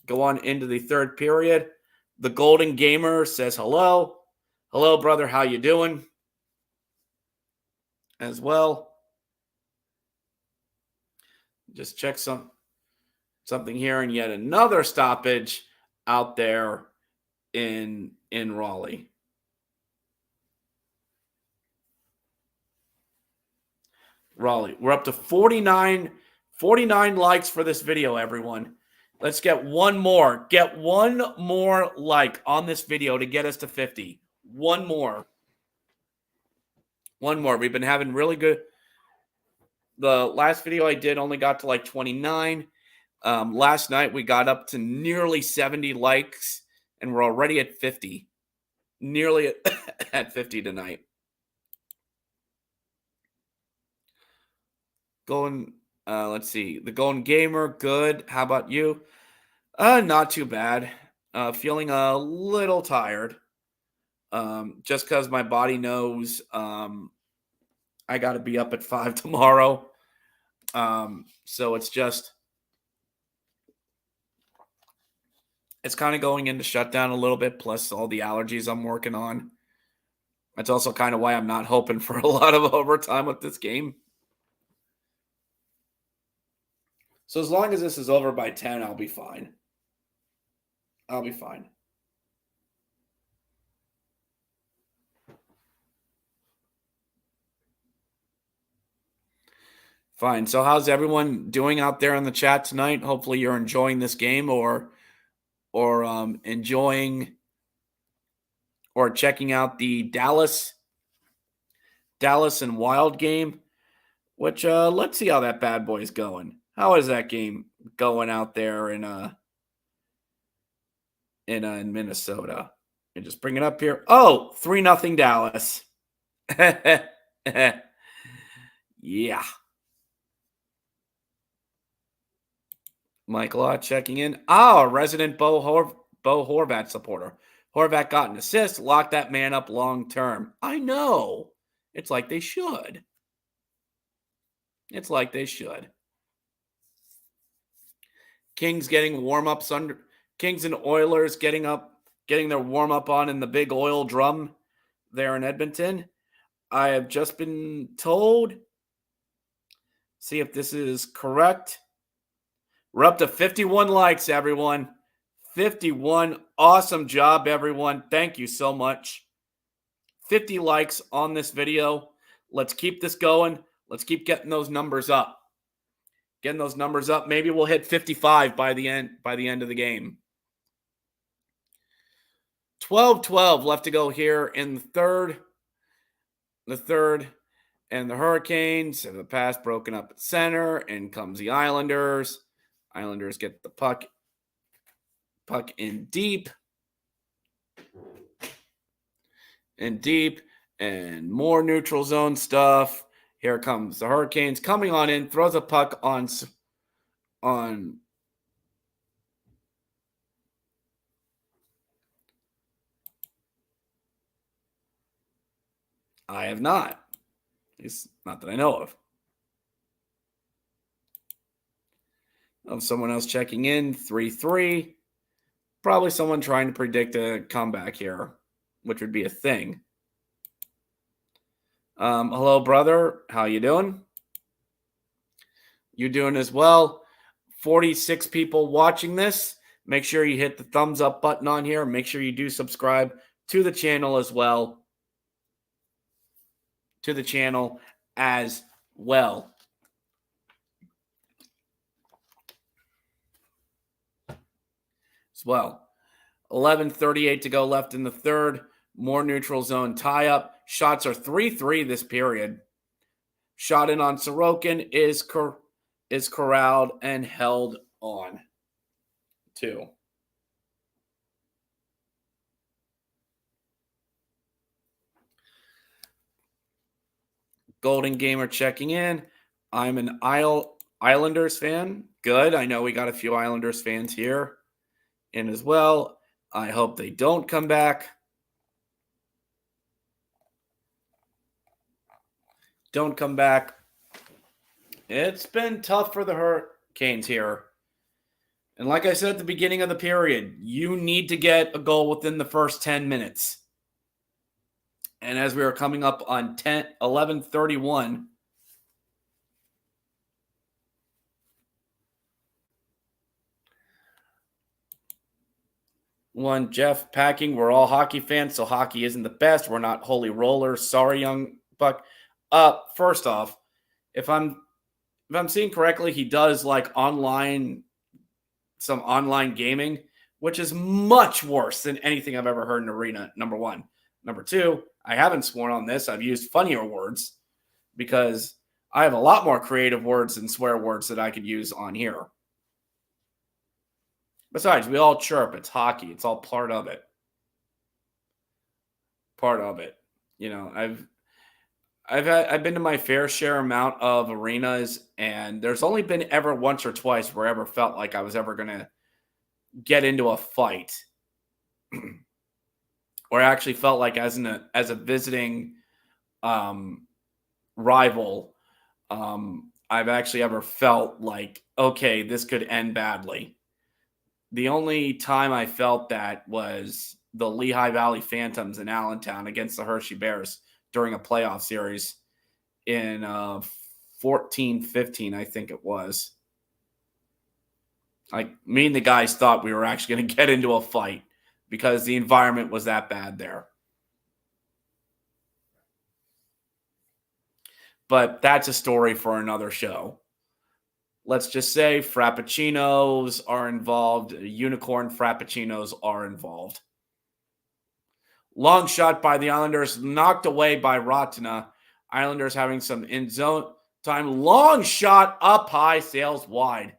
S1: third period. The Golden Gamer says hello. Hello, brother. How you doing? As well. Just check something here, and yet another stoppage out there in Raleigh. We're up to 49 likes for this video, everyone. Let's get one more. Get one more like on this video to get us to 50. One more. We've been having really good. The last video I did only got to like 29. Last night we got up to nearly 70 likes, and we're already at 50. Nearly at 50 tonight. Let's see. The Golden Gamer, good. How about you? Not too bad. Feeling a little tired. Just because my body knows I got to be up at 5 tomorrow. So it's kind of going into shutdown a little bit, plus all the allergies I'm working on. That's also kind of why I'm not hoping for a lot of overtime with this game. So as long as this is over by 10, I'll be fine. Fine. So how's everyone doing out there in the chat tonight? Hopefully you're enjoying this game or enjoying or checking out the Dallas and Wild game, which let's see how that bad boy's going. How is that game going out there in Minnesota? And just bring it up here. Oh, 3-0 Dallas. Yeah. Michael Ott checking in. A resident Bo Horvat supporter. Horvat got an assist, locked that man up long term. I know. It's like they should. It's like they should. Kings getting warm-ups under Kings and Oilers getting their warm-up on in the big oil drum there in Edmonton. I have just been told. See if this is correct. We're up to 51 likes, everyone. 51. Awesome job, everyone. Thank you so much. 50 likes on this video. Let's keep this going. Let's keep getting those numbers up. Getting those numbers up. Maybe we'll hit 55 by the end of the game. 12-12 left to go here in the third. And the Hurricanes have the pass broken up at center. In comes the Islanders. Islanders get the puck in deep. And more neutral zone stuff. Here comes the Hurricanes coming on in, throws a puck on I have not. It's not that I know of. Someone else checking in, 3-3. Probably someone trying to predict a comeback here, which would be a thing. Hello, brother. How you doing? You doing as well? 46 people watching this. Make sure you hit the thumbs up button on here. Make sure you do subscribe to the channel as well. As well. 11:38 to go left in the third. More neutral zone tie-up. Shots are 3-3 this period. Shot in on Sorokin is corralled and held on. 2. Golden Gamer checking in. I'm an Islanders fan. Good. I know we got a few Islanders fans here in as well. I hope they don't come back. Don't come back. It's been tough for the Hurricanes here. And like I said at the beginning of the period, you need to get a goal within the first 10 minutes. And as we are coming up on 11:31, Jeff packing. We're all hockey fans, so hockey isn't the best. We're not holy rollers. Sorry, young buck. First off, if I'm seeing correctly, he does like some online gaming, which is much worse than anything I've ever heard in Arena, number one. Number two, I haven't sworn on this. I've used funnier words because I have a lot more creative words and swear words that I could use on here. Besides, we all chirp. It's hockey. It's all part of it. You know, I've been to my fair share amount of arenas, and there's only been ever once or twice where I ever felt like I was ever going to get into a fight. Or I actually felt like as a visiting rival, I've actually ever felt like, okay, this could end badly. The only time I felt that was the Lehigh Valley Phantoms in Allentown against the Hershey Bears during a playoff series in 14-15, I think it was. Like, me and the guys thought we were actually going to get into a fight because the environment was that bad there. But that's a story for another show. Let's just say Frappuccinos are involved. Unicorn Frappuccinos are involved. Long shot by the Islanders, knocked away by Ratina. Islanders having some in-zone time. Long shot up high, sails wide.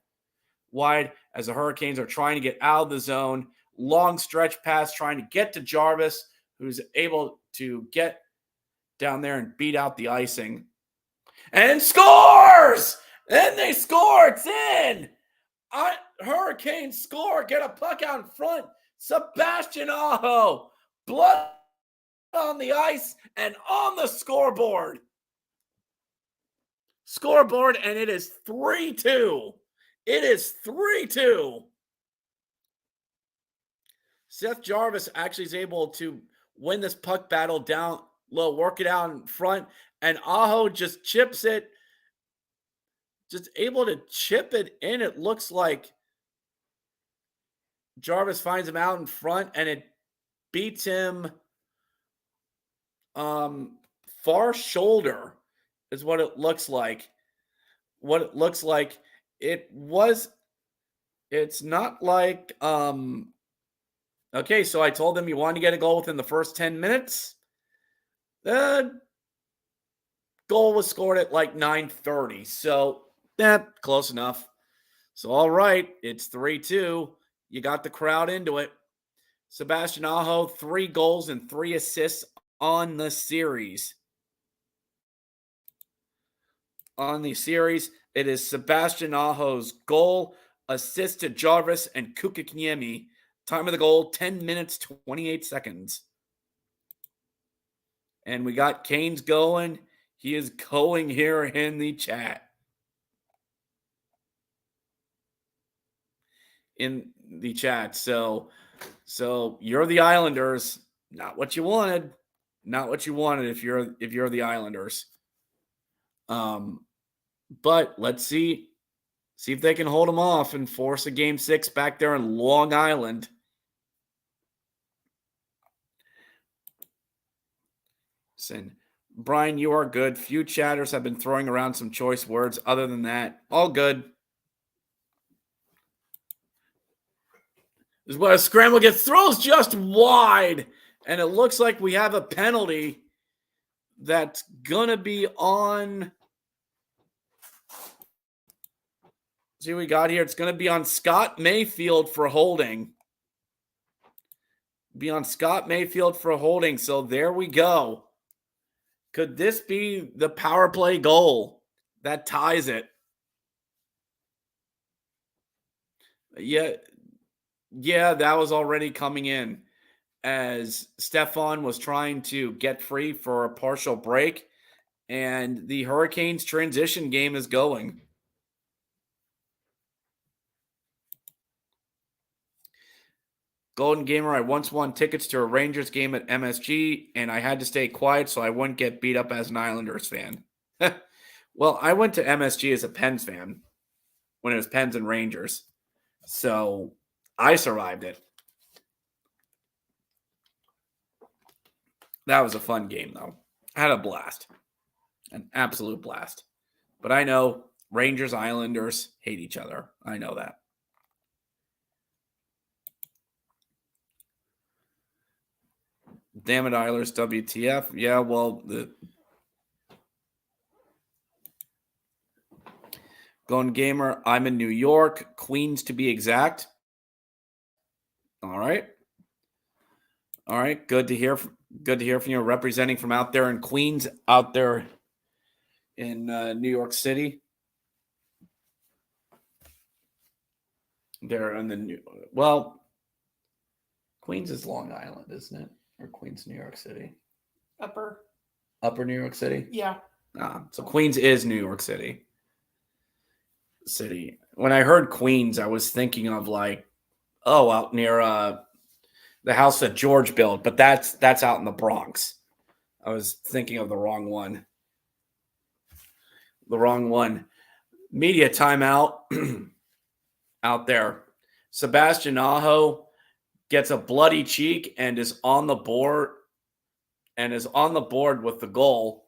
S1: Wide as the Hurricanes are trying to get out of the zone. Long stretch pass trying to get to Jarvis, who's able to get down there and beat out the icing. And scores! And they score! It's in! Hurricanes score, get a puck out in front. Sebastian Aho, blood on the ice and on the scoreboard. And it is 3-2. It is 3-2. Seth Jarvis actually is able to win this puck battle down low, work it out in front, and Aho just chips it. Just able to chip it in. It looks like Jarvis finds him out in front, and it beats him far shoulder is what it looks like. It's not like okay, so I told them you wanted to get a goal within the first 10 minutes. The goal was scored at like 9:30. So close enough. So all right, it's 3-2. You got the crowd into it. Sebastian Aho, 3 goals and 3 assists on the series. It is Sebastian Aho's goal, assist to Jarvis and Kukakniemi. Time of the goal, 10 minutes, 28 seconds. And we got Canes going. He is going here in the chat. So you're the Islanders. Not what you wanted. Not what you wanted if you're the Islanders. But let's see if they can hold them off and force a game 6 back there in Long Island. Listen, Brian, you are good. Few chatters have been throwing around some choice words. Other than that, all good. This is what a scramble gets. Throws just wide. And it looks like we have a penalty that's going to be on. See what we got here. It's going to be on Scott Mayfield for holding. So there we go. Could this be the power play goal that ties it? Yeah, that was already coming in as Stefan was trying to get free for a partial break, and the Hurricanes transition game is going. Golden Gamer, I once won tickets to a Rangers game at MSG, and I had to stay quiet so I wouldn't get beat up as an Islanders fan. Well, I went to MSG as a Pens fan when it was Pens and Rangers. So I survived it. That was a fun game, though. I had a blast. An absolute blast. But I know Rangers, Islanders hate each other. I know that. Damn it, Islanders, WTF. Yeah, well, Golden Gamer, I'm in New York, Queens to be exact. All right. Good to hear from you, representing from out there in Queens, out there in New York City. There in the Queens is Long Island, isn't it? Or Queens, New York City?
S2: Upper
S1: New York City?
S2: Yeah.
S1: So Queens is New York City. When I heard Queens, I was thinking of out near the house that George built, but that's out in the Bronx. I was thinking of the wrong one. Media timeout out there. Sebastian Aho gets a bloody cheek and is on the board with the goal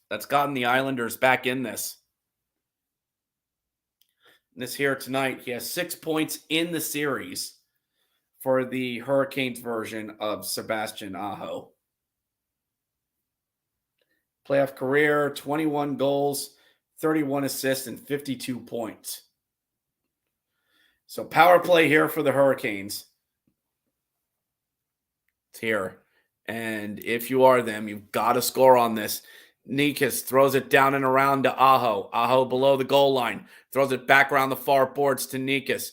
S1: that's gotten the Islanders back in this here tonight. He has 6 points in the series for the Hurricanes version of Sebastian Aho. Playoff career, 21 goals, 31 assists, and 52 points. So power play here for the Hurricanes. It's here. And if you are them, you've got to score on this. Nikas throws it down and around to Aho. Aho below the goal line. Throws it back around the far boards to Nikas.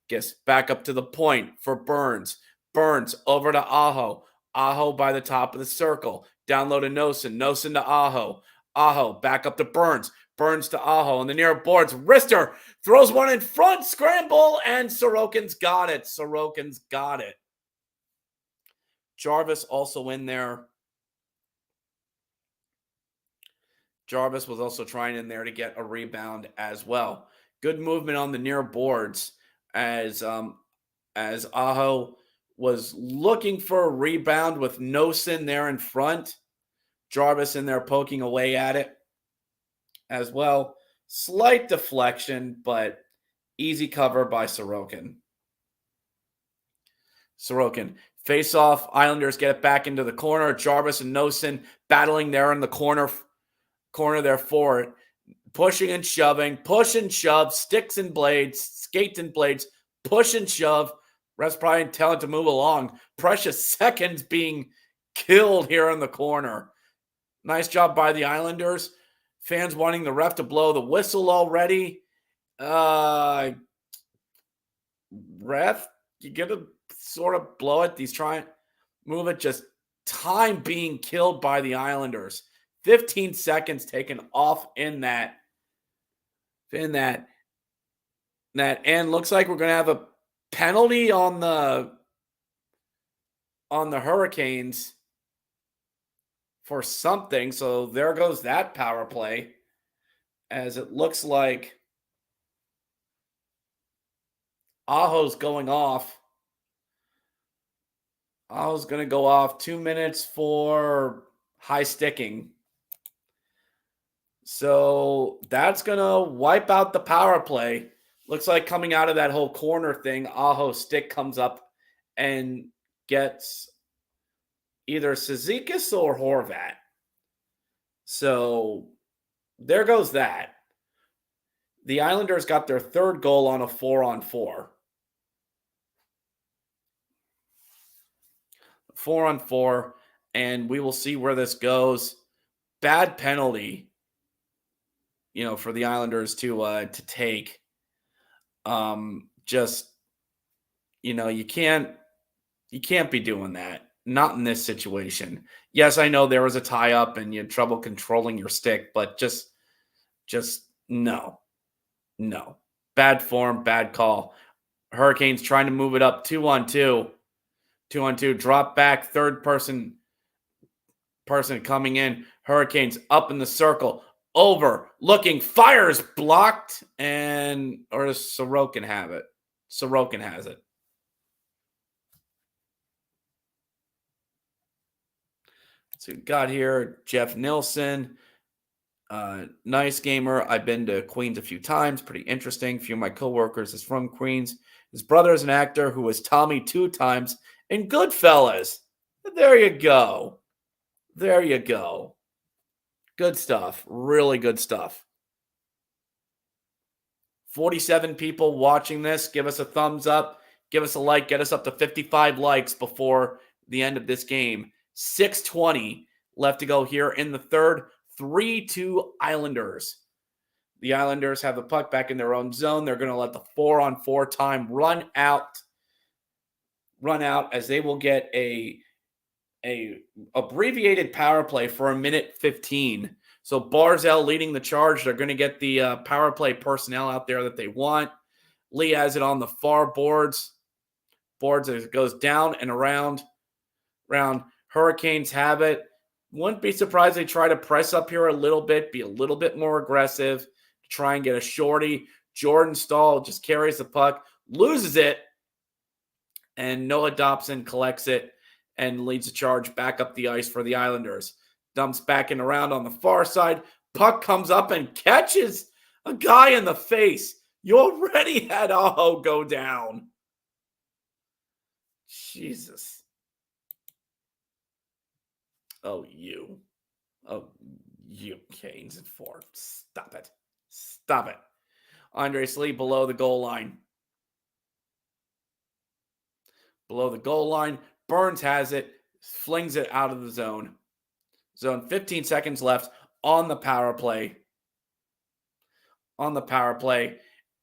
S1: Gets back up to the point for Burns. Burns over to Aho. Aho by the top of the circle. Down low to Nosen. Nosen to Aho. Aho back up to Burns. Burns to Aho on the near boards. Rister throws one in front. Scramble, and Sorokin's got it. Sorokin's got it. Jarvis also in there. Jarvis was also trying in there to get a rebound as well. Good movement on the near boards as Aho was looking for a rebound with Nosen there in front. Jarvis in there poking away at it as well. Slight deflection, but easy cover by Sorokin. Sorokin face off. Islanders get it back into the corner. Jarvis and Nosen battling there in the corner there for it. Pushing and shoving. Push and shove. Sticks and blades. Skates and blades. Push and shove. Ref's probably telling to move along. Precious seconds being killed here in the corner. Nice job by the Islanders. Fans wanting the ref to blow the whistle already. Ref, you get to sort of blow it. He's trying to move it. Just time being killed by the Islanders. 15 seconds taken off in that. And looks like we're going to have a penalty on the Hurricanes for something. So there goes that power play, as it looks like Aho's going off. Aho's going to go off 2 minutes for high sticking. So that's going to wipe out the power play. Looks like coming out of that whole corner thing, Aho's stick comes up and gets either Cizikas or Horvat. So there goes that. The Islanders got their third goal on a 4-on-4. 4-on-4, and we will see where this goes. Bad penalty, for the Islanders to take. You can't be doing that. Not in this situation. Yes, I know there was a tie-up and you had trouble controlling your stick, but just no. No. Bad form, bad call. Hurricanes trying to move it up 2-on-2. 2-on-2, drop back, third person coming in. Hurricanes up in the circle. Over, looking, fires, blocked, or does Sorokin have it? Sorokin has it. So we got here Jeff Nilsson. Nice gamer. I've been to Queens a few times. Pretty interesting. A few of my coworkers is from Queens. His brother is an actor who was Tommy 2 times in Goodfellas. There you go. There you go. Good stuff. Really good stuff. 47 people watching this. Give us a thumbs up. Give us a like. Get us up to 55 likes before the end of this game. 6:20 left to go here in the third. 3-2 Islanders. The Islanders have the puck back in their own zone. They're going to let the 4-on-4 time run out as they will get a abbreviated power play for 1:15. So Barzal leading the charge. They're going to get the power play personnel out there that they want. Lee has it on the far boards. As it goes down and around. Hurricanes have it. Wouldn't be surprised they try to press up here a little bit, be a little bit more aggressive, try and get a shorty. Jordan Stahl just carries the puck, loses it, and Noah Dobson collects it and leads the charge back up the ice for the Islanders. Dumps back and around on the far side. Puck comes up and catches a guy in the face. You already had Aho go down. Jesus. Oh, you, Canes and 4. Stop it. Andre Slee below the goal line. Burns has it, flings it out of the zone. 15 seconds left. on the power play.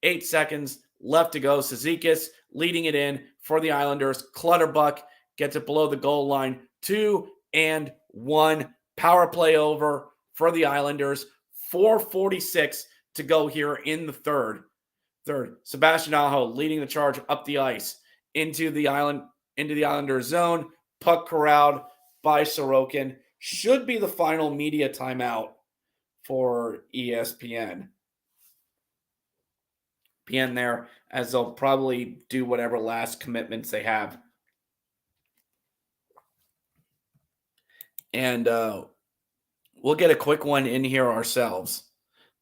S1: 8 seconds left to go. Cizikas leading it in for the Islanders. Clutterbuck gets it below the goal line. 2-1. Power play over for the Islanders. 4:46 to go here in the third. Sebastian Aho leading the charge up the ice into the Islanders zone. Puck corralled by Sorokin. Should be the final media timeout for ESPN. There, as they'll probably do whatever last commitments they have. And we'll get a quick one in here ourselves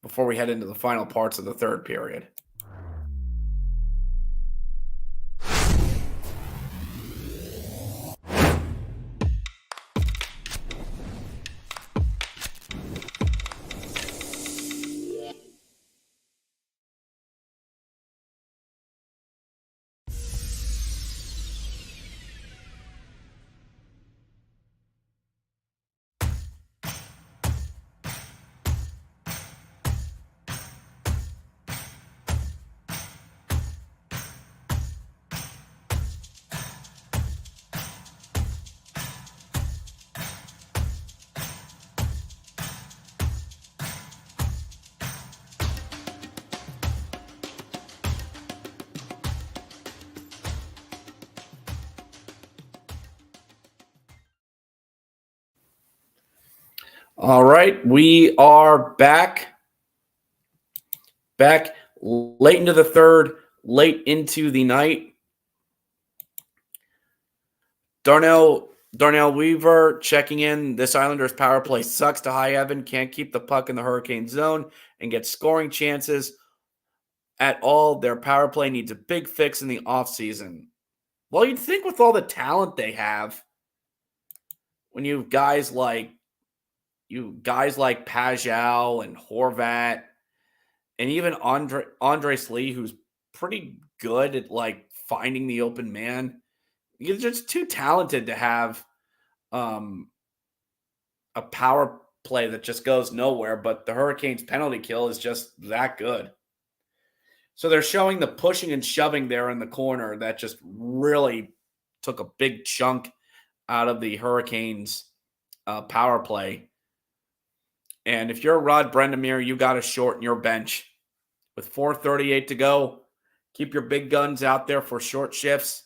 S1: before we head into the final parts of the third period. All right, we are back late into the third, late into the night. Darnell Weaver checking in. This Islanders power play sucks to high heaven. Can't keep the puck in the Hurricane zone and get scoring chances at all. Their power play needs a big fix in the offseason. Well, you'd think with all the talent they have, when you have guys like Pajal and Horvat, and even Andres Lee, who's pretty good at like finding the open man. You're just too talented to have a power play that just goes nowhere, but the Hurricanes' penalty kill is just that good. So they're showing the pushing and shoving there in the corner that just really took a big chunk out of the Hurricanes' power play. And if you're Rod Brendamere, you got to shorten your bench. With 4:38 to go, keep your big guns out there for short shifts.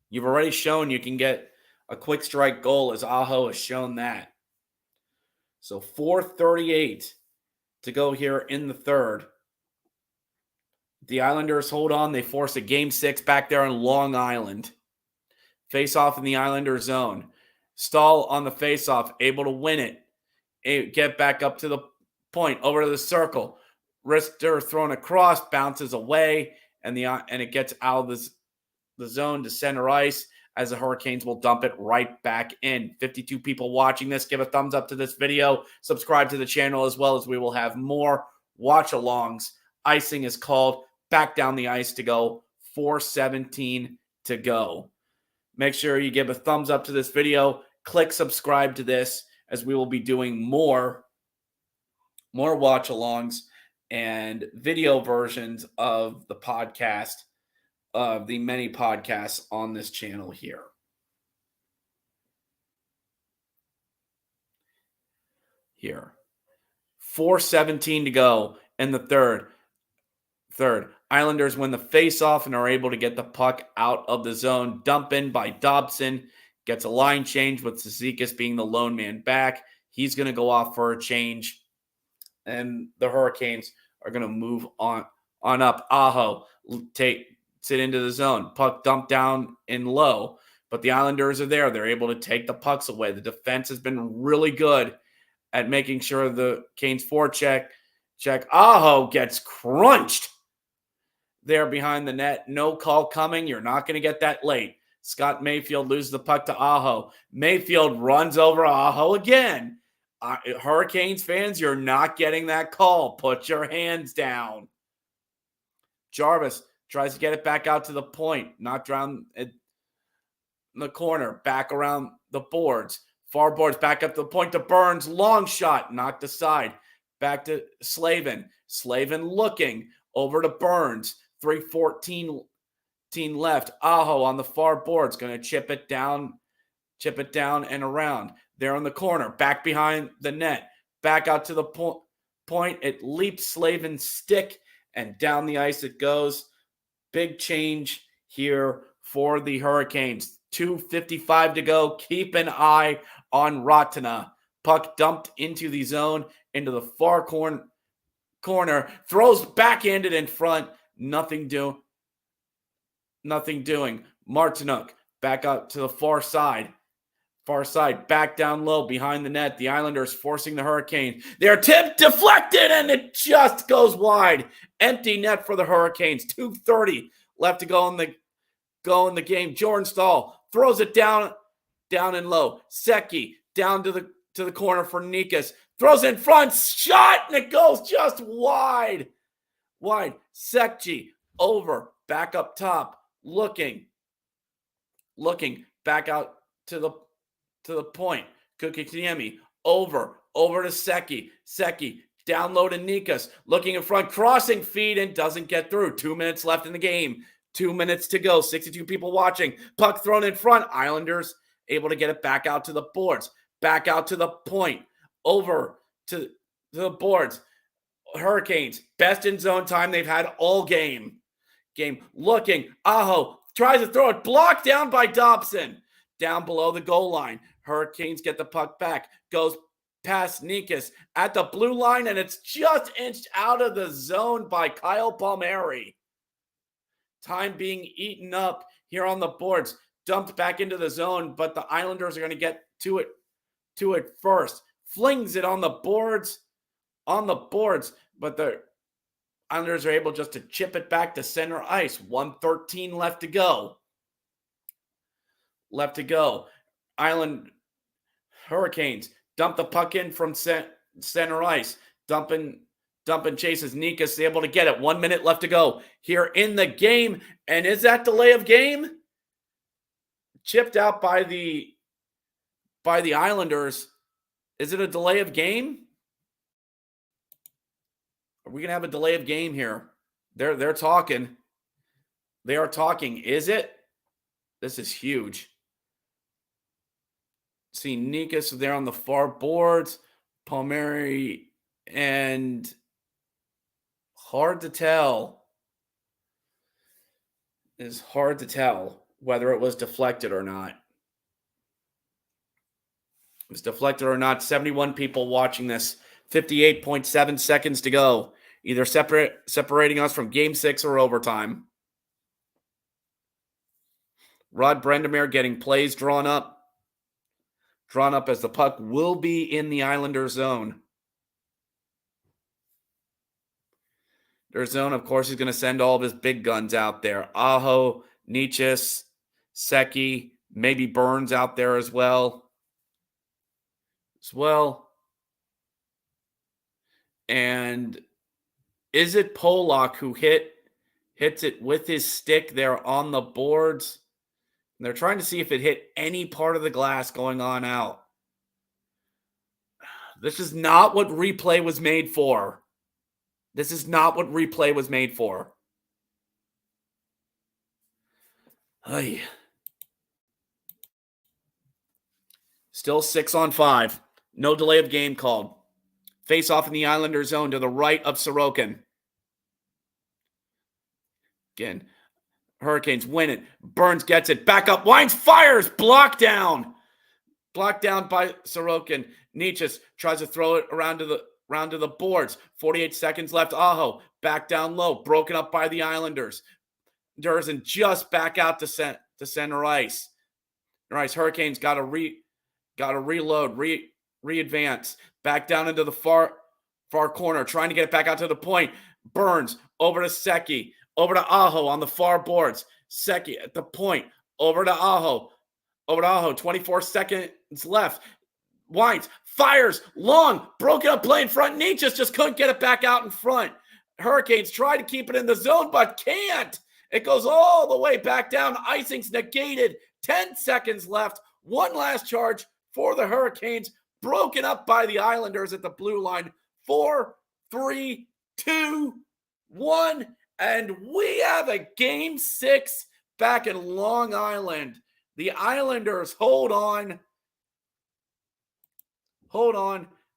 S1: You've already shown you can get a quick strike goal, as Aho has shown that. So 4:38 to go here in the third. The Islanders hold on. They force a Game 6 back there on Long Island. Face off in the Islander zone. Stahl on the face-off, able to win it. Get back up to the point, over to the circle. Rister thrown across, bounces away, and it gets out of the zone to center ice as the Hurricanes will dump it right back in. 52 people watching this. Give a thumbs up to this video. Subscribe to the channel, as well as we will have more watch-alongs. Icing is called. Back down the ice to go. 4:17 to go. Make sure you give a thumbs up to this video. Click subscribe to this, as we will be doing more watch-alongs and video versions of the podcast, of the many podcasts on this channel here. Here. 4:17 to go in the third. Islanders win the face-off and are able to get the puck out of the zone. Dump in by Dobson. Gets a line change with Cizikas being the lone man back. He's going to go off for a change. And the Hurricanes are going to move on up. Aho sit into the zone. Puck dumped down in low. But the Islanders are there. They're able to take the pucks away. The defense has been really good at making sure the Canes forecheck. Aho gets crunched there behind the net. No call coming. You're not going to get that late. Scott Mayfield loses the puck to Aho. Mayfield runs over Aho again. Hurricanes fans, you're not getting that call. Put your hands down. Jarvis tries to get it back out to the point. Knocked around in the corner. Back around the boards. Far boards back up to the point to Burns. Long shot, knocked aside. Back to Slavin. Slavin looking over to Burns. 3:14 left. Aho on the far boards, going to chip it down and around. There in the corner, back behind the net, back out to the point. It leaps Slavin's stick, and down the ice it goes. Big change here for the Hurricanes. 2:55 to go. Keep an eye on Ratana. Puck dumped into the zone, into the far corner. Throws backhanded in front. Nothing doing. Martinuk back out to the far side, back down low behind the net. The Islanders forcing the Hurricanes. They're tipped, deflected, and it just goes wide. Empty net for the Hurricanes. 2:30 left to go in the game. Jordan Stahl throws it down and low. Secchi down to the corner for Nikas. Throws in front, shot, and it goes just wide. Secchi over, back up top, looking back out to the point. Kukiniemi over to Secchi. Secchi down low to Nikas, looking in front, crossing feed, and doesn't get through. 2 minutes left in the game. 2 minutes to go. 62 people watching. Puck thrown in front. Islanders able to get it back out to the boards. Back out to the point. Over to the boards. Hurricanes, best in zone time they've had all game. Looking. Aho tries to throw it. Blocked down by Dobson. Down below the goal line. Hurricanes get the puck back. Goes past Nikas at the blue line, and it's just inched out of the zone by Kyle Palmieri. Time being eaten up here on the boards. Dumped back into the zone, but the Islanders are going to get to it first. Flings it on the boards, but the Islanders are able just to chip it back to center ice. 1:13 left to go. Island Hurricanes dump the puck in from center ice. Dumping chases Nikas, able to get it. 1 minute left to go here in the game. And is that delay of game? Chipped out by the Islanders. Is it a delay of game? Are we going to have a delay of game here? They're talking. They are talking. Is it? This is huge. See Nikas there on the far boards. Palmieri, and hard to tell. It's hard to tell whether it was deflected or not. It was deflected or not. 71 people watching this. 58.7 seconds to go. Either separating us from Game 6 or overtime. Rod Brendamere getting plays drawn up as the puck will be in the Islander zone. Their zone, of course, is going to send all of his big guns out there. Aho, Nichas, Secchi, maybe Burns out there as well. And is it Polak who hits it with his stick there on the boards? And they're trying to see if it hit any part of the glass going on out. This is not what replay was made for. Ay. Still 6-on-5. No delay of game called. Face off in the Islander zone to the right of Sorokin. Again, Hurricanes win it. Burns gets it. Back up. Wines fires. Blocked down. Blocked down by Sorokin. Nichas tries to throw it around to the boards. 48 seconds left. Aho back down low. Broken up by the Islanders. Durzen just back out to center ice. Hurricanes got to reload, re-advance. Back down into the far corner, trying to get it back out to the point. Burns over to Secchi, over to Aho on the far boards. Secchi at the point, over to Aho. 24 seconds left. Wines fires long, broken up play in front. Nichas just couldn't get it back out in front. Hurricanes try to keep it in the zone, but can't. It goes all the way back down. Icing's negated. 10 seconds left. One last charge for the Hurricanes, broken up by the Islanders at the blue line. 4, 3, 2, 1, and we have a Game 6 back in Long Island. The Islanders hold on,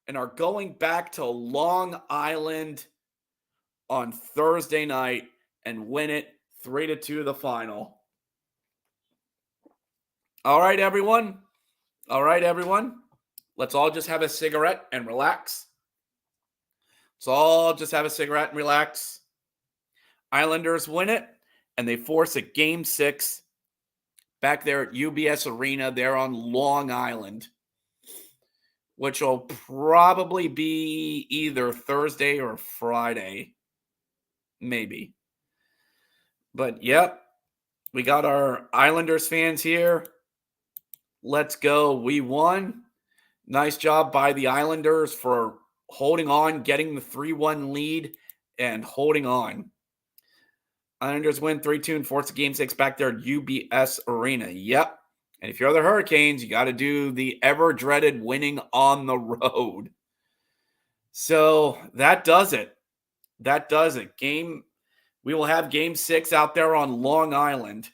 S1: and are going back to Long Island on Thursday night and win it 3-2 the final. All right, everyone. Let's all just have a cigarette and relax. Islanders win it, and they force a Game 6 back there at UBS Arena there on Long Island, which will probably be either Thursday or Friday, maybe. But, yep, we got our Islanders fans here. Let's go. We won. Nice job by the Islanders for holding on, getting the 3-1 lead, and holding on. Islanders win 3-2 and force a Game 6 back there at UBS Arena. Yep. And if you're the Hurricanes, you got to do the ever-dreaded winning on the road. So that does it. We will have Game 6 out there on Long Island.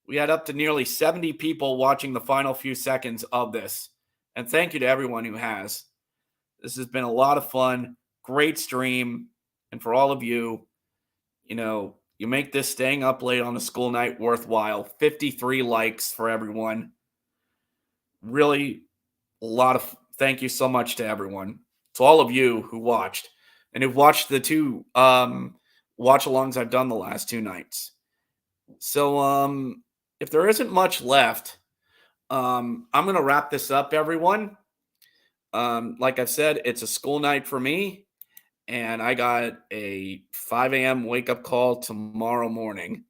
S1: We had up to nearly 70 people watching the final few seconds of this. And thank you to everyone who has. This has been a lot of fun. Great stream. And for all of you, you make this staying up late on a school night worthwhile. 53 likes for everyone. Really a lot of thank you so much to everyone. To all of you who watched. And who've watched the 2 watch-alongs I've done the last 2 nights. So, if there isn't much left, I'm going to wrap this up, everyone. Like I've said, it's a school night for me, and I got a 5 a.m. wake-up call tomorrow morning.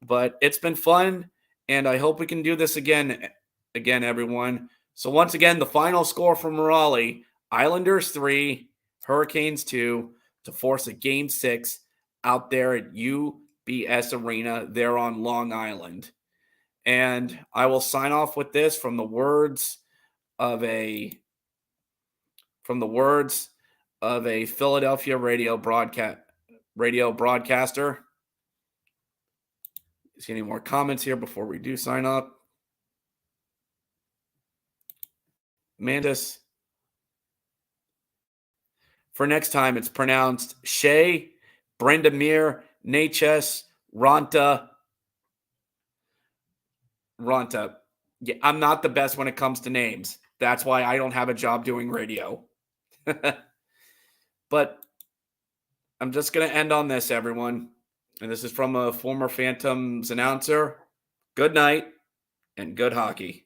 S1: But it's been fun, and I hope we can do this again, everyone. So once again, the final score from Raleigh, Islanders 3, Hurricanes 2, to force a Game 6 out there at UBS Arena there on Long Island. And I will sign off with this from the words of a Philadelphia radio broadcaster. See any more comments here before we do sign up? Mandis. For next time, it's pronounced Shea, Brendamir, Natchez, Ronta. Yeah, I'm not the best when it comes to names. That's why I don't have a job doing radio. But I'm just going to end on this, everyone. And this is from a former Phantoms announcer. Good night and good hockey.